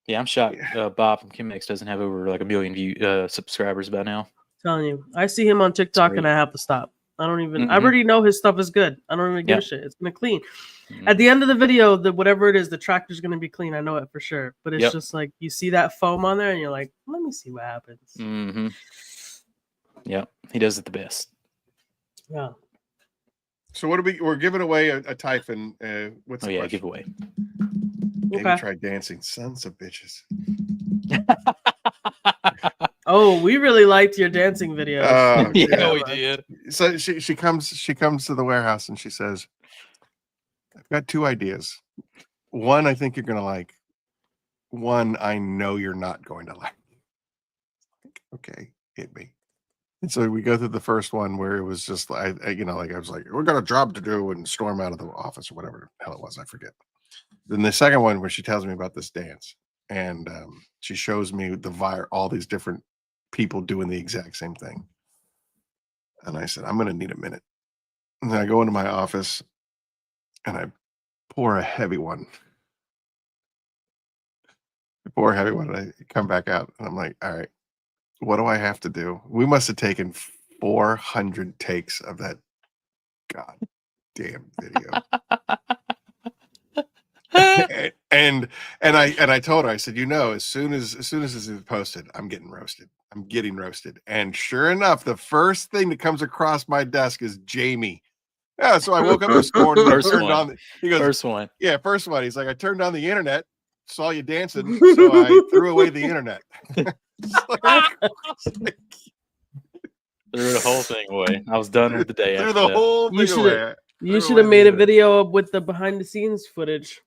Yeah, I'm shocked. Bob from Kimix doesn't have over like 1 million subscribers by now. Telling you, I see him on TikTok and I have to stop. I don't even. I already know his stuff is good. I don't even give a shit. It's gonna clean. At the end of the video, whatever it is, the tractor's gonna be clean. I know it for sure. But it's just like you see that foam on there, and you're like, let me see what happens. Mm-hmm. Yep, he does it the best. Yeah. So what are we're giving away a Typhon. What's the question? Giveaway. Maybe try dancing. Sons of bitches. Oh, we really liked your dancing videos. Yeah, we did. So she comes to the warehouse and she says, I've got 2 ideas. One I think you're gonna like. One I know you're not going to like. Okay, hit me. And so we go through the first one where it was just like, I was like, we're got a job to do, and storm out of the office or whatever the hell it was, I forget. Then the second one where she tells me about this dance, and she shows me all these different people doing the exact same thing. And I said, I'm going to need a minute. And then I go into my office and I pour a heavy one. And I come back out and I'm like, all right, what do I have to do? We must have taken 400 takes of that goddamn video. and I told her, I said, as soon as this is posted, I'm getting roasted. And sure enough, the first thing that comes across my desk is Jamie. Yeah, so I woke up this morning. He goes, first one. Yeah, first one. He's like, I turned on the internet, saw you dancing, so I threw away the internet. Threw the whole thing away. I was done with the day. Threw the whole thing away. You should have made a video with the behind the scenes footage.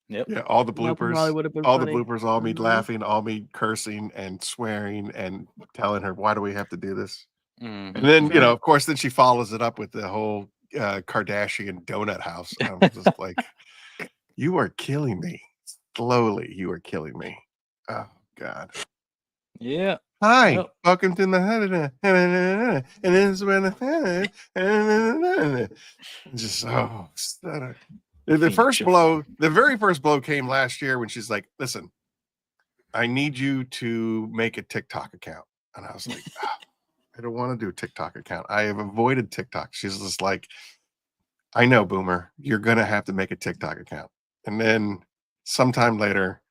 Yep. Yeah, all the bloopers. All the bloopers, all me laughing, all me cursing and swearing and telling her, why do we have to do this? And then, of course, then she follows it up with the whole Kardashian donut house. I'm just like, you are killing me. Slowly, you are killing me. Oh, God. Yeah. Hi, welcome to the and this is when just the very first blow came last year when she's like, listen, I need you to make a TikTok account. And I was like, I don't want to do a TikTok account. I have avoided TikTok. She's just like, I know, Boomer, you're gonna have to make a TikTok account. And then sometime later,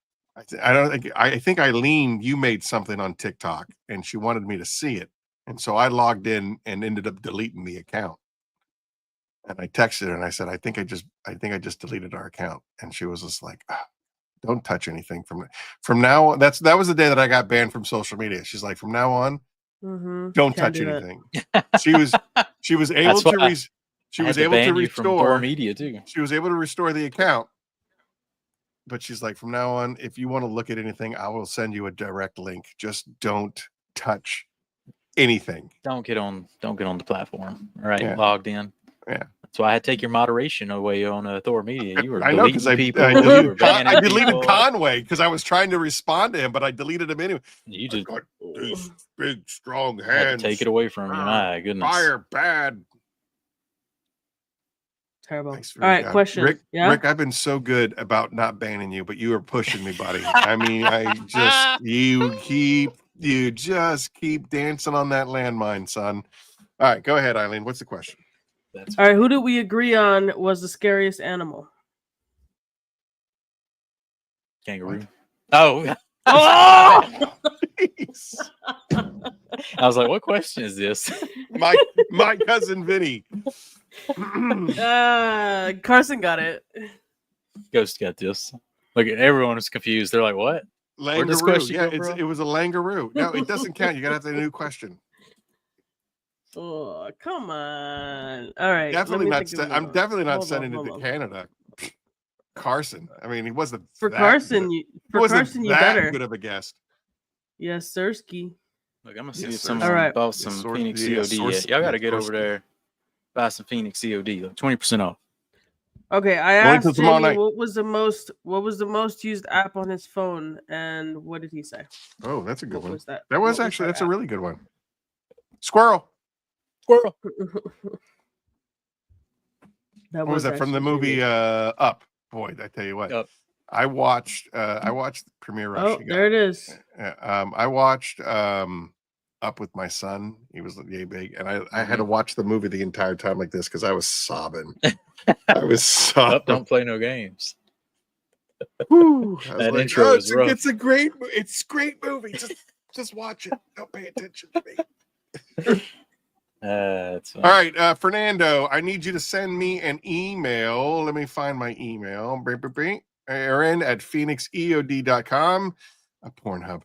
I think Eileen, you made something on TikTok and she wanted me to see it. And so I logged in and ended up deleting the account. And I texted her and I said, I think I just deleted our account. And she was just like, don't touch anything from now on. That was the day that I got banned from social media. She's like, from now on, don't touch anything. She was able to restore THOR media too. She was able to restore the account. But she's like, from now on, if you want to look at anything, I will send you a direct link. Just don't touch anything. Don't get on the platform. All right, Yeah. Logged in. Yeah. So I had to take your moderation away on THOR media. You were I know because I deleted Conway because I was trying to respond to him, but I deleted him anyway. You just got these big, strong had to hands. take it away from you. My goodness. Fire bad. Terrible. Thanks, all right, God. question. Rick, yeah? Rick, I've been so good about not banning you, but you are pushing me, buddy. I mean, you just keep dancing on that landmine, son. All right, go ahead, Eileen. What's the question? All right, who did we agree on was the scariest animal? Kangaroo. Oh. Oh! I was like, what question is this? My cousin Vinny. Carson got it. Ghost got this. Look, everyone was confused. They're like, what? Langaroo. Yeah, it was a langaroo. No, it doesn't count. You gotta have a new question. Oh, come on. All right. I'm definitely not sending it to Canada. Carson. I mean, he wasn't Carson, you better good of a guest. Yes, Sirski. Look, I'm gonna see if someone bought some Phoenix COD yet. Y'all gotta get over there, buy some Phoenix COD, like 20% off. Okay, I asked Jamie what was the most used app on his phone, and what did he say? Oh, that's a good one. Was that? That's a really good one. Squirrel. That was that from the movie Up? boy, I tell you what, Yep. I watched Premiere Rush. Oh, there it is. I watched Up with my son. He was yay big, and I had to watch the movie the entire time like this because I was sobbing. I was sobbing. Up, don't play no games. Woo. I was That like, intro is rough. it's a great movie. Just watch it. Don't pay attention to me. That's fine. All right, Fernando, I need you to send me an email. Let me find my email. Aaron at phoenixeod.com. A Pornhub.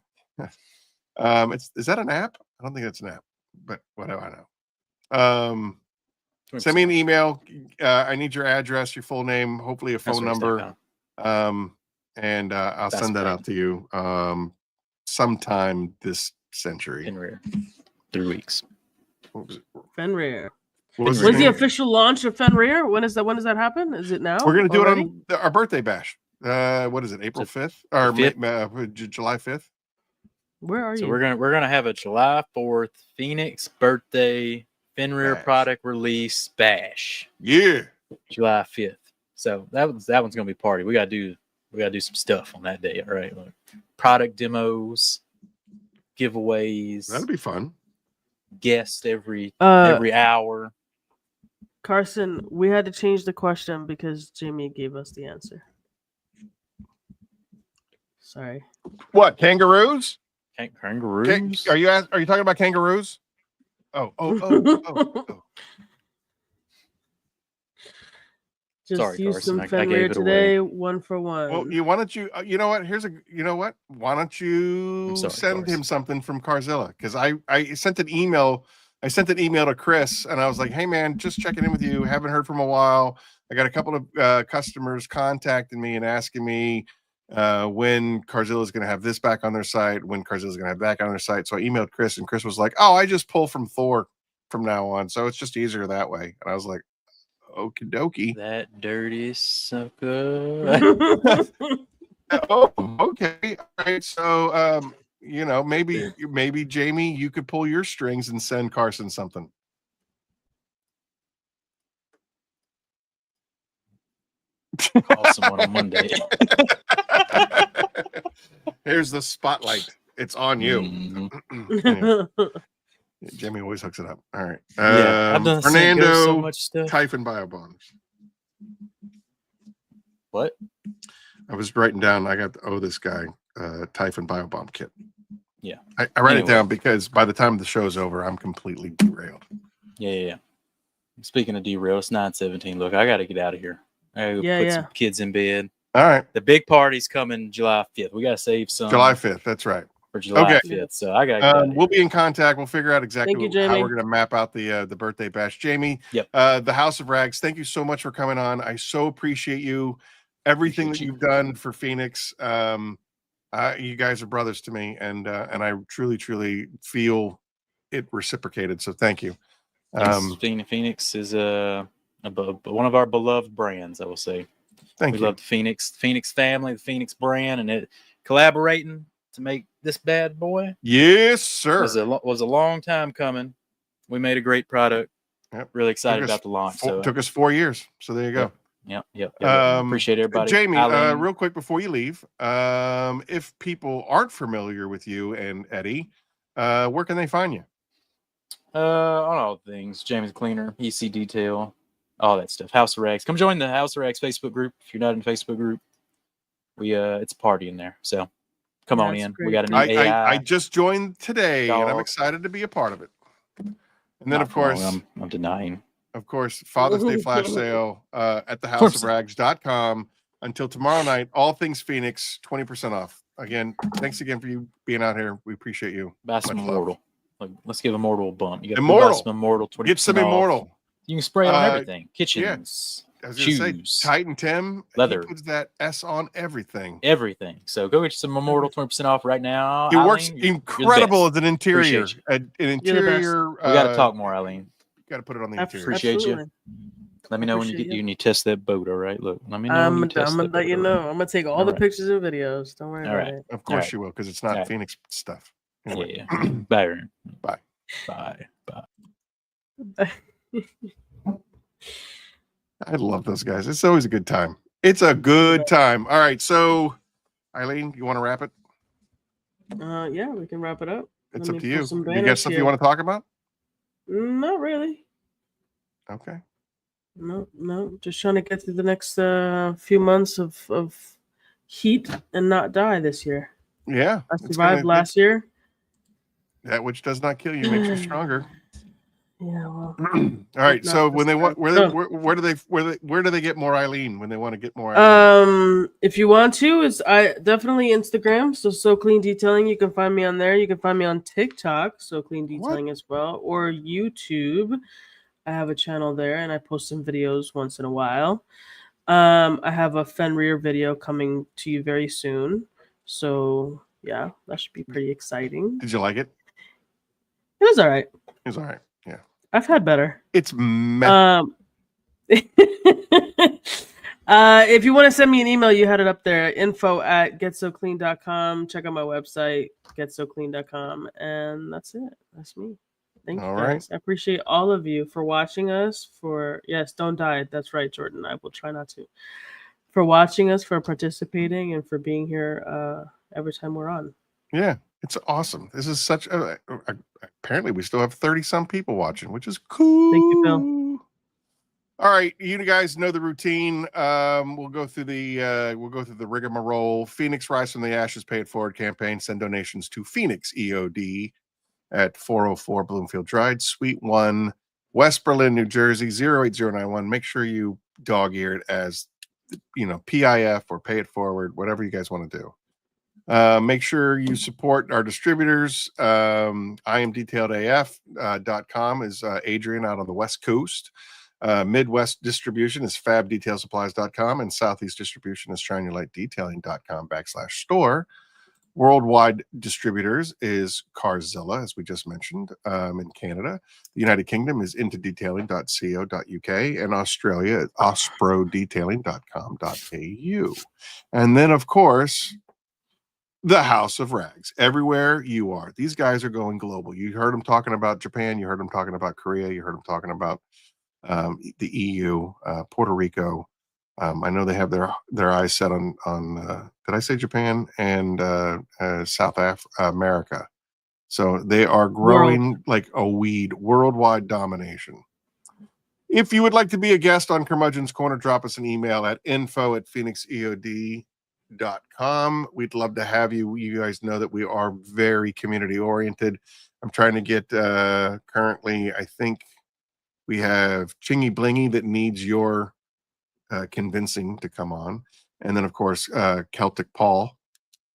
Is that an app? I don't think that's an app, but what do I know? Send me an email. I need your address, your full name, hopefully a phone number. And I'll send that out to you sometime this century. In rear. 3 weeks. What was it? Fenrir. What was When's it? the official launch of Fenrir? When does that happen? Is it now? We're gonna do already? it on our birthday bash. What is it? April 5th or 5th? July 5th? Where are So you? we're gonna have a July 4th Phoenix birthday Fenrir Bash. product release bash. Yeah. July 5th. So that one's gonna be party. We gotta do some stuff on that day. All right. Like product demos, giveaways, That'll be fun. guests every hour. Carson, we had to change the question because Jamie gave us the answer. Sorry. What, kangaroos? Kangaroos? Are you talking about kangaroos? Oh. Just Sorry, use Carson, some I Fenrir gave it today, away. 1 for 1. Well, why don't you? You know what? Why don't you I'm sorry, send him Carson. something from Carzilla? Because I sent an email. I sent an email to Chris, and I was like, "Hey, man, just checking in with you. Haven't heard from a while. I got a couple of customers contacting me and asking me when Carzilla is going to have this back on their site, when Carzilla is going to have that on their site." So I emailed Chris, and Chris was like, "Oh, I just pull from THOR from now on, so it's just easier that way." And I was like, "Okie dokie." That dirty sucker. Oh, okay. All right. So, maybe Jamie, you could pull your strings and send Carson something. Awesome on a Monday. Here's the spotlight. It's on you. Mhm. Anyway, Jamie always hooks it up. All right. Yeah, I've done Fernando, so much stuff. Typhon Biobombs. What? I was writing down. I got to owe this guy Typhon Biobomb kit. Yeah. I write it down because by the time the show's over, I'm completely derailed. Yeah. Speaking of derail, it's 9:17. Look, I got to get out of here. I gotta go put some kids in bed. All right. The big party's coming July 5th. We got to save some. July 5th. That's right. For July Okay. 5th. So I got to get out of here. We'll be in contact. We'll figure out exactly Thank you, how Jamie. we're going to map out the birthday bash. Jamie, Yep. The House of Rags, thank you so much for coming on. I so appreciate you. Everything that you've done for Phoenix. You guys are brothers to me, and I truly, truly feel it reciprocated. So thank you. Phoenix is one of our beloved brands, I will say. Thank we you. love the Phoenix family, the Phoenix brand, and it collaborating to make this bad boy. Yes, sir. Was a long time coming. We made a great product. Yep. Really excited about the launch. Took us 4 years. So there you go. Yep. Appreciate everybody. Jamie, Eileen. real quick before you leave, if people aren't familiar with you and Eddie, where can they find you? On all things, Jamie's Cleaner, EC Detail, all that stuff. House of Rags. Come join the House of Rags Facebook group. If you're not in the Facebook group, it's a party in there. So come on in. Great. We got a new I AI. just joined today, and I'm Dog. excited to be a part of it. And then, Not of course, long, I'm denying. Of course, Father's Day flash sale at thehouseofrags.com until tomorrow night. All things Phoenix, 20% off. Again, thanks again for you being out here. We appreciate you. Buy some Much love. Immortal. Like, let's give Immortal a bump. You got Immortal. buy some Immortal. 20% Get some off. Immortal. You can spray it on everything. Kitchens, I was going to say, shoes, Titan Tim, leather. he puts that S on everything. Everything. So go get you some Immortal 20% off right now. It works Eileen, you're the incredible best. as an interior. Appreciate you. An You're the interior. We got to talk more, Eileen. Got to put it on the interior. Appreciate you. Absolutely. Let me know when you Appreciate get you. when you test that boat. All right. Look, let me know. I'm when you test gonna that let you boat, know. all right? I'm gonna take all All the right. pictures and videos. Don't worry All about right. it. Of course right. you will, because it's not All right. Phoenix stuff. Anyway. Yeah. Bye, Aaron. Bye. Bye. I love those guys. It's always a good time. It's a good time. All right. So, Eileen, you want to wrap it? Yeah, we can wrap it up. It's Let up me to pull you. some You got banners stuff here. you want to talk about? Not really. Okay. No. Just trying to get through the next few months of heat and not die this year. Yeah. I It's survived last year. that which does not kill you makes you stronger. Yeah, well. All right. not So this when they want, time. where do they get more Eileen when they want to get more Eileen? If you want to, it's I definitely Instagram. So clean detailing. You can find me on there. You can find me on TikTok. So clean detailing as well, or YouTube. I have a channel there, and I post some videos once in a while. I have a Fenrir video coming to you very soon. So yeah, that should be pretty exciting. Did you like it? It was all right. It was all right. Yeah. I've had better. It's if you want to send me an email, you had it up there, info@getsoclean.com. Check out my website, getsoclean.com, and that's it. That's me. Thank you, All right. guys. I appreciate all of you for watching us. Yes, don't die. That's right, Jordan. I will try not to. For watching us, for participating, and for being here every time we're on. Yeah, it's awesome. This is such a apparently we still have 30 some people watching, which is cool. Thank you, Phil. All right, you guys know the routine. We'll go through the rigmarole. Phoenix Rise from the Ashes Pay It Forward campaign. Send donations to Phoenix EOD at 404 Bloomfield Drive, Suite 1, West Berlin, New Jersey, 08091. Make sure you dog-ear it as PIF or Pay It Forward, whatever you guys want to do. Make sure you support our distributors. IamDetailedAF.com is Adrian out on the West Coast. Midwest distribution is FabDetailSupplies.com, and Southeast distribution is ShineYourLightDetailing.com/store. Worldwide distributors is Carzilla, as we just mentioned, in Canada. The United Kingdom is intodetailing.co.uk, and Australia is osprodetailing.com.au. And then, of course, the House of Rags. Everywhere you are. These guys are going global. You heard them talking about Japan. You heard them talking about Korea. You heard them talking about the EU, Puerto Rico. I know they have their eyes set on did I say Japan and South America. So they are growing like a weed, worldwide domination. If you would like to be a guest on Curmudgeon's Corner, drop us an email at info@phoenixeod.com. We'd love to have you. You guys know that we are very community oriented. I'm trying to get currently, I think we have Chingy Blingy that needs your convincing to come on. And then, of course, Celtic Paul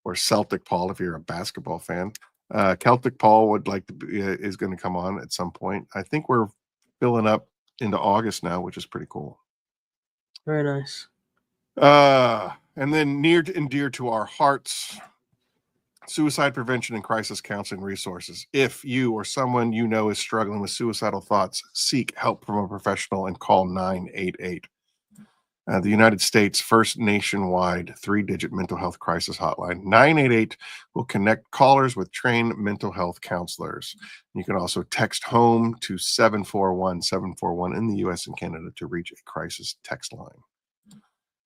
or Celtic Paul, if you're a basketball fan. Celtic Paul would like to be, is going to come on at some point. I think we're filling up into August now, which is pretty cool. Very nice. And then near and dear to our hearts, suicide prevention and crisis counseling resources. If you or someone you know is struggling with suicidal thoughts, seek help from a professional and call 988. The United States' first nationwide 3-digit mental health crisis hotline. 988 will connect callers with trained mental health counselors. You can also text HOME to 741-741 in the U.S. and Canada to reach a crisis text line.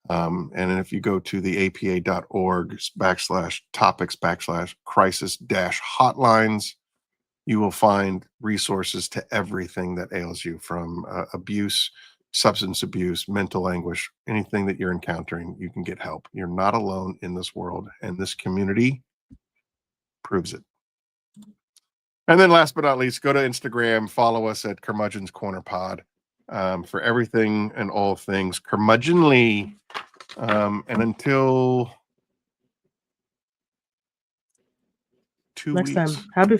And if you go to the apa.org/topics/crisis-hotlines, you will find resources to everything that ails you, from abuse, substance abuse, mental anguish, anything that you're encountering, you can get help. You're not alone in this world, and this community proves it. And then last but not least, go to Instagram, follow us at Curmudgeon's Corner Pod for everything and all things curmudgeonly. And until 2 Next weeks. time. Happy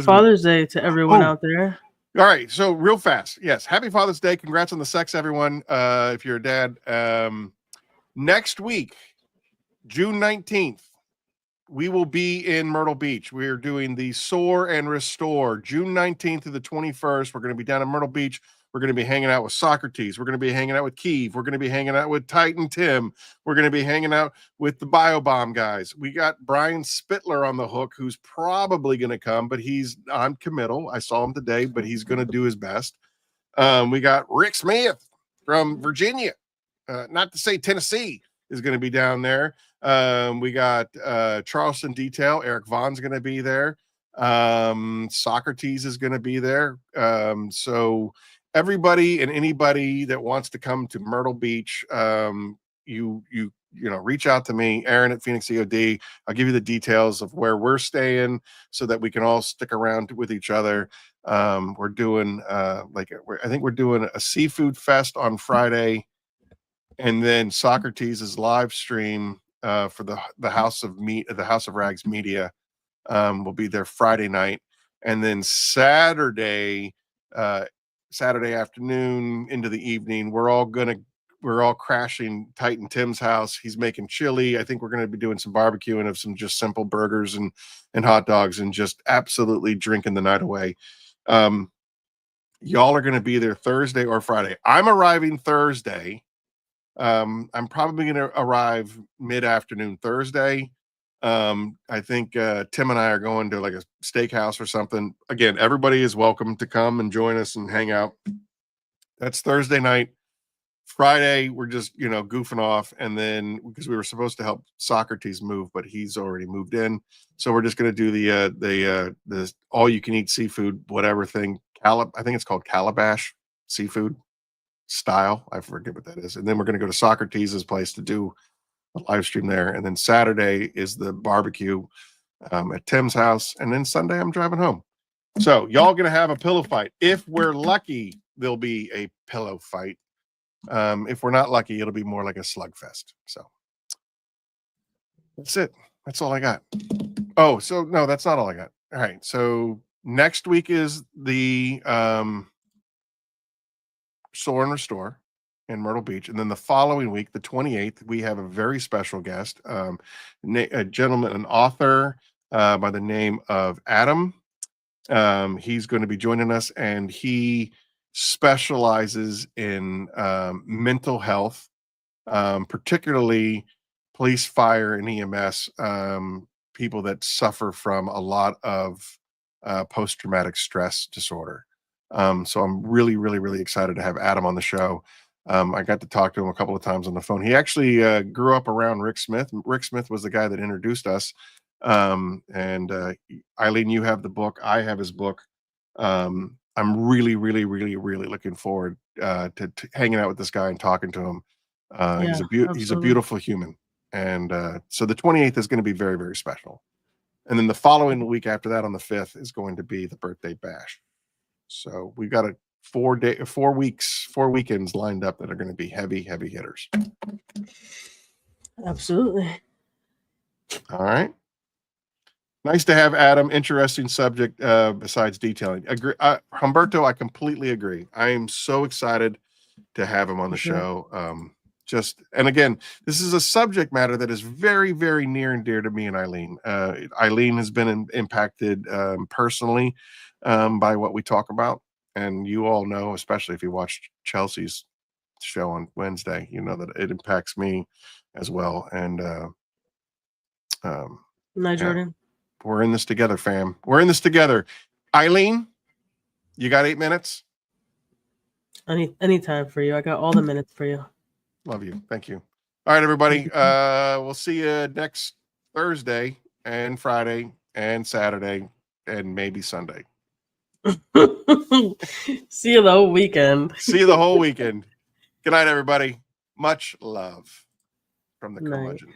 Father's Day to everyone out there. All right, so real fast. Yes, happy Father's Day. Congrats on the sex, everyone. If you're a dad. Next week, June 19th, we will be in Myrtle Beach. We're doing the Soar and Restore, June 19th to the 21st. We're going to be down in Myrtle Beach. We're going to be hanging out with Socrates. We're going to be hanging out with Keeve. We're going to be hanging out with Titan Tim. We're going to be hanging out with the Biobomb guys. We got Brian Spittler on the hook, who's probably going to come, but he's non-committal. I saw him today, but he's going to do his best. We got Rick Smith from Virginia. not to say Tennessee is going to be down there. We got Charleston Detail. Eric Vaughn's going to be there. Socrates is going to be there. So everybody and anybody that wants to come to Myrtle Beach, you know, reach out to me, Aaron at Phoenix EOD. I'll give you the details of where we're staying so that we can all stick around with each other. We're doing I think we're doing a seafood fest on Friday, and then Socrates' live stream for the House of Rags Media will be there Friday night, and then Saturday afternoon into the evening, we're all crashing Titan Tim's house. He's making chili. I think we're going to be doing some barbecuing of some just simple burgers and hot dogs and just absolutely drinking the night away. Y'all are going to be there Thursday or Friday. I'm arriving Thursday. I'm probably going to arrive mid-afternoon Thursday. I think Tim and I are going to like a steakhouse or something. Again, everybody is welcome to come and join us and hang out. That's Thursday night. Friday, we're just, goofing off. And then because we were supposed to help Socrates move, but he's already moved in. So we're just going to do the all you can eat seafood, whatever thing. I think it's called Calabash seafood style. I forget what that is. And then we're going to go to Socrates' place to do a live stream there. And then Saturday is the barbecue at Tim's house. And then Sunday, I'm driving home. So y'all going to have a pillow fight. If we're lucky, there'll be a pillow fight. If we're not lucky, it'll be more like a slugfest. So that's it. That's all I got. Oh, so no, that's not all I got. All right. So next week is the Soar and Restore in Myrtle Beach. And then the following week, the 28th, we have a very special guest, a gentleman, an author by the name of Adam. He's going to be joining us, and he specializes in mental health, particularly police, fire, and EMS, people that suffer from a lot of post-traumatic stress disorder. So I'm really, really, really excited to have Adam on the show. I got to talk to him a couple of times on the phone. He actually grew up around Rick Smith. Rick Smith was the guy that introduced us. And Eileen, you have the book. I have his book. I'm really, really, really, really looking forward to hanging out with this guy and talking to him. He's a beautiful human. And so the 28th is going to be very, very special. And then the following week after that, on the 5th, is going to be the birthday bash. So we've got 4 weekends lined up that are going to be heavy, heavy hitters. Absolutely. All right. Nice to have Adam. Interesting subject besides detailing. Agree, Humberto, I completely agree. I am so excited to have him on the show. And again, this is a subject matter that is very, very near and dear to me and Eileen. Eileen has been impacted personally by what we talk about. And you all know, especially if you watched Chelsea's show on Wednesday, you know that it impacts me as well. And Jordan. We're in this together, fam. We're in this together. Eileen, you got 8 minutes? Any time for you. I got all the minutes for you. Love you. Thank you. All right, everybody. We'll see you next Thursday and Friday and Saturday and maybe Sunday. See you the whole weekend. See you the whole weekend. Good night, everybody. Much love from the curmudgeon.